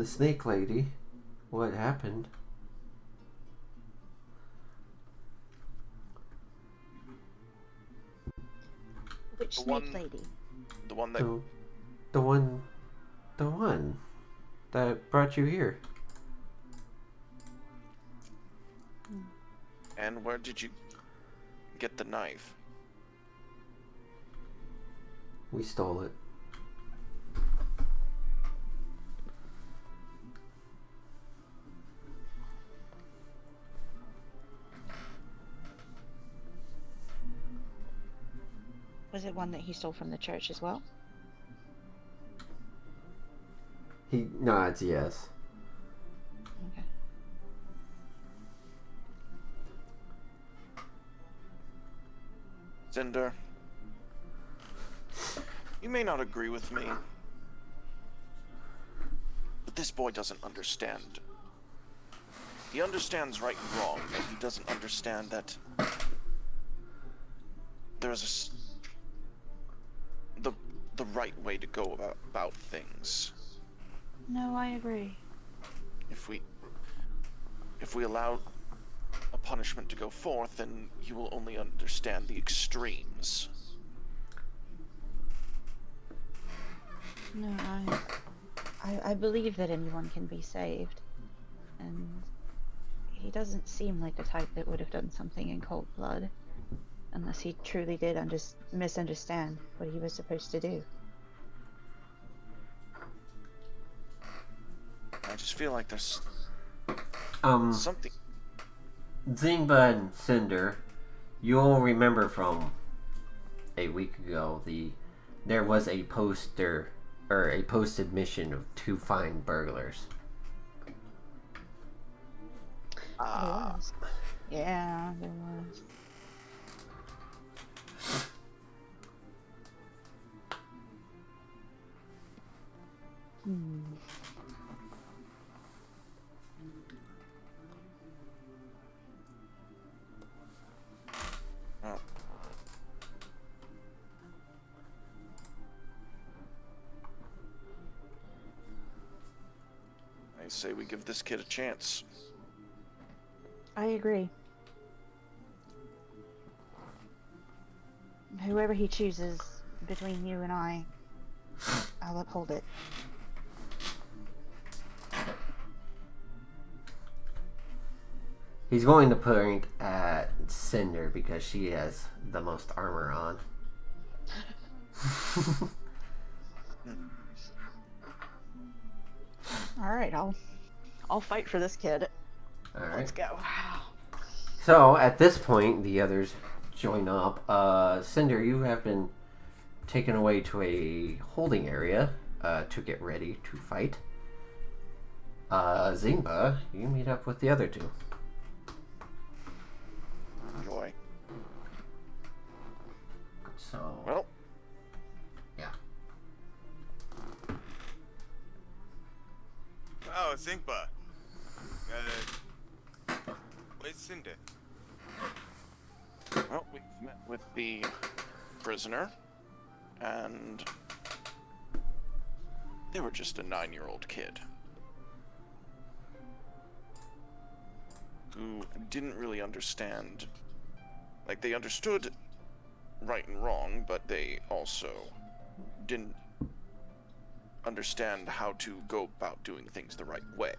snake lady what happened. Which The snake one- lady? The one that The one that brought you here. And where did you get the knife? We stole it. Was it one that he stole from the church as well? He nods yes. Okay. Cinder, you may not agree with me, but this boy doesn't understand. He understands right and wrong, but he doesn't understand that there's the right way to go about things. No, I agree. If we allow a punishment to go forth, then he will only understand the extremes. No, I believe that anyone can be saved, and he doesn't seem like the type that would have done something in cold blood, unless he truly did misunderstand what he was supposed to do. I just feel like there's Um, something. Zingba and Cinder, you'll remember from a week ago there was a poster or a posted mission to find burglars. There was. Yeah, there was. Hmm. Oh. I say we give this kid a chance. I agree. Whoever he chooses between you and I'll uphold it. He's going to point at Cinder because she has the most armor on. All right, I'll fight for this kid. All Let's right. go. So at this point, the others join up. Cinder, you have been taken away to a holding area to get ready to fight. Zingba, you meet up with the other two. Joy. So, Well, yeah. Oh, Zingba. Where's Cinder? well, we've met with the prisoner, and they were just a 9-year-old kid who didn't really understand. Like, they understood right and wrong, but they also didn't understand how to go about doing things the right way.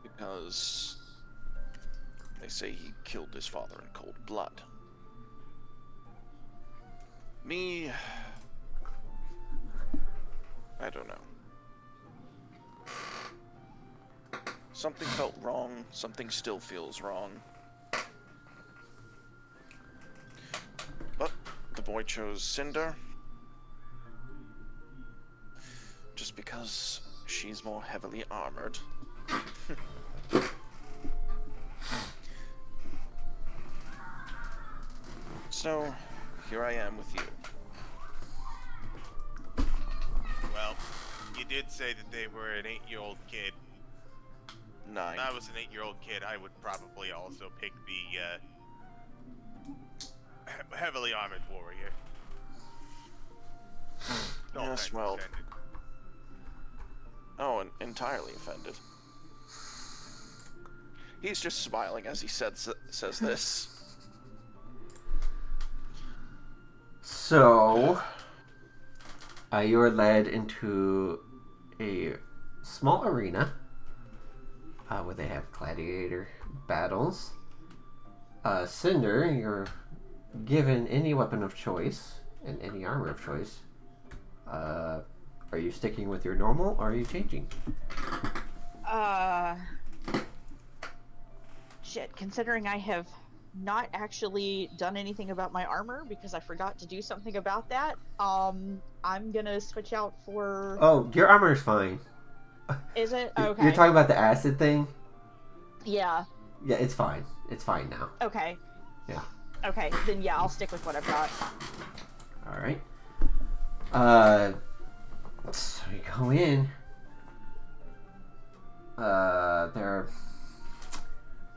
Because they say he killed his father in cold blood. Me, I don't know. Something felt wrong, something still feels wrong. But the boy chose Cinder just because she's more heavily armored. So, here I am with you. Well, you did say that they were an 8-year-old kid. 9. If I was an 8-year-old kid, I would probably also pick the heavily armored warrior. No Yes, offense well- intended. Oh, and entirely offended. He's just smiling as he says this. So, you're led into a small arena where they have gladiator battles. Cinder, you're given any weapon of choice and any armor of choice. Are you sticking with your normal or are you changing? Shit, considering I have not actually done anything about my armor because I forgot to do something about that, I'm gonna switch out for... Oh, your armor is fine. Is it? You're Okay. talking about the acid thing? Yeah. Yeah, it's fine. It's fine now. Okay. Yeah. Okay, then yeah, I'll stick with what I've got. Alright. So you go in.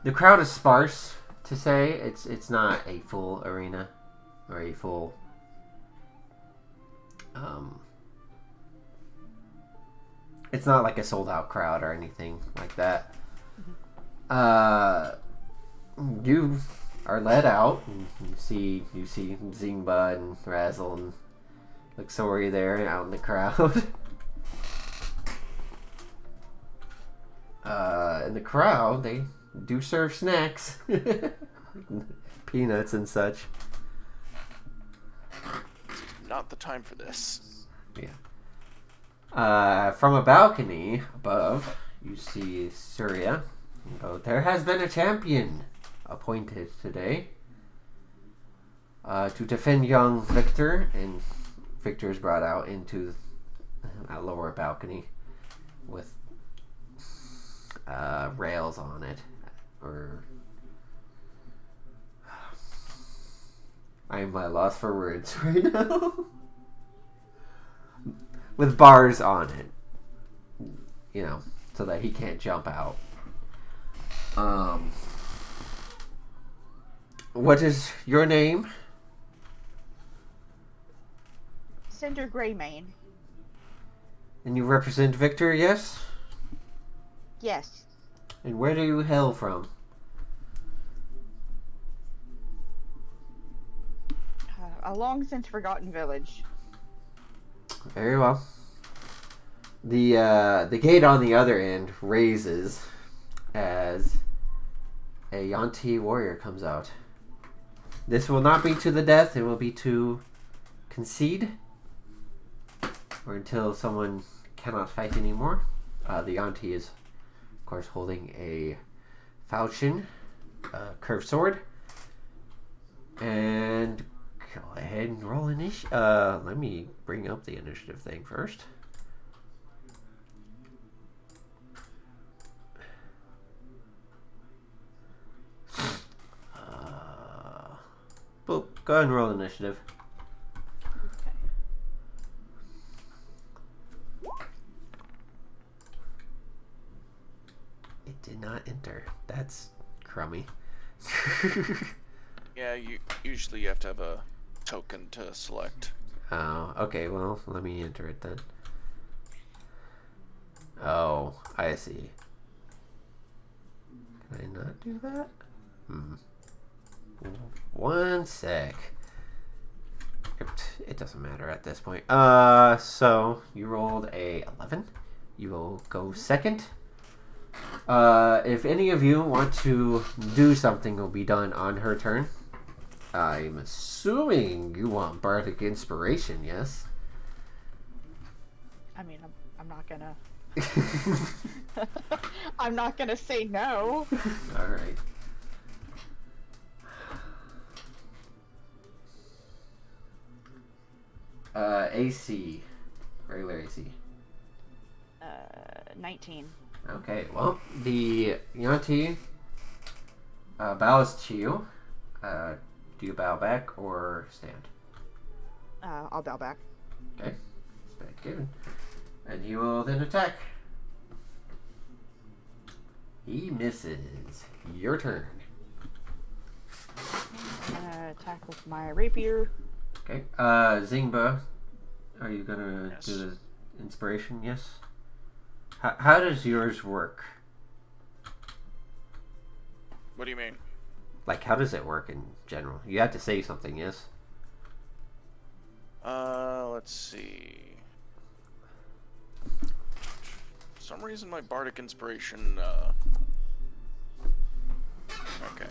The crowd is sparse, to say. It's not a full arena or a full it's not like a sold out crowd or anything like that. You are led out. And you see Zingba and Razzle and Luxori there out in the crowd. In the crowd, they do serve snacks, peanuts and such. Not the time for this. Yeah. From a balcony above, you see Surya. Oh, there has been a champion appointed today to defend young Victor, and Victor is brought out into a lower balcony with rails on it, or I'm at a loss for words right now. With bars on it, you know, so that he can't jump out. What is your name? Cinder Greymane. And you represent Victor, yes? Yes. And where do you hail from? A long since forgotten village. Very well. The gate on the other end raises as a Yanti warrior comes out. This will not be to the death, it will be to concede, or until someone cannot fight anymore. The Yanti is, of course, holding a falchion, curved sword, and go ahead and roll initiative. Let me bring up the initiative thing first. Boop. Go ahead and roll initiative. It did not enter. That's crummy. Yeah, you usually have to have a token to select. Oh, okay. Well, let me enter it then. Oh, I see. Can I not do that? One sec. It doesn't matter at this point. So you rolled a 11. You will go second. If any of you want to do something, will be done on her turn. I'm assuming you want Bardic Inspiration, yes? I mean, I'm not gonna. I'm not gonna say no. All right. AC, regular AC. 19. Okay, well, the Yanti bows to you. Do you bow back or stand? I'll bow back. Okay, respect given. And he will then attack. He misses. Your turn. I'm gonna attack with my rapier. Okay, Zingba, are you gonna Yes. do the inspiration? Yes. How does yours work? What do you mean? Like, how does it work in general? You have to say something, yes? Let's see. For some reason my Bardic Inspiration, Okay.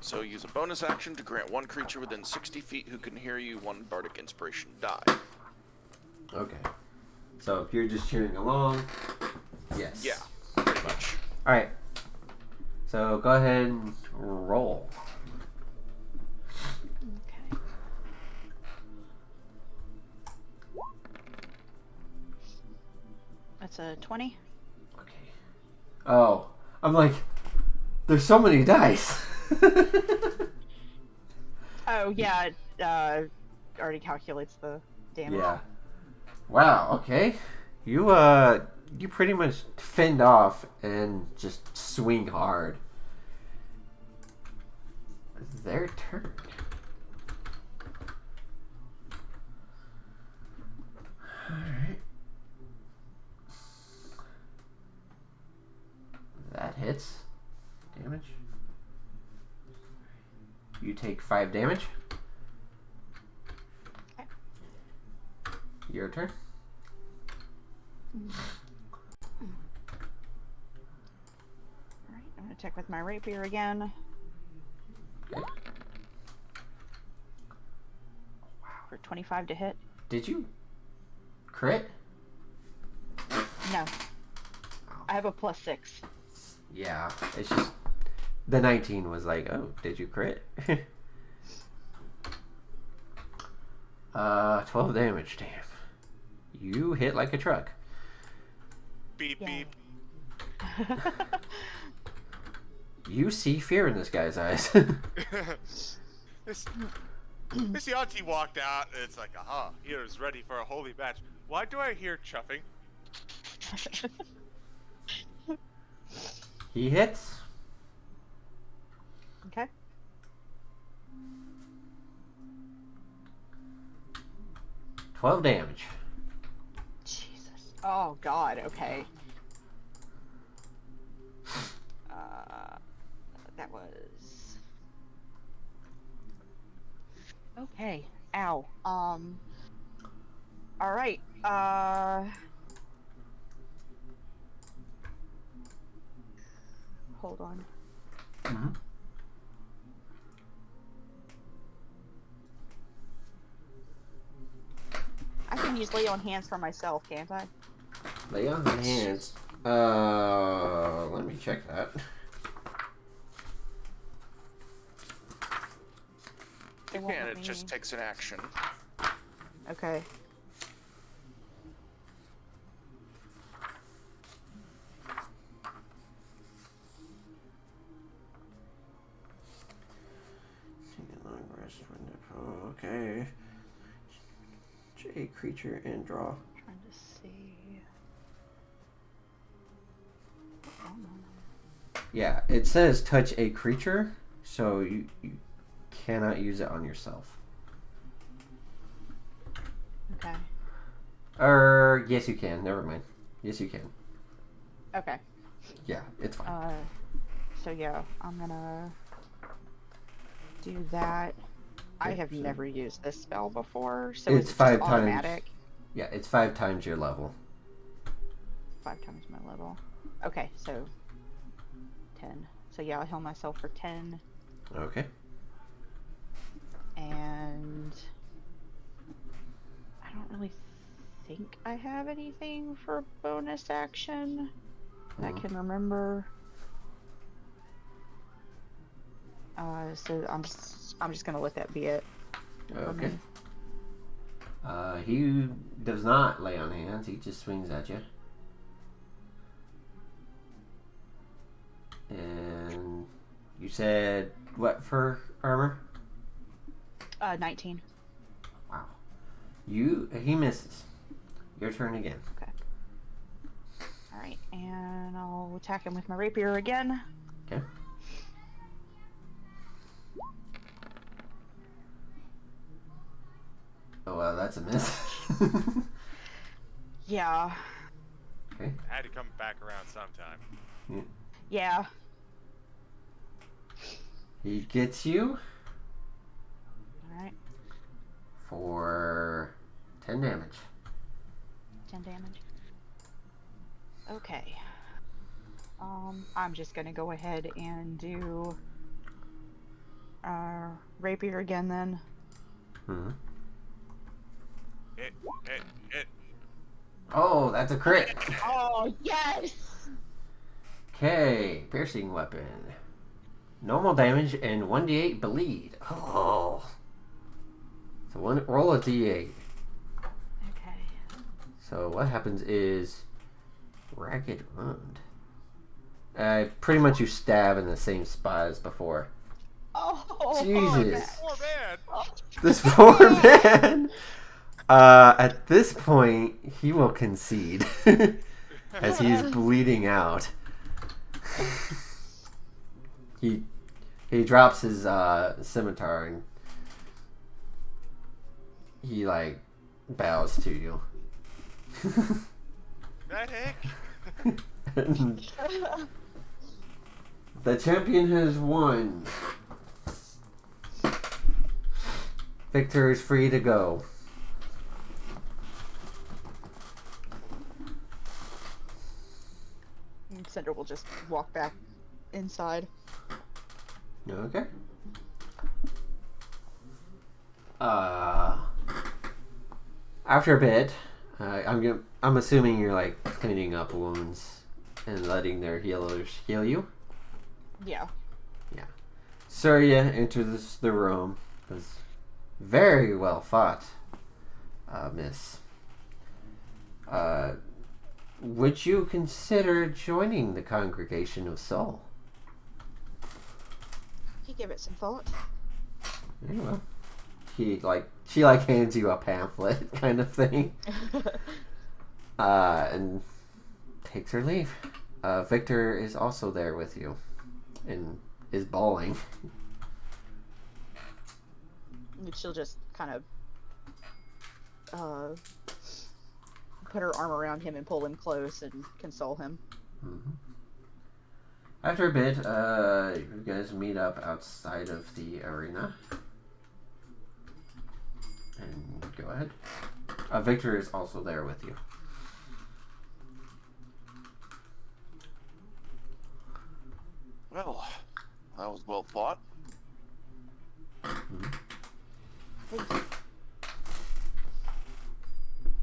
So use a bonus action to grant one creature within 60 feet who can hear you one Bardic Inspiration die. Okay. So if you're just cheering along, yes. Yeah, pretty much. Alright. So go ahead and roll. Okay. That's a 20. Okay. Oh, I'm like, there's so many dice. Oh yeah, it already calculates the damage. Yeah. Wow, okay. You pretty much fend off and just swing hard. Their turn. Alright. That hits. Damage. You take 5 damage. Okay. Your turn. Alright, I'm gonna check with my rapier again. Okay. For 25 to hit. Did you crit? No. I have a +6. Yeah, it's just the 19 was like, oh, did you crit? 12 damage, damn. You hit like a truck. Beep Yay. beep. You see fear in this guy's eyes. This Yati walked out, and it's like, aha, here's ready for a holy match. Why do I hear chuffing? He hits. Okay. $12 damage. Jesus. Oh God. Okay. That was. Okay. Ow. All right. Hold on. Mm-hmm. I can use lay on hands for myself, can't I? Lay on hands. Let me check that. It won't And let it me- just takes an action. Okay. Take a long rest when the okay. J creature and draw. Trying to see. Yeah, it says touch a creature, so you cannot use it on yourself. Okay. Or yes, you can. Never mind. Yes, you can. Okay. Yeah, it's fine. So yeah, I'm gonna do that. I Okay, have so- never used this spell before, so It's it's 5 just times. automatic. Yeah, it's 5 times your level. 5 times my level. Okay, so 10. So yeah, I'll heal myself for 10, Okay. and I don't really think I have anything for bonus action that I Mhm. can remember. So I'm just gonna let that be it. for Okay. me. He does not lay on hands. He just swings at you. And you said what for armor? 19. Wow. He misses. Your turn again. All right, and I'll attack him with my rapier again. Okay. Oh well, that's a miss. Yeah. Okay. I had to come back around sometime. Yeah. He gets you All right. for 10 damage. 10 damage. Okay. I'm just gonna go ahead and do rapier again then. Hmm. It. Oh, that's a crit. Oh yes! Okay, piercing weapon. Normal damage and 1d8 bleed. Oh. So roll a d8. Okay. So what happens is ragged wound. Pretty much you stab in the same spot as before. Oh Jesus. Poor man. This poor man. At this point, he will concede as he is bleeding out. He drops his scimitar and he like bows to you. That heck? And the champion has won. Victor is free to go. And Cinder will just walk back inside. Okay. After a bit, I'm assuming you're like cleaning up wounds and letting their healers heal you. Yeah. Surya enters the room. It was very well fought, miss. Would you consider joining the Congregation of Soul? He give it some thought. Yeah, well, she hands you a pamphlet kind of thing, and takes her leave. Victor is also there with you, and is bawling. She'll just kind of put her arm around him and pull him close and console him. Mm-hmm. After a bit, you guys meet up outside of the arena. And go ahead. Victor is also there with you. Well, that was well fought. Mm-hmm.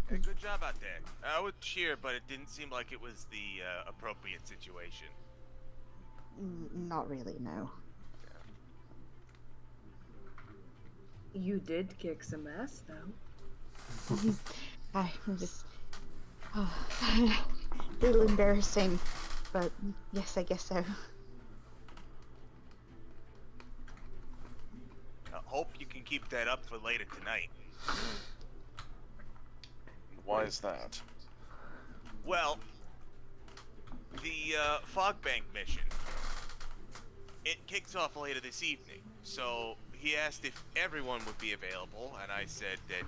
Hey, good job out there. I would cheer, but it didn't seem like it was the appropriate situation. Not really, no. You did kick some ass, though. I'm just... a little embarrassing, but yes, I guess so. I hope you can keep that up for later tonight. Why is that? Well, the Fog Bank mission, it kicks off later this evening, so he asked if everyone would be available, and I said that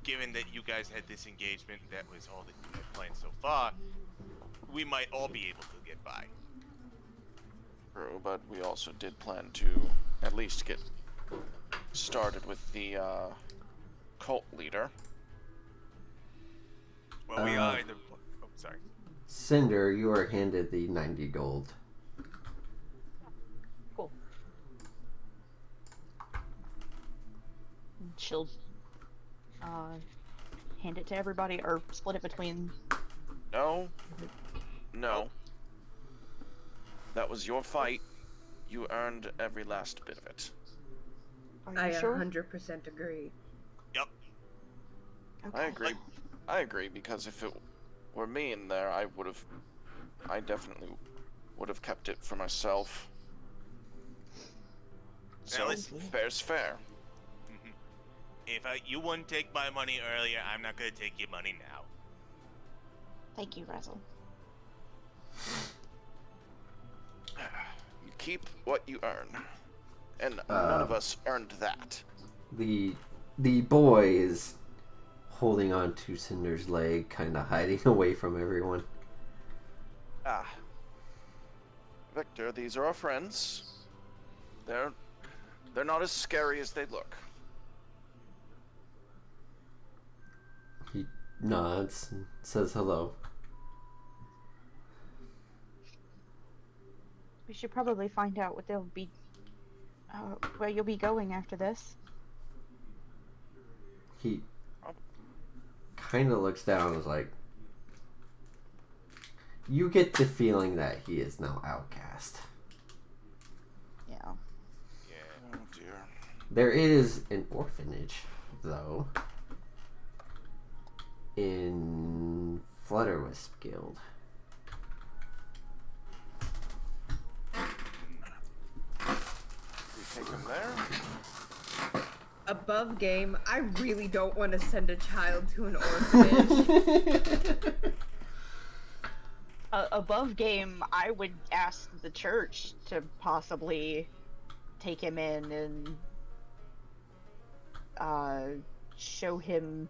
given that you guys had this engagement that was all that you had planned so far, we might all be able to get by. True, but we also did plan to at least get started with the cult leader. Well, we are in the... Oh, sorry. Cinder, you are handed the 90 gold. Cool. She'll hand it to everybody, or split it between... No. No. That was your fight. You earned every last bit of it. Are you I sure? 100% agree. Yep. Okay. I agree. I agree, because if it were me in there, I definitely would have kept it for myself. So, listen. fair's fair. If you wouldn't take my money earlier, I'm not going to take your money now. Thank you, Razzle. You keep what you earn. And none of us earned that. The boy is holding on to Cinder's leg, kind of hiding away from everyone. Victor, these are our friends. They're not as scary as they look. He nods and says hello. We should probably find out what they'll be, where you'll be going after this. He kind of looks down and is like, you get the feeling that he is now outcast. Yeah. Yeah. Oh dear. There is an orphanage, though, in Flutterwisp Guild. We take him there? Above game, I really don't want to send a child to an orphanage. Above game, I would ask the church to possibly take him in and show him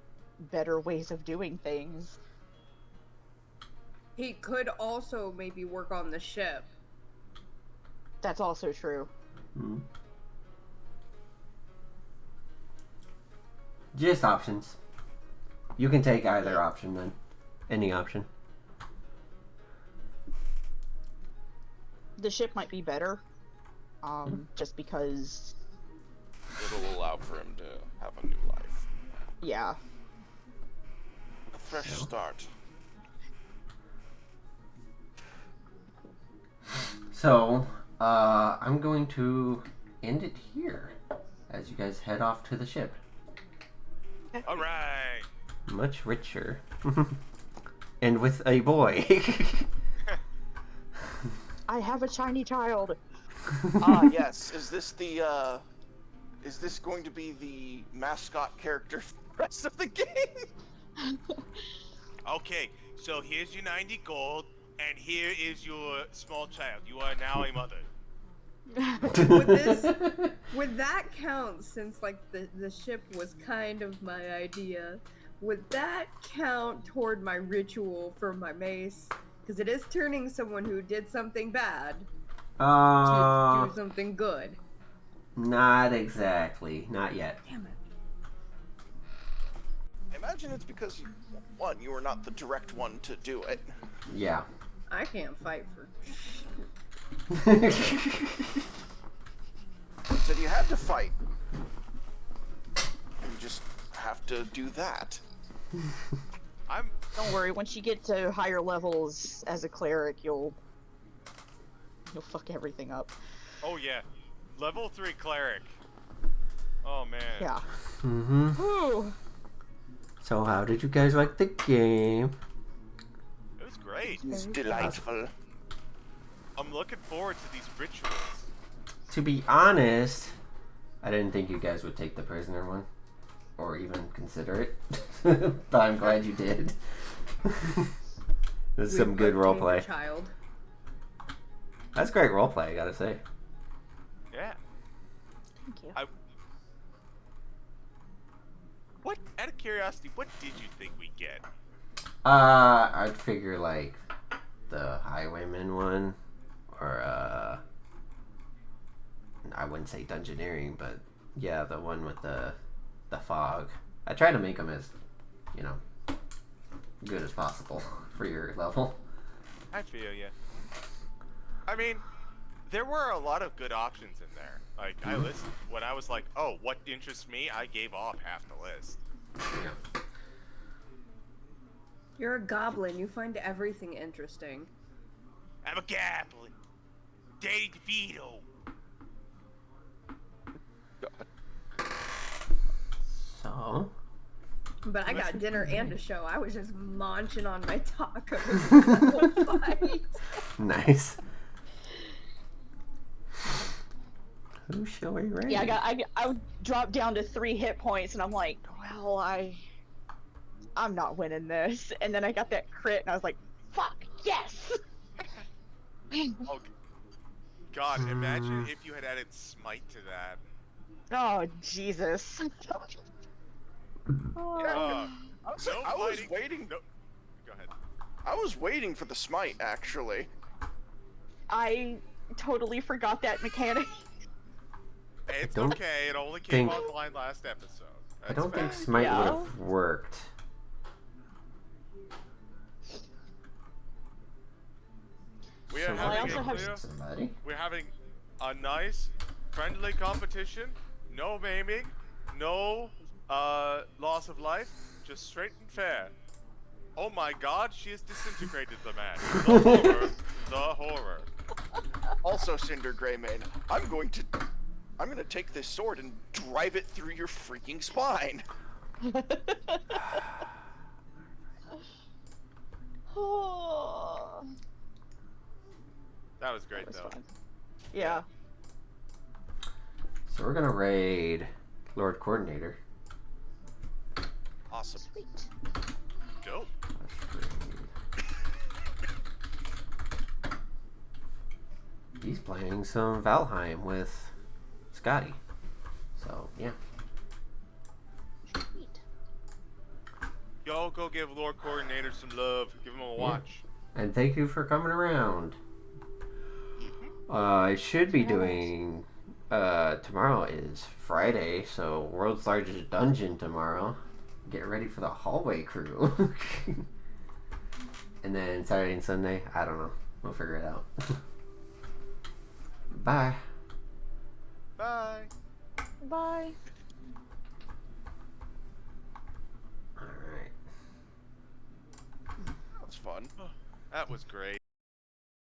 better ways of doing things. He could also maybe work on the ship. That's also true. Hmm. Just options. You can take either option then. Any option. The ship might be better. Just because, It'll allow for him to have a new life. yeah. A fresh start. So, I'm going to end it here as you guys head off to the ship. All right. Much richer. And with a boy. I have a shiny child. Ah, yes. Is this going to be the mascot character for the rest of the game? Okay, so here's your 90 gold, and here is your small child. You are now a mother. Would that count, since like the ship was kind of my idea? Would that count toward my ritual for my mace? Because it is turning someone who did something bad to do something good. Not exactly. Not yet. Damn it. Imagine it's because, one, you were not the direct one to do it. Yeah. I can't fight for. So you had to fight. You just have to do that. Don't worry, once you get to higher levels as a cleric, you'll fuck everything up. Oh yeah, level 3 cleric. Oh man. Yeah. Mm-hmm. Whew. So how did you guys like the game? It was great. It's delightful. I'm looking forward to these rituals. To be honest, I didn't think you guys would take the prisoner one. Or even consider it. But I'm glad you did. This is some good roleplay. Child. That's great roleplay, I gotta say. Yeah. Thank you. What? Out of curiosity, what did you think we'd get? I'd figure like the highwayman one, or I wouldn't say dungeoneering, but yeah, the one with the fog. I try to make them as, good as possible for your level. I feel ya. I mean, there were a lot of good options in there. Like, I listened. When I was like, oh, what interests me, I gave off half the list. Yeah. You're a goblin. You find everything interesting. I'm a goblin. Daddy DeVito. So. But I got dinner and a show. I was just munching on my tacos the whole fight. Nice. Who shall we raid? Yeah, I dropped down to 3 hit points, and I'm like, well, I'm not winning this. And then I got that crit, and I was like, fuck, yes! Oh, God, imagine if you had added Smite to that. Oh, Jesus. Yeah, I was fighting- waiting. No, go ahead. I was waiting for the smite, actually. I totally forgot that mechanic. It's don't okay, it only came think- online last episode. I don't think fine. Smite Yeah. would have worked. We are So I having also a have clear, somebody. we're having a nice, friendly competition. No maiming, no loss of life, just straight and fair. Oh my God, she has disintegrated the man. The horror, the horror. Also, Cinder Greymane, I'm gonna take this sword and drive it through your freaking spine. Oh, That was great that was though. fun. Yeah. So we're gonna raid Lord Coordinator. Awesome. Sweet. Dope. Let's raid. He's playing some Valheim with Scotty. So yeah. Sweet. Y'all go give Lord Coordinator some love. Give him a watch. And thank you for coming around. I should be doing tomorrow is Friday, so world's largest dungeon tomorrow. Get ready for the hallway crew. And then Saturday and Sunday, I don't know. We'll figure it out. Bye. Bye. Bye. Alright. That was fun. That was great.